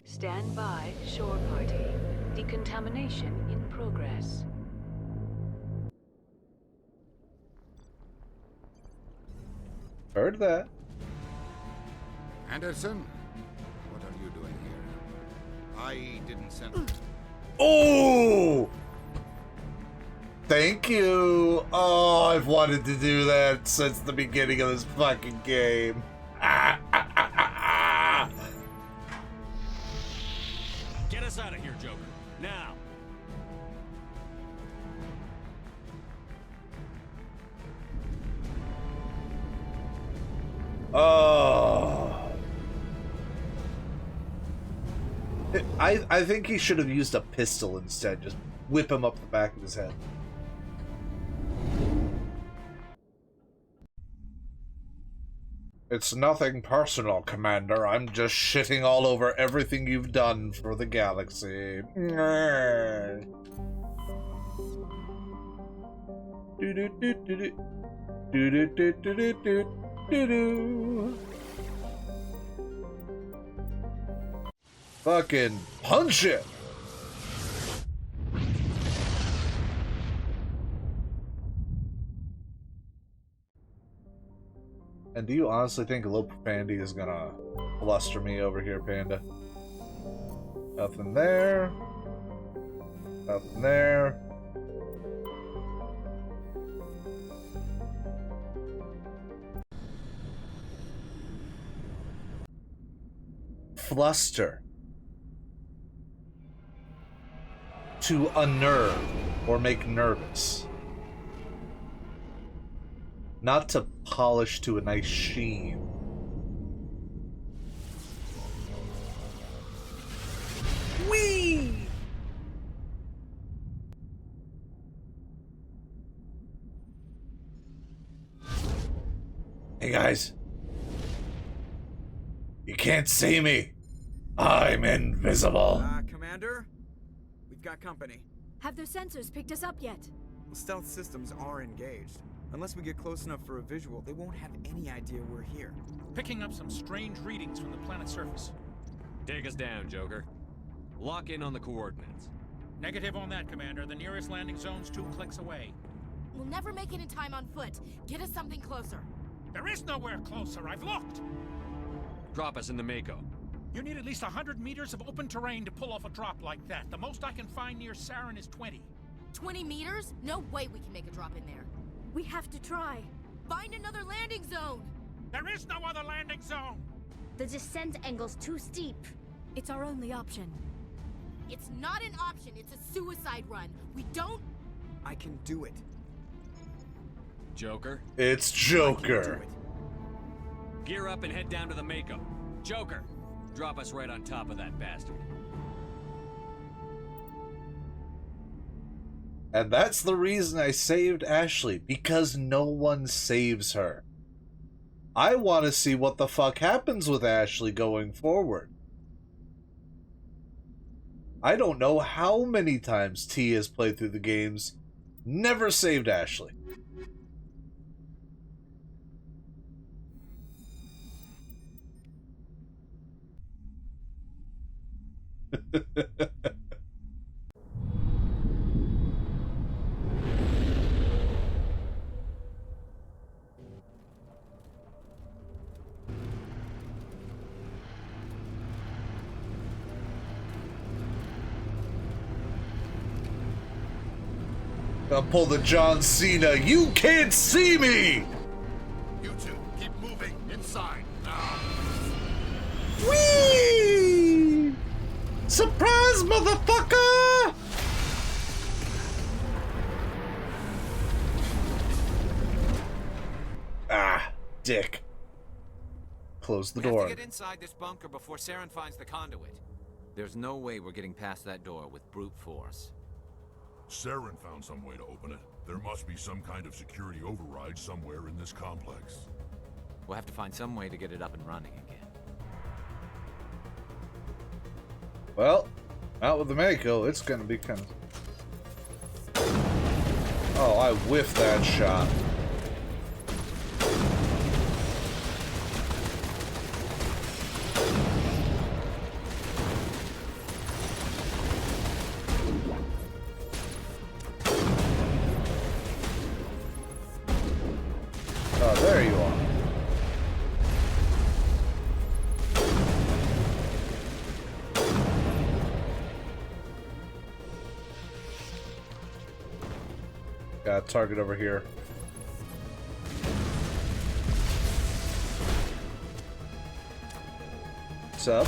Stand by, shore party. Decontamination in progress. Heard that. Anderson, what are you doing here? I didn't send. Oh! Thank you. Oh, I've wanted to do that since the beginning of this fucking game. Get us out of here, Joker. Now. Oh. I think he should have used a pistol instead. Just whip him up the back of his head. It's nothing personal, Commander. I'm just shitting all over everything you've done for the galaxy. Fucking punch it! And do you honestly think a little profanity is gonna bluster me over here, Panda? Nothing there. Nothing there. Fluster. To unnerve or make nervous. Not to polish to a nice sheen. Whee! Hey guys. You can't see me. I'm invisible. Commander? We've got company. Have their sensors picked us up yet? Stealth systems are engaged. Unless we get close enough for a visual, they won't have any idea we're here. Picking up some strange readings from the planet's surface. Take us down, Joker. Lock in on the coordinates. Negative on that, Commander. The nearest landing zone's 2 clicks away. We'll never make it in time on foot. Get us something closer. There is nowhere closer. I've looked. Drop us in the Mako. You need at least 100 meters of open terrain to pull off a drop like that. The most I can find near Saren is 20. 20 meters? No way we can make a drop in there. We have to try. Find another landing zone! There is no other landing zone! The descent angle's too steep. It's our only option. It's not an option, it's a suicide run. We don't... I can do it. Joker? It's Joker. Gear up and head down to the Mako. Joker, drop us right on top of that bastard. And that's the reason I saved Ashley, because no one saves her. I want to see what the fuck happens with Ashley going forward. I don't know how many times T has played through the games, never saved Ashley. I'll pull the John Cena, you can't see me! You two, keep moving inside now. Whee! Surprise, motherfucker! Ah, dick. Close the We door. have to get inside this bunker before Saren finds the conduit. There's no way we're getting past that door with brute force. Saren found some way to open it. There must be some kind of security override somewhere in this complex. We'll have to find some way to get it up and running again. Well, out with the Mako, it's gonna be kind of... Oh, I whiffed that shot. Got a target over here. What's up?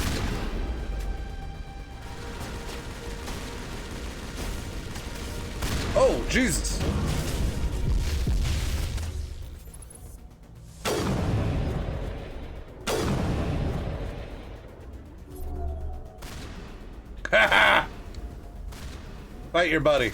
Oh, Jesus! Haha! Fight your buddy.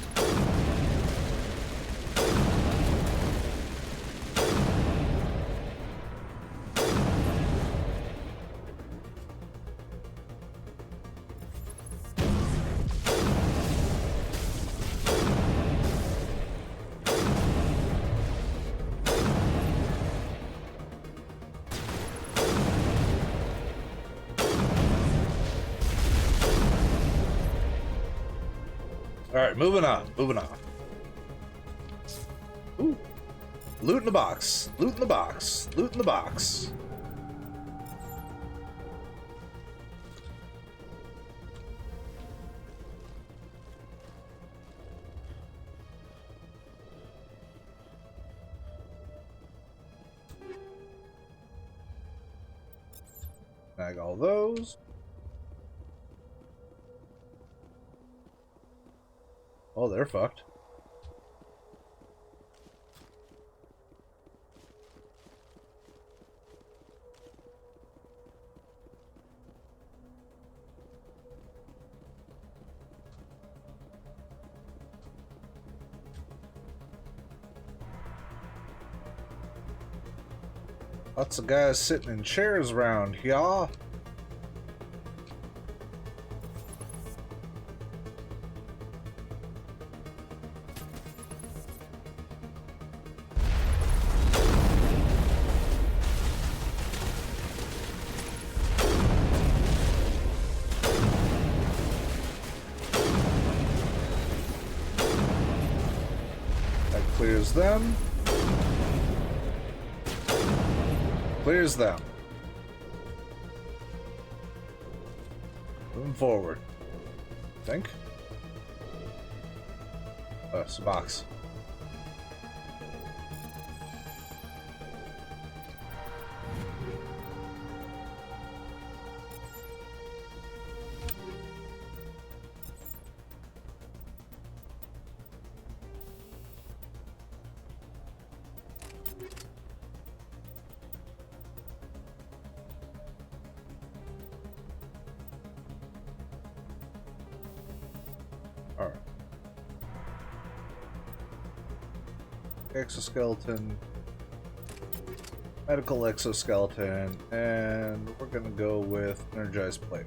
Alright, moving on, moving on. Ooh. Loot in the box, loot in the box, loot in the box. Bag all those. Oh, they're fucked. Lots of guys sitting in chairs around here. That clears them. Clears them. Moving forward. I think. Oh, it's a box. Alright. Exoskeleton. Medical exoskeleton. And we're gonna go with energized plate.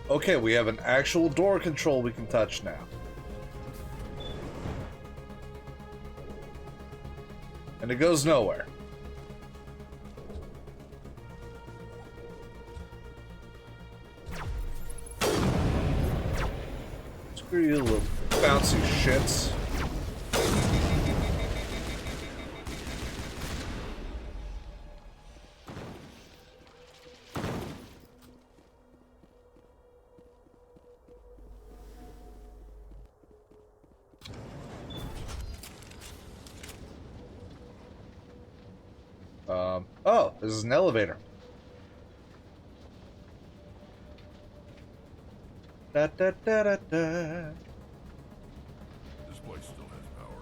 Okay, we have an actual door control we can touch now. And it goes nowhere. Screw you, little bouncy shits. Oh, this is an elevator. Da da da da da. This place still has power.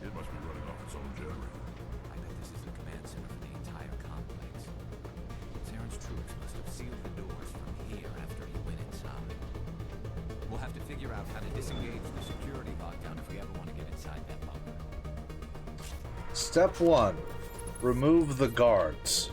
It must be running off its own generator. I bet this is the command center for the entire complex. Zaren's troops must have sealed the doors from here after he went inside. We'll have to figure out how to disengage the security lockdown if we ever want to get inside that bunker. Step 1. Remove the guards.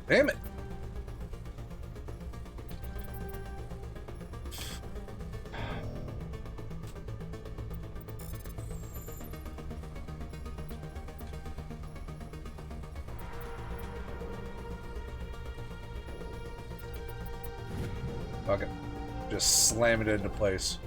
Damn it! Fuck it. Just slam it into place.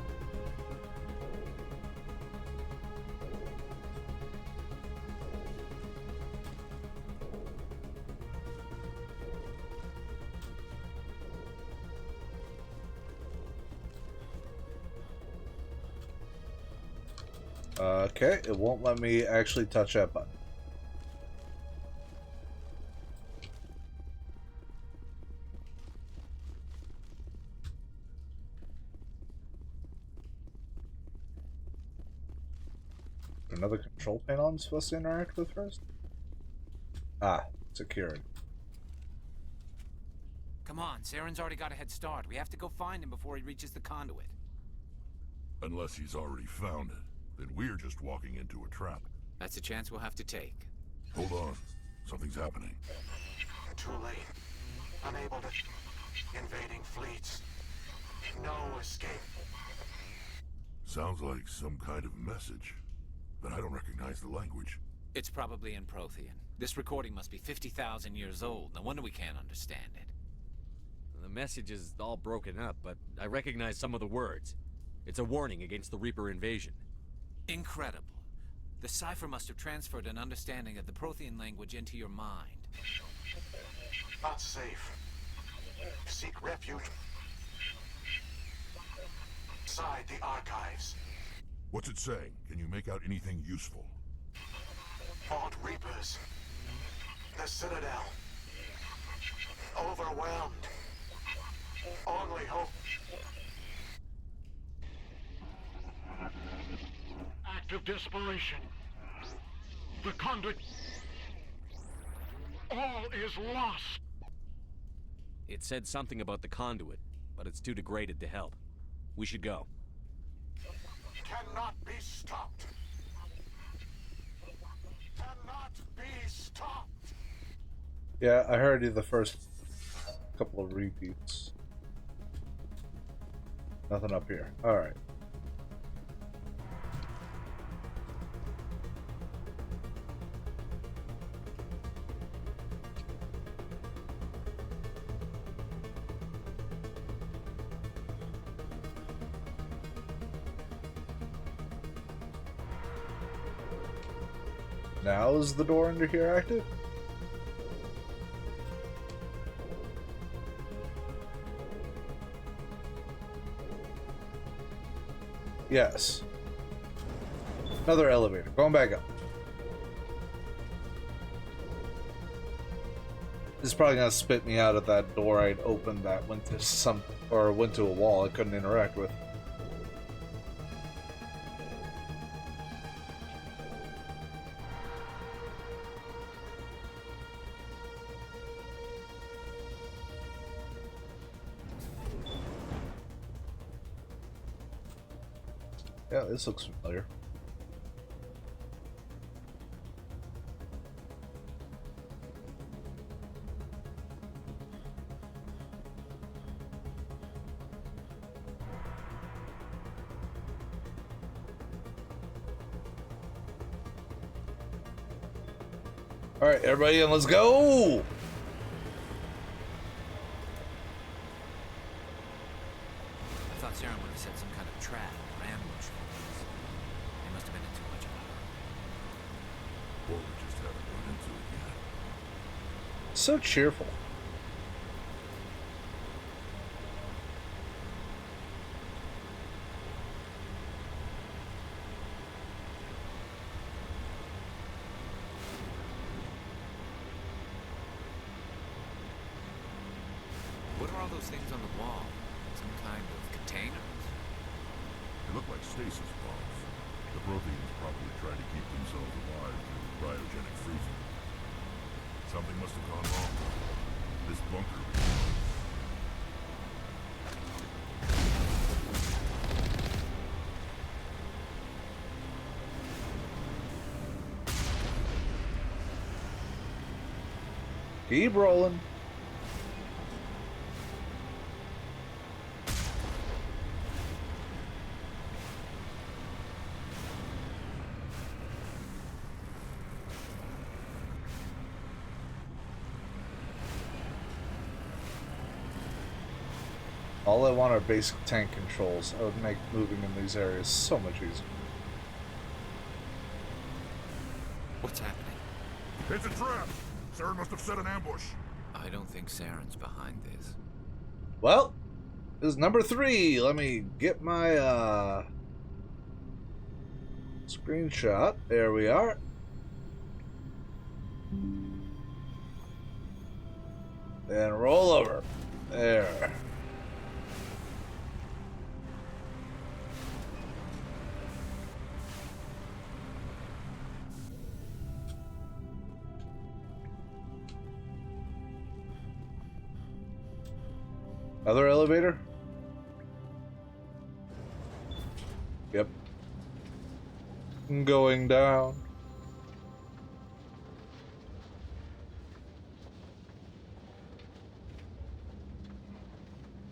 Okay, it won't let me actually touch that button. Another control panel I'm supposed to interact with first? Ah, secured. Come on, Saren's already got a head start. We have to go find him before he reaches the conduit. Unless he's already found it, then we're just walking into a trap. That's a chance we'll have to take. Hold on. Something's happening. Too late. Unable to... Invading fleets. No escape. Sounds like some kind of message. But I don't recognize the language. It's probably in Prothean. This recording must be 50,000 years old. No wonder we can't understand it. The message is all broken up, but I recognize some of the words. It's a warning against the Reaper invasion. Incredible. The cipher must have transferred an understanding of the Prothean language into your mind. Not safe. Seek refuge. Inside the archives. What's it saying? Can you make out anything useful? Fought Reapers. The Citadel. Overwhelmed. Only hope. Act of desperation. The conduit. All is lost. It said something about the conduit, but it's too degraded to help. We should go. Cannot be stopped. Cannot be stopped. Yeah, I heard you the first couple of repeats. Nothing up here. Alright. Now is the door under here active? Yes. Another elevator. Going back up. This is probably gonna spit me out of that door I'd opened that went to a wall I couldn't interact with. Yeah, this looks familiar. All right, everybody, and let's go! I thought Saren would have set some kind of trap or ambush for us. They must have been in too much of a hurry. Or we just haven't run into it yet. So cheerful. What are all those things on the wall? Some kind of containers? They look like stasis pods. The Protheans probably try to keep themselves alive through cryogenic freezing. Something must have gone wrong. This bunker. Keep rolling. All I want are basic tank controls. That would make moving in these areas so much easier. What's happening? It's a trap! Saren must have set an ambush. I don't think Saren's behind this. Well, this is number 3. Let me get my screenshot. There we are. And roll over. There. Other elevator? Yep. Going down.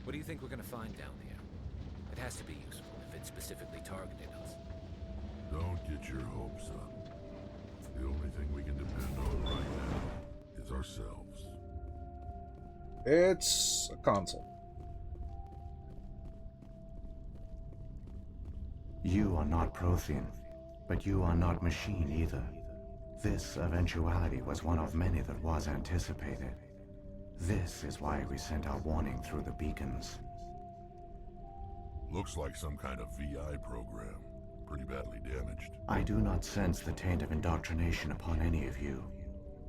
What do you think we're gonna find down here? It has to be useful if it specifically targeted us. Don't get your hopes up. The only thing we can depend on right now is ourselves. It's a console. You are not Prothean, but you are not machine either. This eventuality was one of many that was anticipated. This is why we sent our warning through the beacons. Looks like some kind of VI program. Pretty badly damaged. I do not sense the taint of indoctrination upon any of you.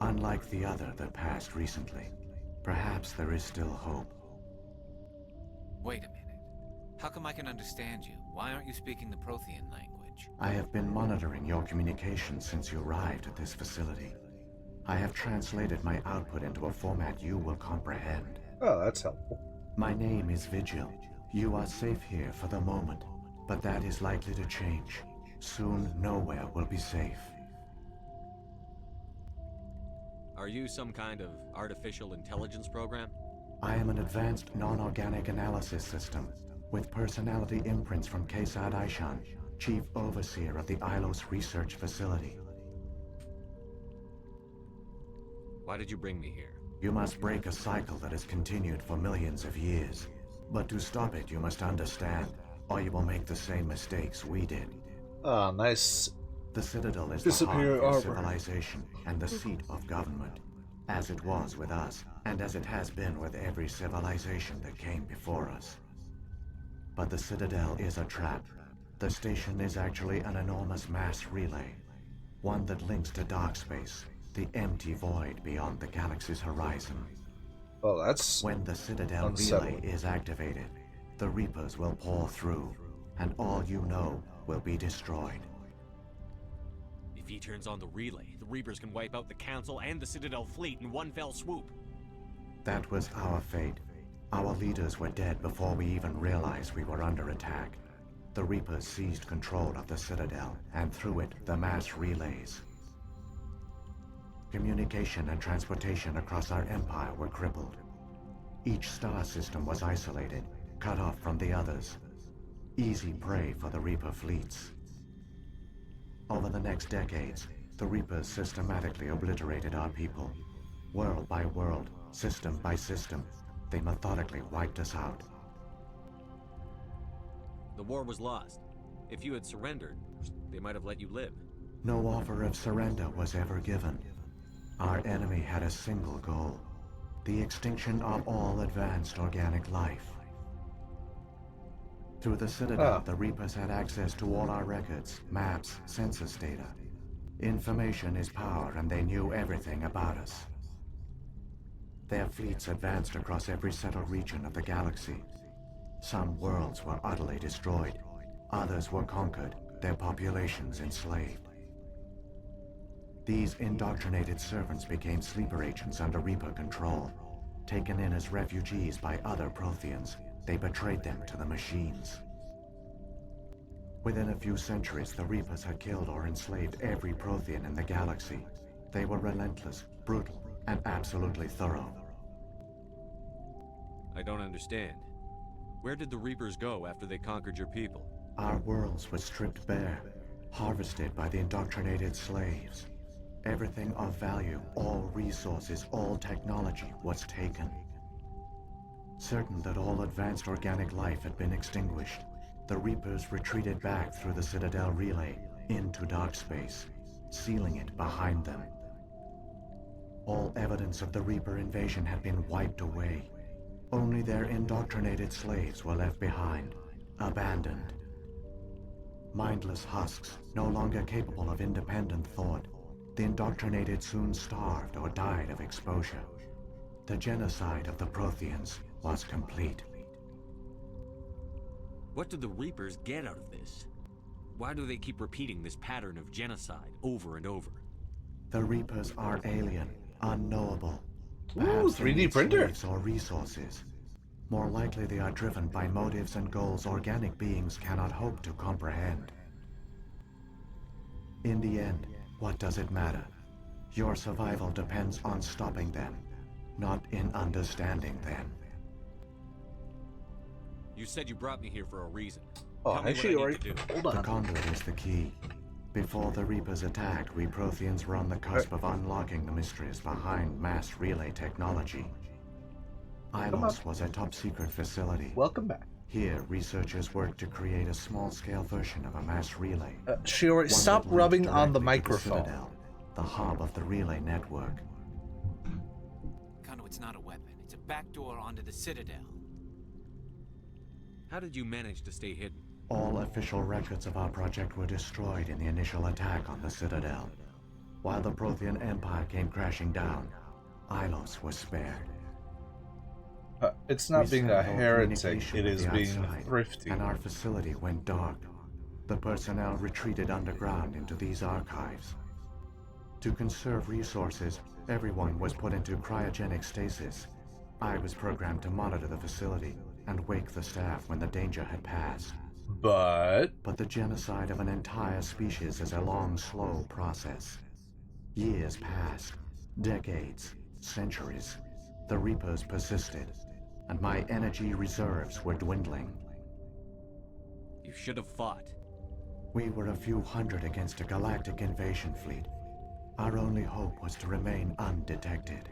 Unlike the other that passed recently. Perhaps there is still hope. Wait a minute. How come I can understand you? Why aren't you speaking the Prothean language? I have been monitoring your communications since you arrived at this facility. I have translated my output into a format you will comprehend. Oh, that's helpful. My name is Vigil. You are safe here for the moment, but that is likely to change. Soon, nowhere will be safe. Are you some kind of artificial intelligence program? I am an advanced non-organic analysis system, with personality imprints from Kesad Aishan, Chief Overseer of the Ilos Research Facility. Why did you bring me here? You must break a cycle that has continued for millions of years. But to stop it, you must understand, or you will make the same mistakes we did. Ah, nice. The Citadel is the heart of your civilization and the seat of government, as it was with us, and as it has been with every civilization that came before us. But the Citadel is a trap. The station is actually an enormous mass relay, one that links to dark space, the empty void beyond the galaxy's horizon. Oh, that's when the Citadel relay is activated, the Reapers will pour through, and all you know will be destroyed. If he turns on the relay, the Reapers can wipe out the Council and the Citadel fleet in one fell swoop. That was our fate. Our leaders were dead before we even realized we were under attack. The Reapers seized control of the Citadel, and through it, the mass relays. Communication and transportation across our empire were crippled. Each star system was isolated, cut off from the others. Easy prey for the Reaper fleets. Over the next decades, the Reapers systematically obliterated our people. World by world, system by system, they methodically wiped us out. The war was lost. If you had surrendered, they might have let you live. No offer of surrender was ever given. Our enemy had a single goal: the extinction of all advanced organic life. Through the Citadel, the Reapers had access to all our records, maps, census data. Information is power, and they knew everything about us. Their fleets advanced across every settled region of the galaxy. Some worlds were utterly destroyed. Others were conquered, their populations enslaved. These indoctrinated servants became sleeper agents under Reaper control. Taken in as refugees by other Protheans, they betrayed them to the machines. Within a few centuries, the Reapers had killed or enslaved every Prothean in the galaxy. They were relentless, brutal, and absolutely thorough. I don't understand. Where did the Reapers go after they conquered your people? Our worlds were stripped bare, harvested by the indoctrinated slaves. Everything of value, all resources, all technology was taken. Certain that all advanced organic life had been extinguished, the Reapers retreated back through the Citadel relay into dark space, sealing it behind them. All evidence of the Reaper invasion had been wiped away. Only their indoctrinated slaves were left behind, abandoned. Mindless husks, no longer capable of independent thought, the indoctrinated soon starved or died of exposure. The genocide of the Protheans was complete. What do the Reapers get out of this? Why do they keep repeating this pattern of genocide over and over? The Reapers are alien, unknowable. Ooh, Perhaps 3D they need printer. slaves or resources. More likely they are driven by motives and goals organic beings cannot hope to comprehend. In the end, what does it matter? Your survival depends on stopping them, not in understanding them. You said you brought me here for a reason. Oh, Tell me actually, what I need to do. hold on. The conduit is the key. Before the Reapers attacked, we Protheans were on the cusp of unlocking the mysteries behind mass relay technology. Ilos was a top-secret facility. Welcome back. Here, researchers worked to create a small-scale version of a mass relay. Shiori, stop rubbing on the microphone. Citadel, the hub of the relay network. Conduit's not a weapon. It's a backdoor onto the Citadel. How did you manage to stay hidden? All official records of our project were destroyed in the initial attack on the Citadel. While the Prothean Empire came crashing down, Ilos was spared. It's not being a heretic, Communication it with is the being outside, thrifty. And our facility went dark. The personnel retreated underground into these archives. To conserve resources, everyone was put into cryogenic stasis. I was programmed to monitor the facility and wake the staff when the danger had passed. But the genocide of an entire species is a long, slow process. Years passed, decades, centuries. The Reapers persisted, and my energy reserves were dwindling. You should have fought. We were a few hundred against a galactic invasion fleet. Our only hope was to remain undetected.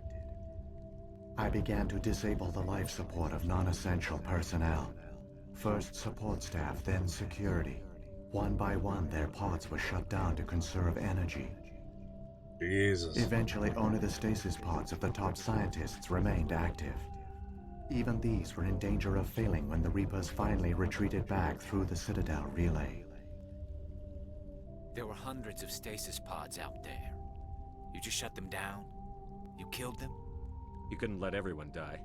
I began to disable the life support of non-essential personnel. First support staff, then security. One by one, their pods were shut down to conserve energy. Jesus. Eventually, only the stasis pods of the top scientists remained active. Even these were in danger of failing when the Reapers finally retreated back through the Citadel relay. There were hundreds of stasis pods out there. You just shut them down? You killed them? You couldn't let everyone die.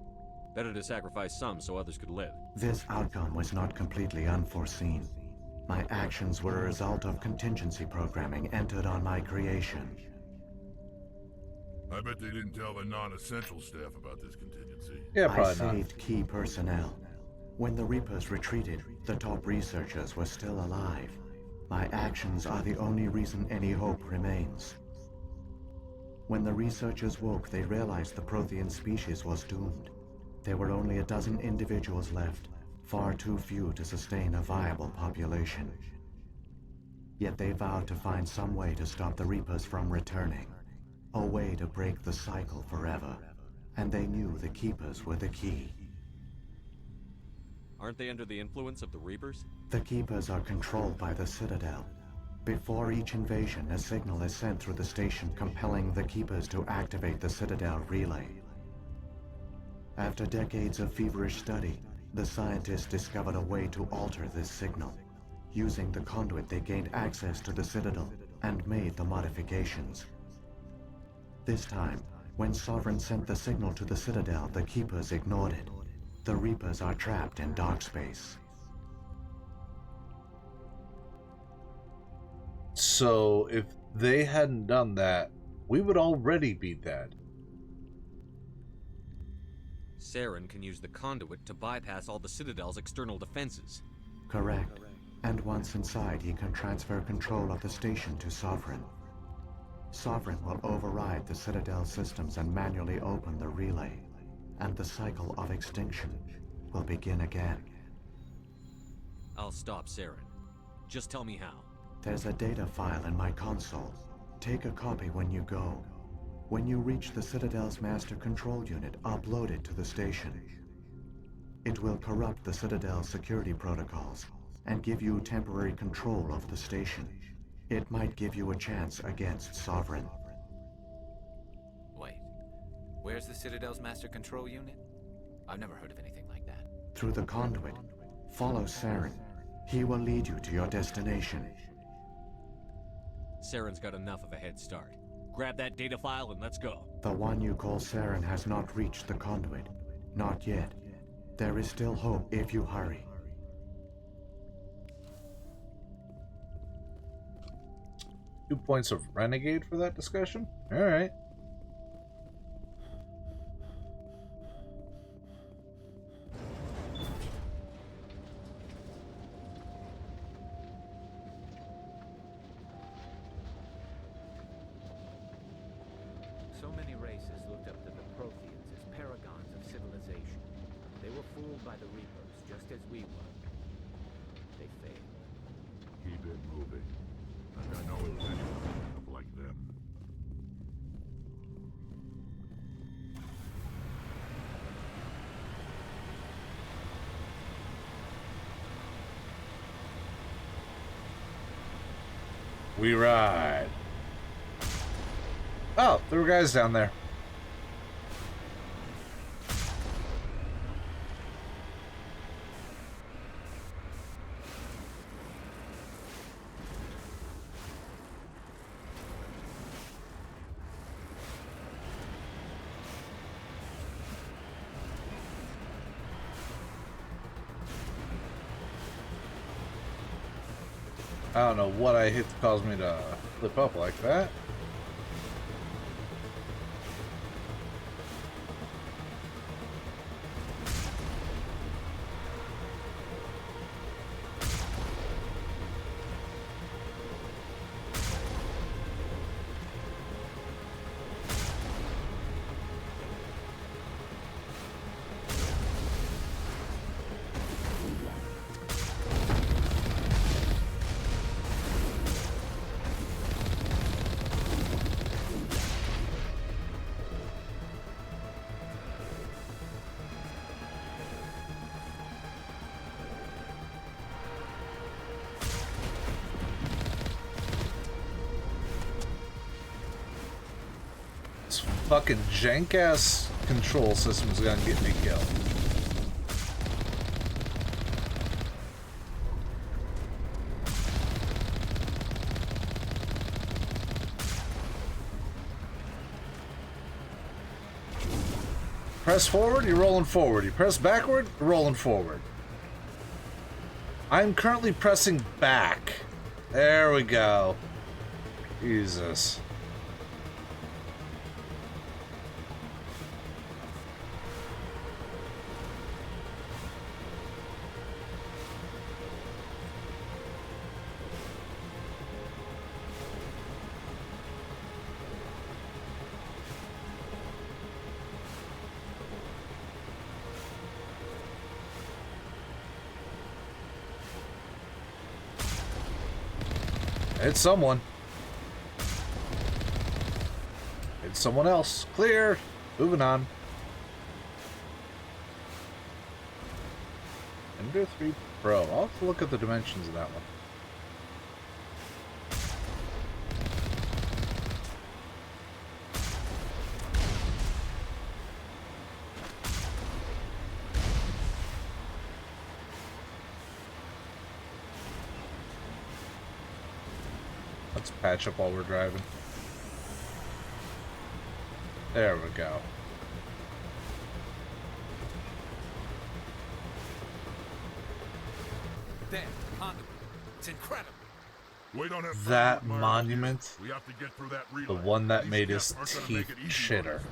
Better to sacrifice some so others could live. This outcome was not completely unforeseen. My actions were a result of contingency programming entered on my creation. I bet they didn't tell the non-essential staff about this contingency. Yeah, probably I saved key personnel. When the Reapers retreated, the top researchers were still alive. My actions are the only reason any hope remains. When the researchers woke, they realized the Prothean species was doomed. There were only a dozen individuals left, far too few to sustain a viable population. Yet they vowed to find some way to stop the Reapers from returning. A way to break the cycle forever. And they knew the Keepers were the key. Aren't they under the influence of the Reapers? The Keepers are controlled by the Citadel. Before each invasion, a signal is sent through the station compelling the Keepers to activate the Citadel relay. After decades of feverish study, the scientists discovered a way to alter this signal. Using the conduit, they gained access to the Citadel and made the modifications. This time, when Sovereign sent the signal to the Citadel, the Keepers ignored it. The Reapers are trapped in dark space. So, if they hadn't done that, we would already be dead. Saren can use the conduit to bypass all the Citadel's external defenses. Correct. And once inside, he can transfer control of the station to Sovereign. Sovereign will override the Citadel systems and manually open the relay, and the cycle of extinction will begin again. I'll stop Saren. Just tell me how. There's a data file in my console. Take a copy when you go. When you reach the Citadel's master control unit, upload it to the station. It will corrupt the Citadel's security protocols and give you temporary control of the station. It might give you a chance against Sovereign. Wait, where's the Citadel's master control unit? I've never heard of anything like that. Through the conduit, follow Saren. He will lead you to your destination. Saren's got enough of a head start. Grab that data file and let's go. The one you call Saren has not reached the conduit. Not yet. There is still hope if you hurry. 2 points of Renegade for that discussion? Alright. So many races looked up to the Protheans as paragons of civilization. They were fooled by the Reapers, just as we were. They failed. Keep it moving. I know it was anyone like them. We ride. Oh, there were guys down there. I don't know what I hit to cause me to flip up like that. Fucking jank-ass control system's gonna get me killed. Press forward, you're rolling forward. You press backward, you're rolling forward. I'm currently pressing back. There we go. Jesus. It's someone. It's someone else. Clear. Moving on. Ender 3 Pro. I'll have to look at the dimensions of that one. Let's patch up while we're driving. There we go. There, conduit. It's incredible. We don't have That monument, we have to get through that relay. the one that These made Geth his aren't gonna make teeth it easy on shitter. us.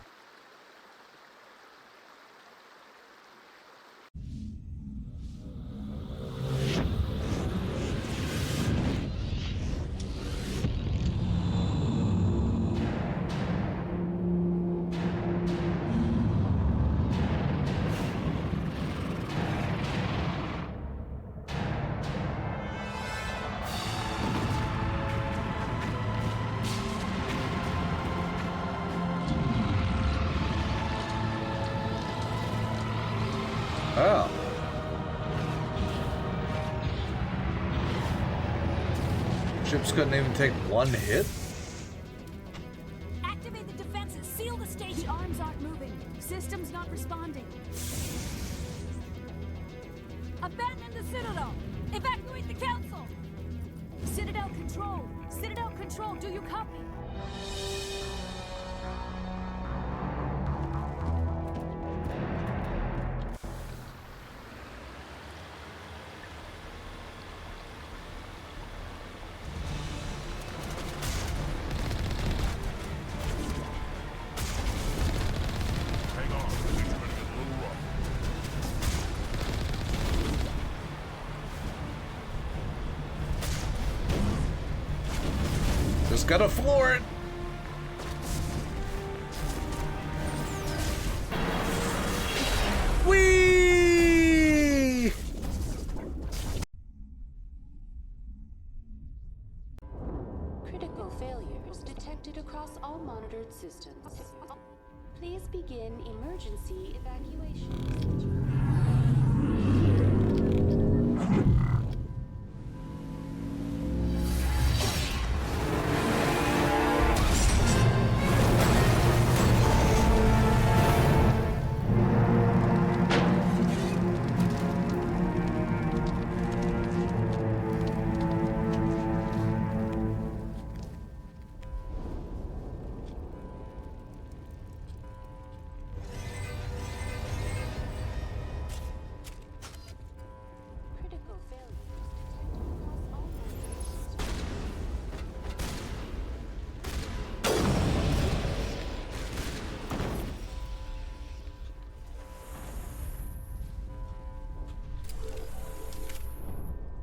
Oh. Ships couldn't even take one hit? Activate the defenses. Seal the station. The arms aren't moving. Systems not responding. Abandon the Citadel. Evacuate the Council. Citadel Control. Citadel Control. Do you copy? Just gotta floor it. Whee! Critical failures detected across all monitored systems. Please begin emergency evacuation.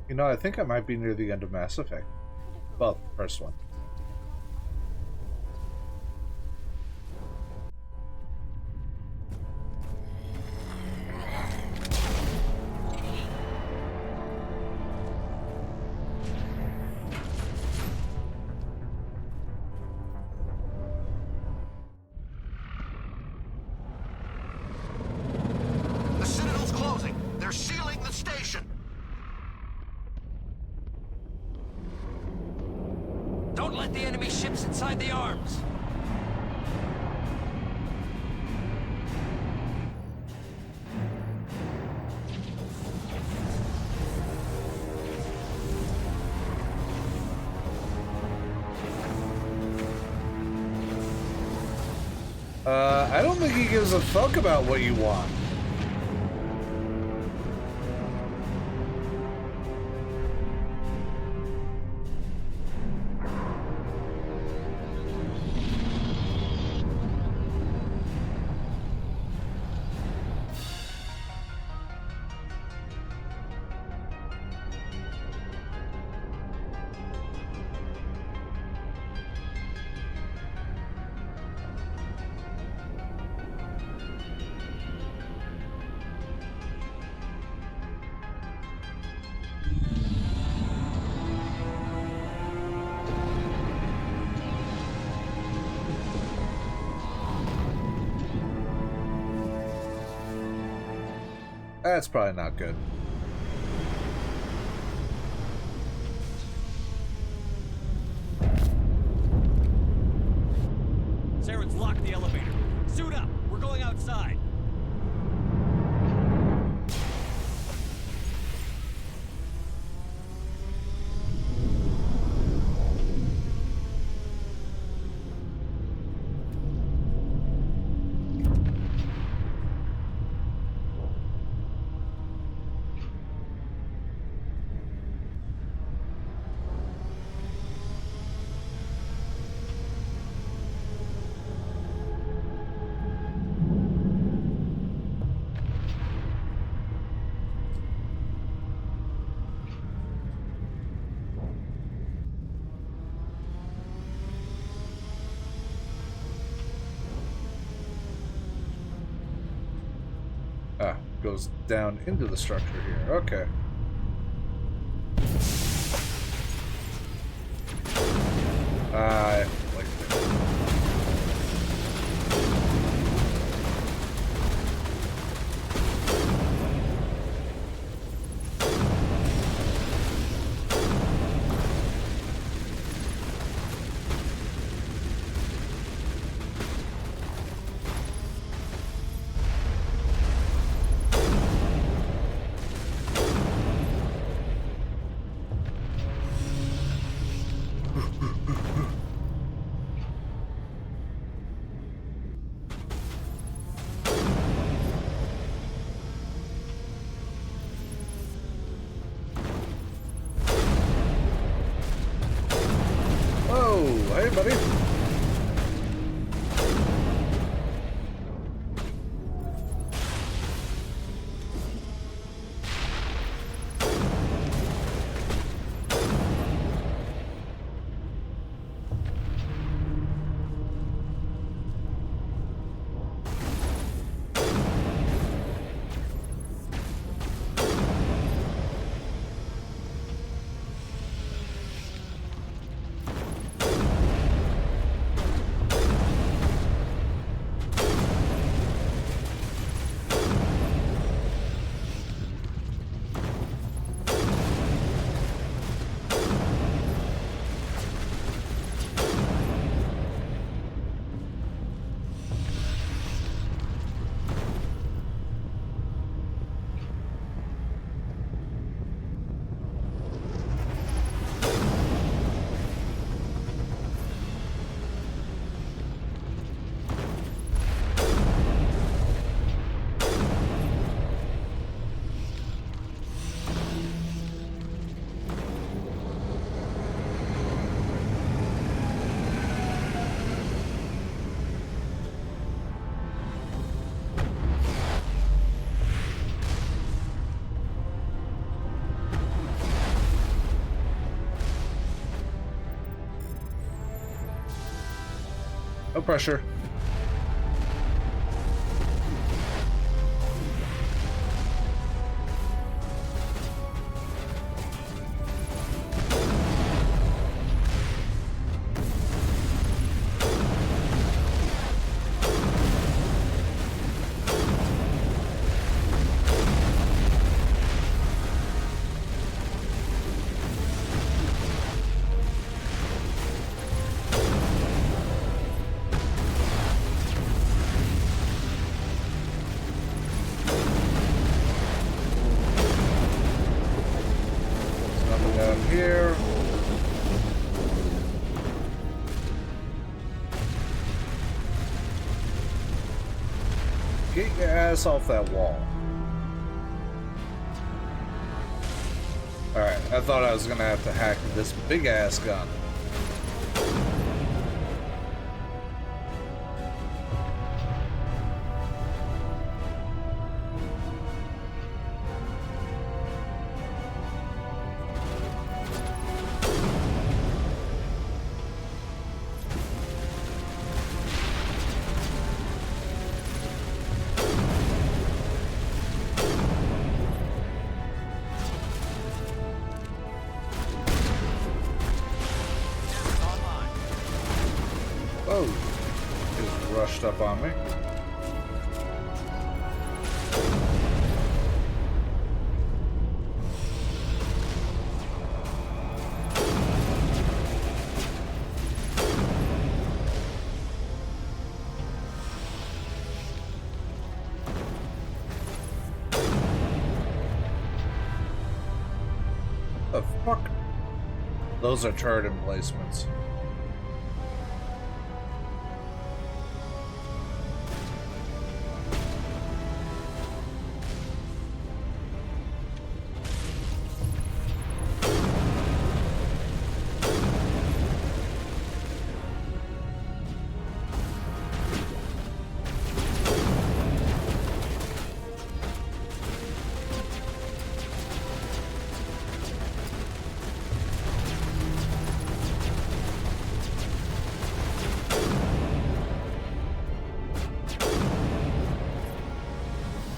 You know, I think I might be near the end of Mass Effect. Well, first one. The Citadel's closing. They're sealing the station. Don't let the enemy ships inside the arms. I don't think he gives a fuck about what you want. That's probably not good. Saren's locked the elevator. Suit up. We're going outside. Ah, goes down into the structure here. Okay. Like that. No pressure. Here. Get your ass off that wall. Alright, I thought I was gonna have to hack this big ass gun. Oh, just rushed up on me. The fuck? Those are turret emplacements.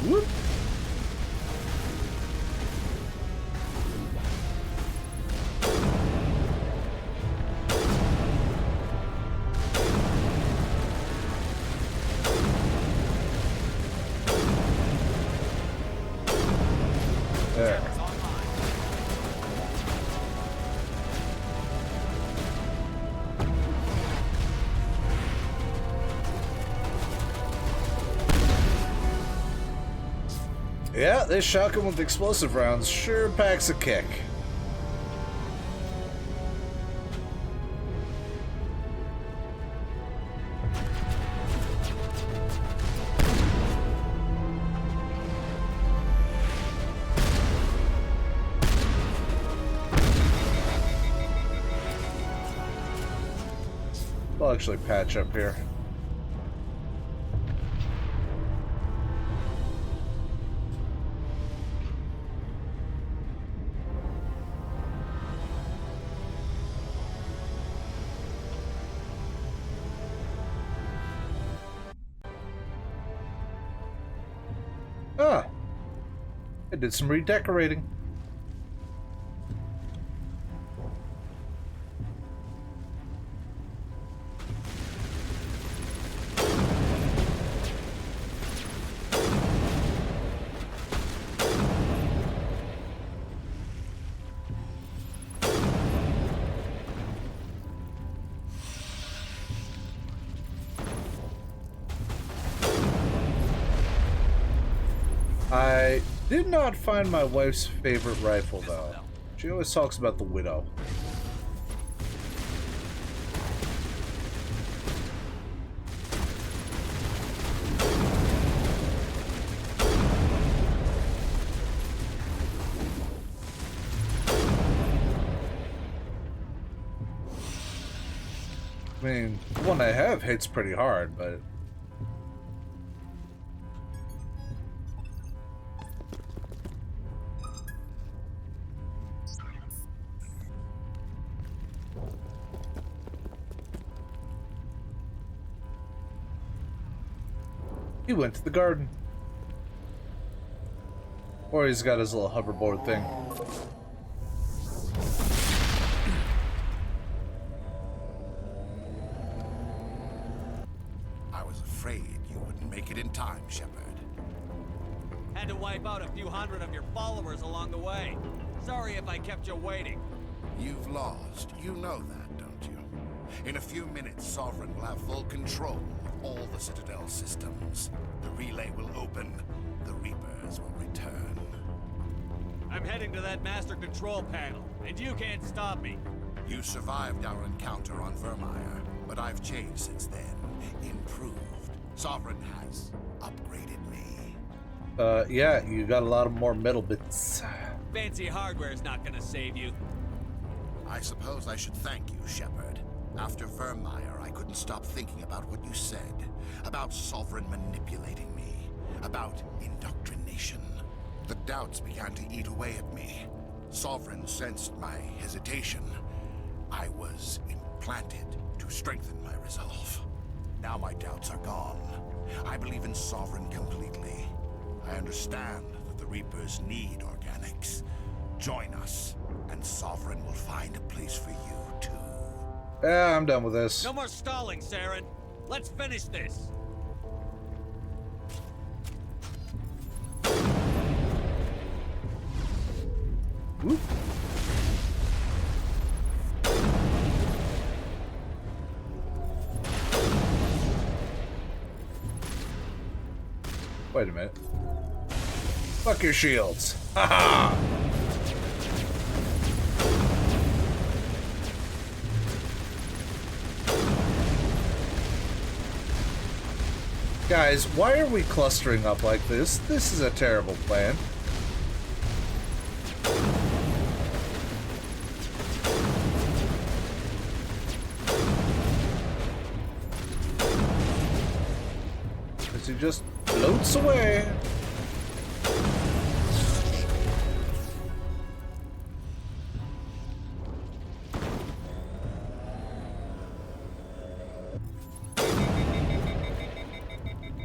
Whoop. There. Yeah, this shotgun with explosive rounds sure packs a kick. I'll actually patch up here. Ah, I did some redecorating. I did not find my wife's favorite rifle, though. She always talks about the Widow. I mean, the one I have hits pretty hard, but... He went to the garden. Or he's got his little hoverboard thing. I was afraid you wouldn't make it in time, Shepard. Had to wipe out a few hundred of your followers along the way. Sorry if I kept you waiting. You've lost. You know that, don't you? In a few minutes, Sovereign will have full control of all the Citadel systems. The relay will open. The Reapers will return. I'm heading to that master control panel, and you can't stop me. You survived our encounter on Vermeer, but I've changed since then. Improved. Sovereign has upgraded me. Yeah, you got a lot of more metal bits. Fancy hardware's not gonna save you. I suppose I should thank you, Shepard. After Vermeer, I couldn't stop thinking about what you said. About Sovereign manipulating me. About indoctrination. The doubts began to eat away at me. Sovereign sensed my hesitation. I was implanted to strengthen my resolve. Now my doubts are gone. I believe in Sovereign completely. I understand that the Reapers need organics. Join us, and Sovereign will find a place for you, too. Yeah, I'm done with this. No more stalling, Saren. Let's finish this. Whoop. Wait a minute. Fuck your shields. Haha! Guys, why are we clustering up like this? This is a terrible plan. As he just floats away.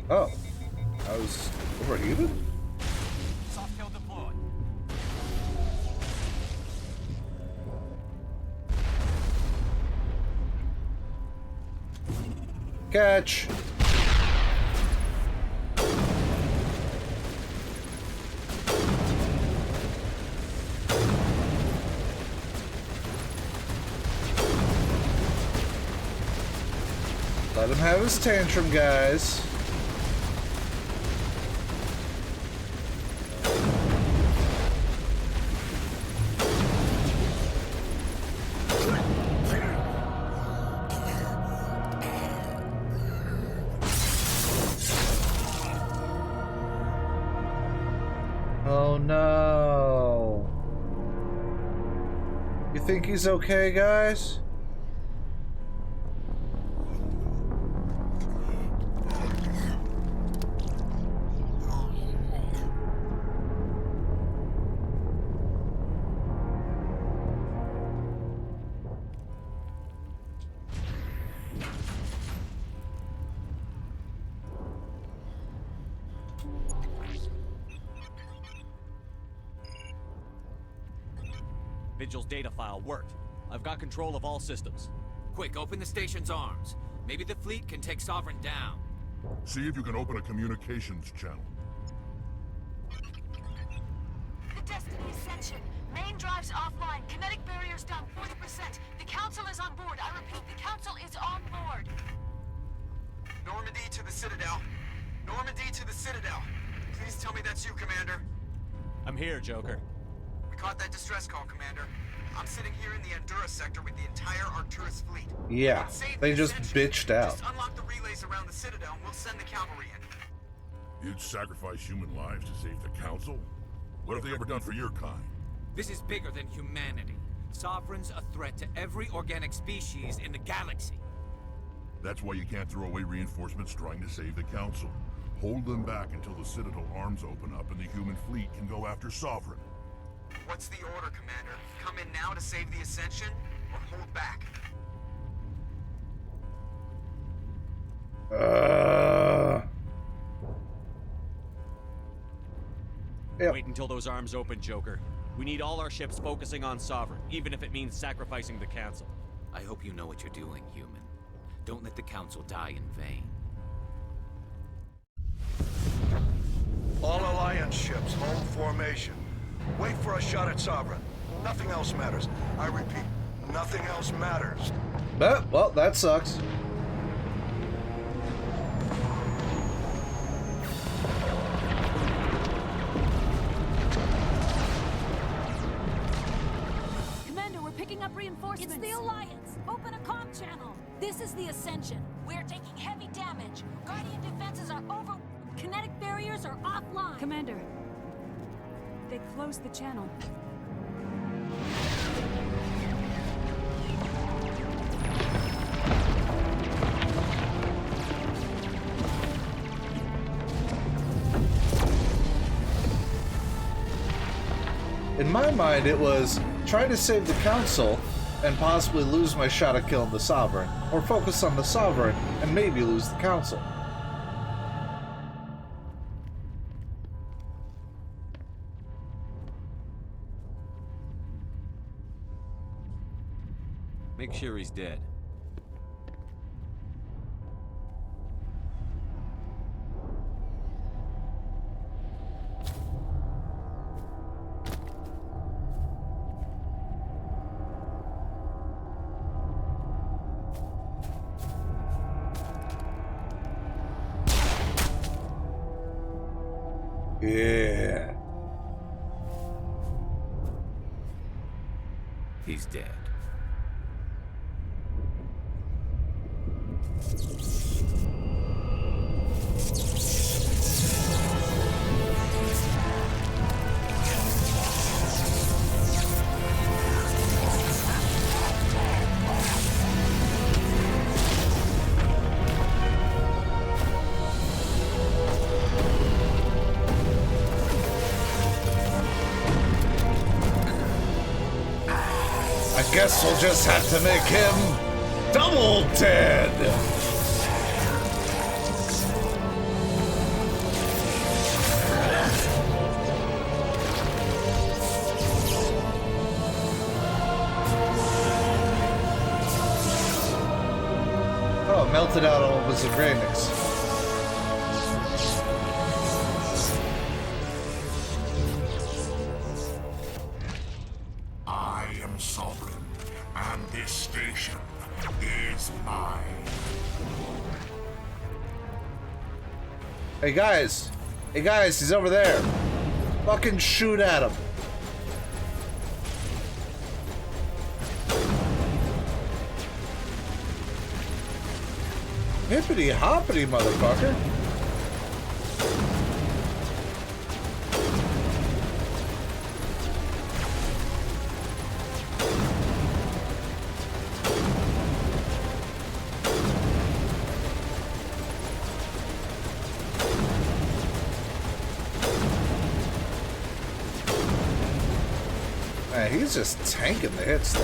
Oh, I was overheated? Soft kill deployed. Catch! Let him have his tantrum, guys. Oh no. You think he's okay, guys? Vigil's data file worked. I've got control of all systems. Quick, open the station's arms. Maybe the fleet can take Sovereign down. See if you can open a communications channel. The Destiny Ascension. Main drives offline. Kinetic barriers down 40%. The Council is on board. I repeat, the Council is on board. Normandy to the Citadel. Normandy to the Citadel. Please tell me that's you, Commander. I'm here, Joker. We caught that distress call, Commander. I'm sitting here in the Endura sector with the entire Arcturus fleet. Yeah, they just bitched out. Just unlock the relays around the Citadel and we'll send the cavalry in. You'd sacrifice human lives to save the Council? What have they ever done for your kind? This is bigger than humanity. Sovereign's a threat to every organic species in the galaxy. That's why you can't throw away reinforcements trying to save the Council. Hold them back until the Citadel arms open up and the human fleet can go after Sovereign. What's the order, Commander? Come in now to save the Ascension, or hold back? Yep. Wait until those arms open, Joker. We need all our ships focusing on Sovereign, even if it means sacrificing the Council. I hope you know what you're doing, human. Don't let the Council die in vain. All Alliance ships, hold formation. Wait for a shot at Sovereign. Nothing else matters. I repeat, nothing else matters. Well, that sucks. Commander, we're picking up reinforcements. It's the Alliance. Open a comm channel. This is the Ascension. We're taking heavy damage. Guardian defenses are over. Kinetic barriers are offline. Commander, they closed the channel. In my mind, it was try to save the Council and possibly lose my shot at killing the Sovereign, or focus on the Sovereign and maybe lose the Council. Make sure he's dead. Yeah. He's dead. I guess we'll just have to make him double dead. Oh, melted out all of his agreements. I am Sovereign, and this station is mine. Hey guys, he's over there. Fucking shoot at him. Hippity hoppity, motherfucker. Man, he's just tanking the hits though.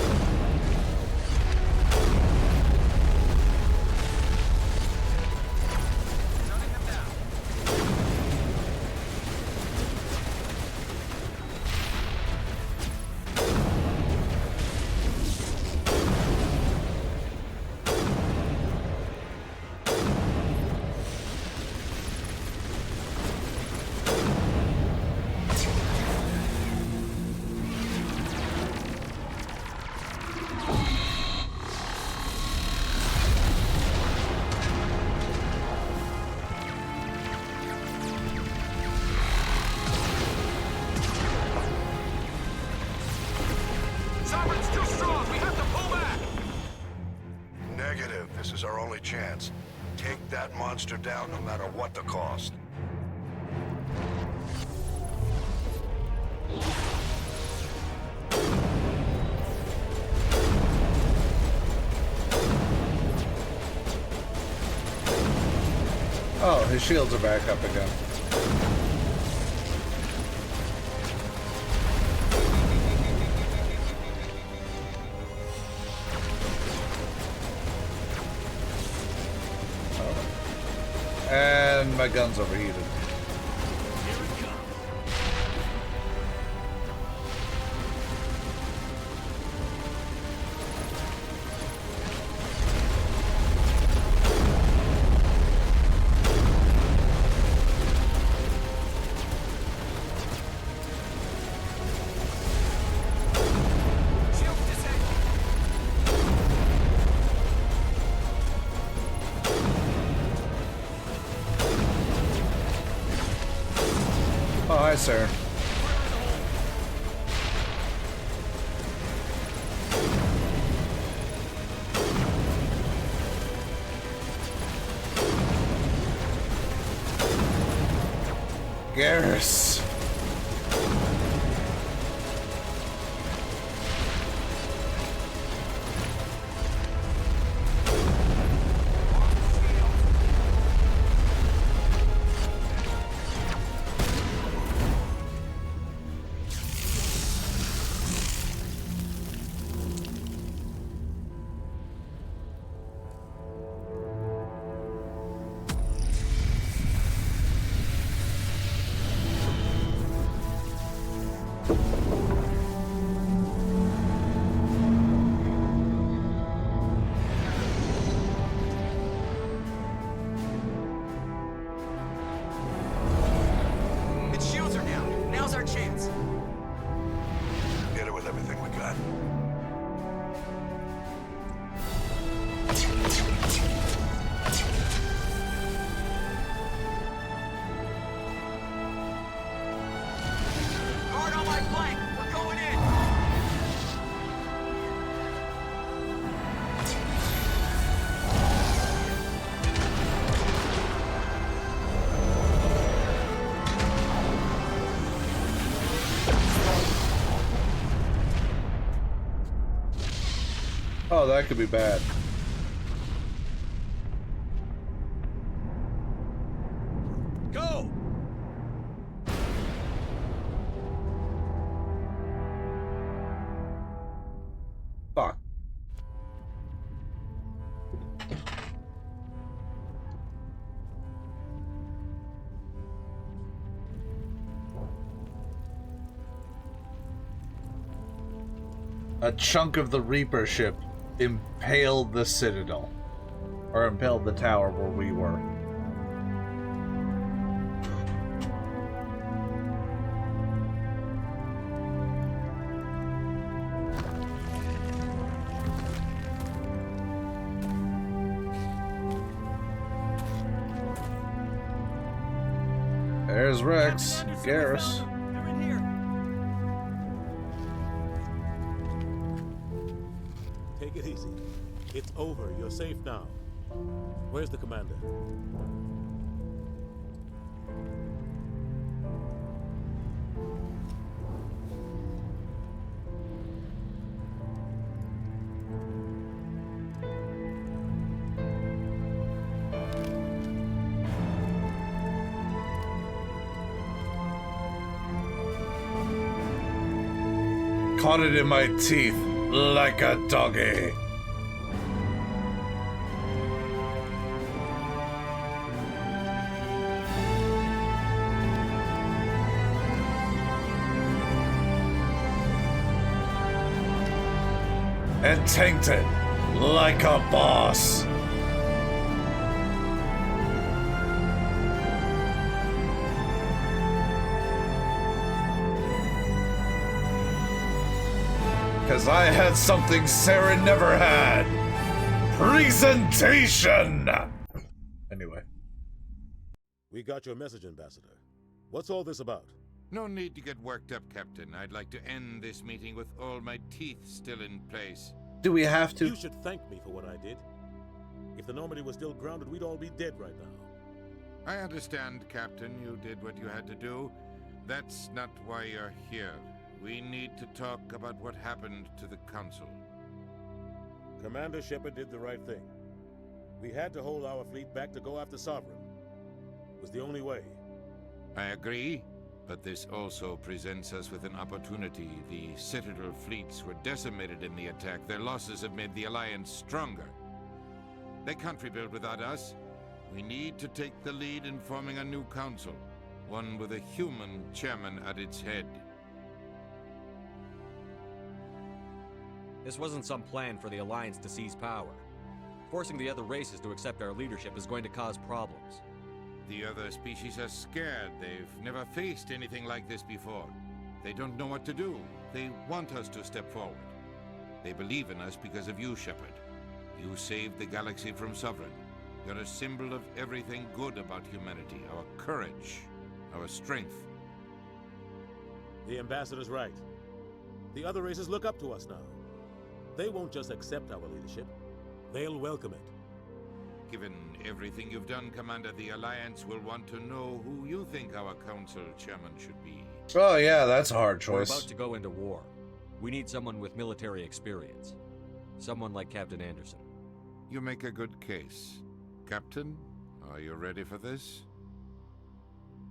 Sovereign's too strong. We have to pull back. Negative. This is our only chance. Take that monster down no matter what the cost. Oh, his shields are back up again. Oh. And my gun's overheated. Hi, sir. Garrus. Its shields are down. Now's our chance. Hit it with everything we got. Guard on my flank. We're going in. Oh, that could be bad. Go! Fuck. A chunk of the Reaper ship impaled the Citadel. Or impaled the tower where we were. There's Rex. Garrus. They're in here. Take it easy. It's over. You're safe now. Where's the commander? Caught it in my teeth like a doggy. And tanked it like a boss. Because I had something Sarah never had. Presentation! Anyway. We got your message, Ambassador. What's all this about? No need to get worked up, Captain. I'd like to end this meeting with all my teeth still in place. Do we have to? You should thank me for what I did. If the Normandy was still grounded, we'd all be dead right now. I understand, Captain. You did what you had to do. That's not why you're here. We need to talk about what happened to the Council. Commander Shepard did the right thing. We had to hold our fleet back to go after Sovereign. It was the only way. I agree, but this also presents us with an opportunity. The Citadel fleets were decimated in the attack. Their losses have made the Alliance stronger. They can't rebuild without us. We need to take the lead in forming a new council, one with a human chairman at its head. This wasn't some plan for the Alliance to seize power. Forcing the other races to accept our leadership is going to cause problems. The other species are scared. They've never faced anything like this before. They don't know what to do. They want us to step forward. They believe in us because of you, Shepard. You saved the galaxy from Sovereign. You're a symbol of everything good about humanity, our courage, our strength. The ambassador's right. The other races look up to us now. They won't just accept our leadership. They'll welcome it. Given everything you've done, Commander, the Alliance will want to know who you think our council chairman should be. Oh yeah, that's a hard We're choice. about to go into war. We need someone with military experience. Someone like Captain Anderson. You make a good case. Captain, are you ready for this?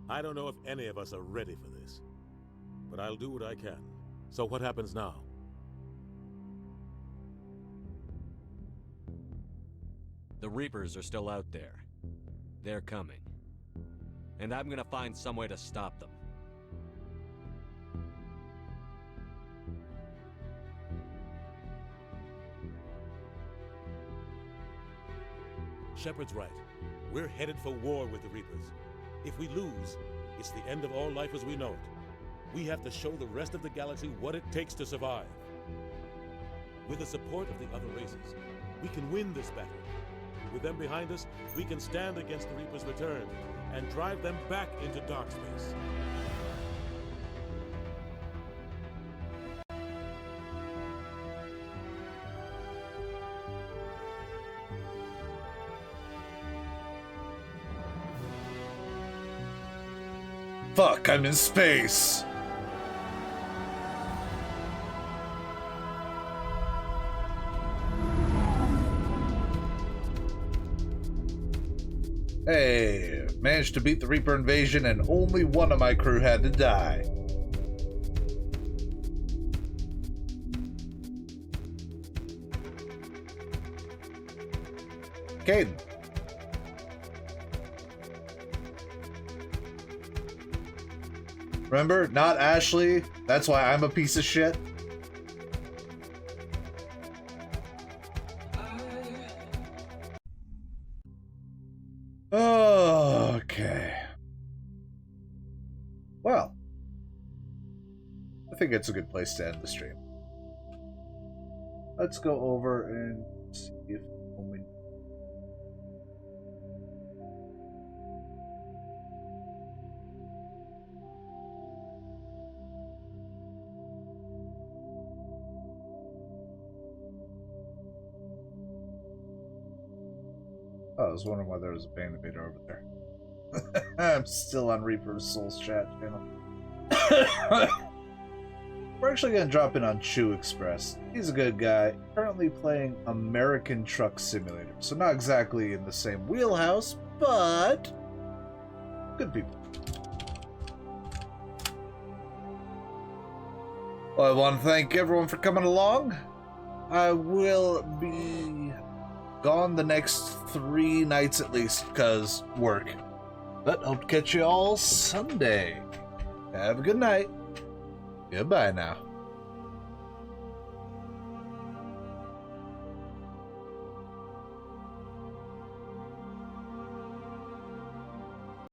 I don't know if any of us are ready for this, but I'll do what I can. So what happens now? The Reapers are still out there. They're coming. And I'm gonna find some way to stop them. Shepard's right. We're headed for war with the Reapers. If we lose, it's the end of all life as we know it. We have to show the rest of the galaxy what it takes to survive. With the support of the other races, we can win this battle. With them behind us, we can stand against the Reapers' return and drive them back into dark space. Fuck, I'm in space. Hey, managed to beat the Reaper invasion and only one of my crew had to die. Caden. Remember? Not Ashley. That's why I'm a piece of shit. Okay. Well, I think it's a good place to end the stream. Let's go over and see if we... Oh, I was wondering why there was a band invader over there. I'm still on Reaper's Souls chat channel. We're actually going to drop in on Chew Express. He's a good guy, currently playing American Truck Simulator. So not exactly in the same wheelhouse, but good people. Well, I want to thank everyone for coming along. I will be gone the next 3 nights at least, because work. But hope to catch you all Sunday. Have a good night. Goodbye now.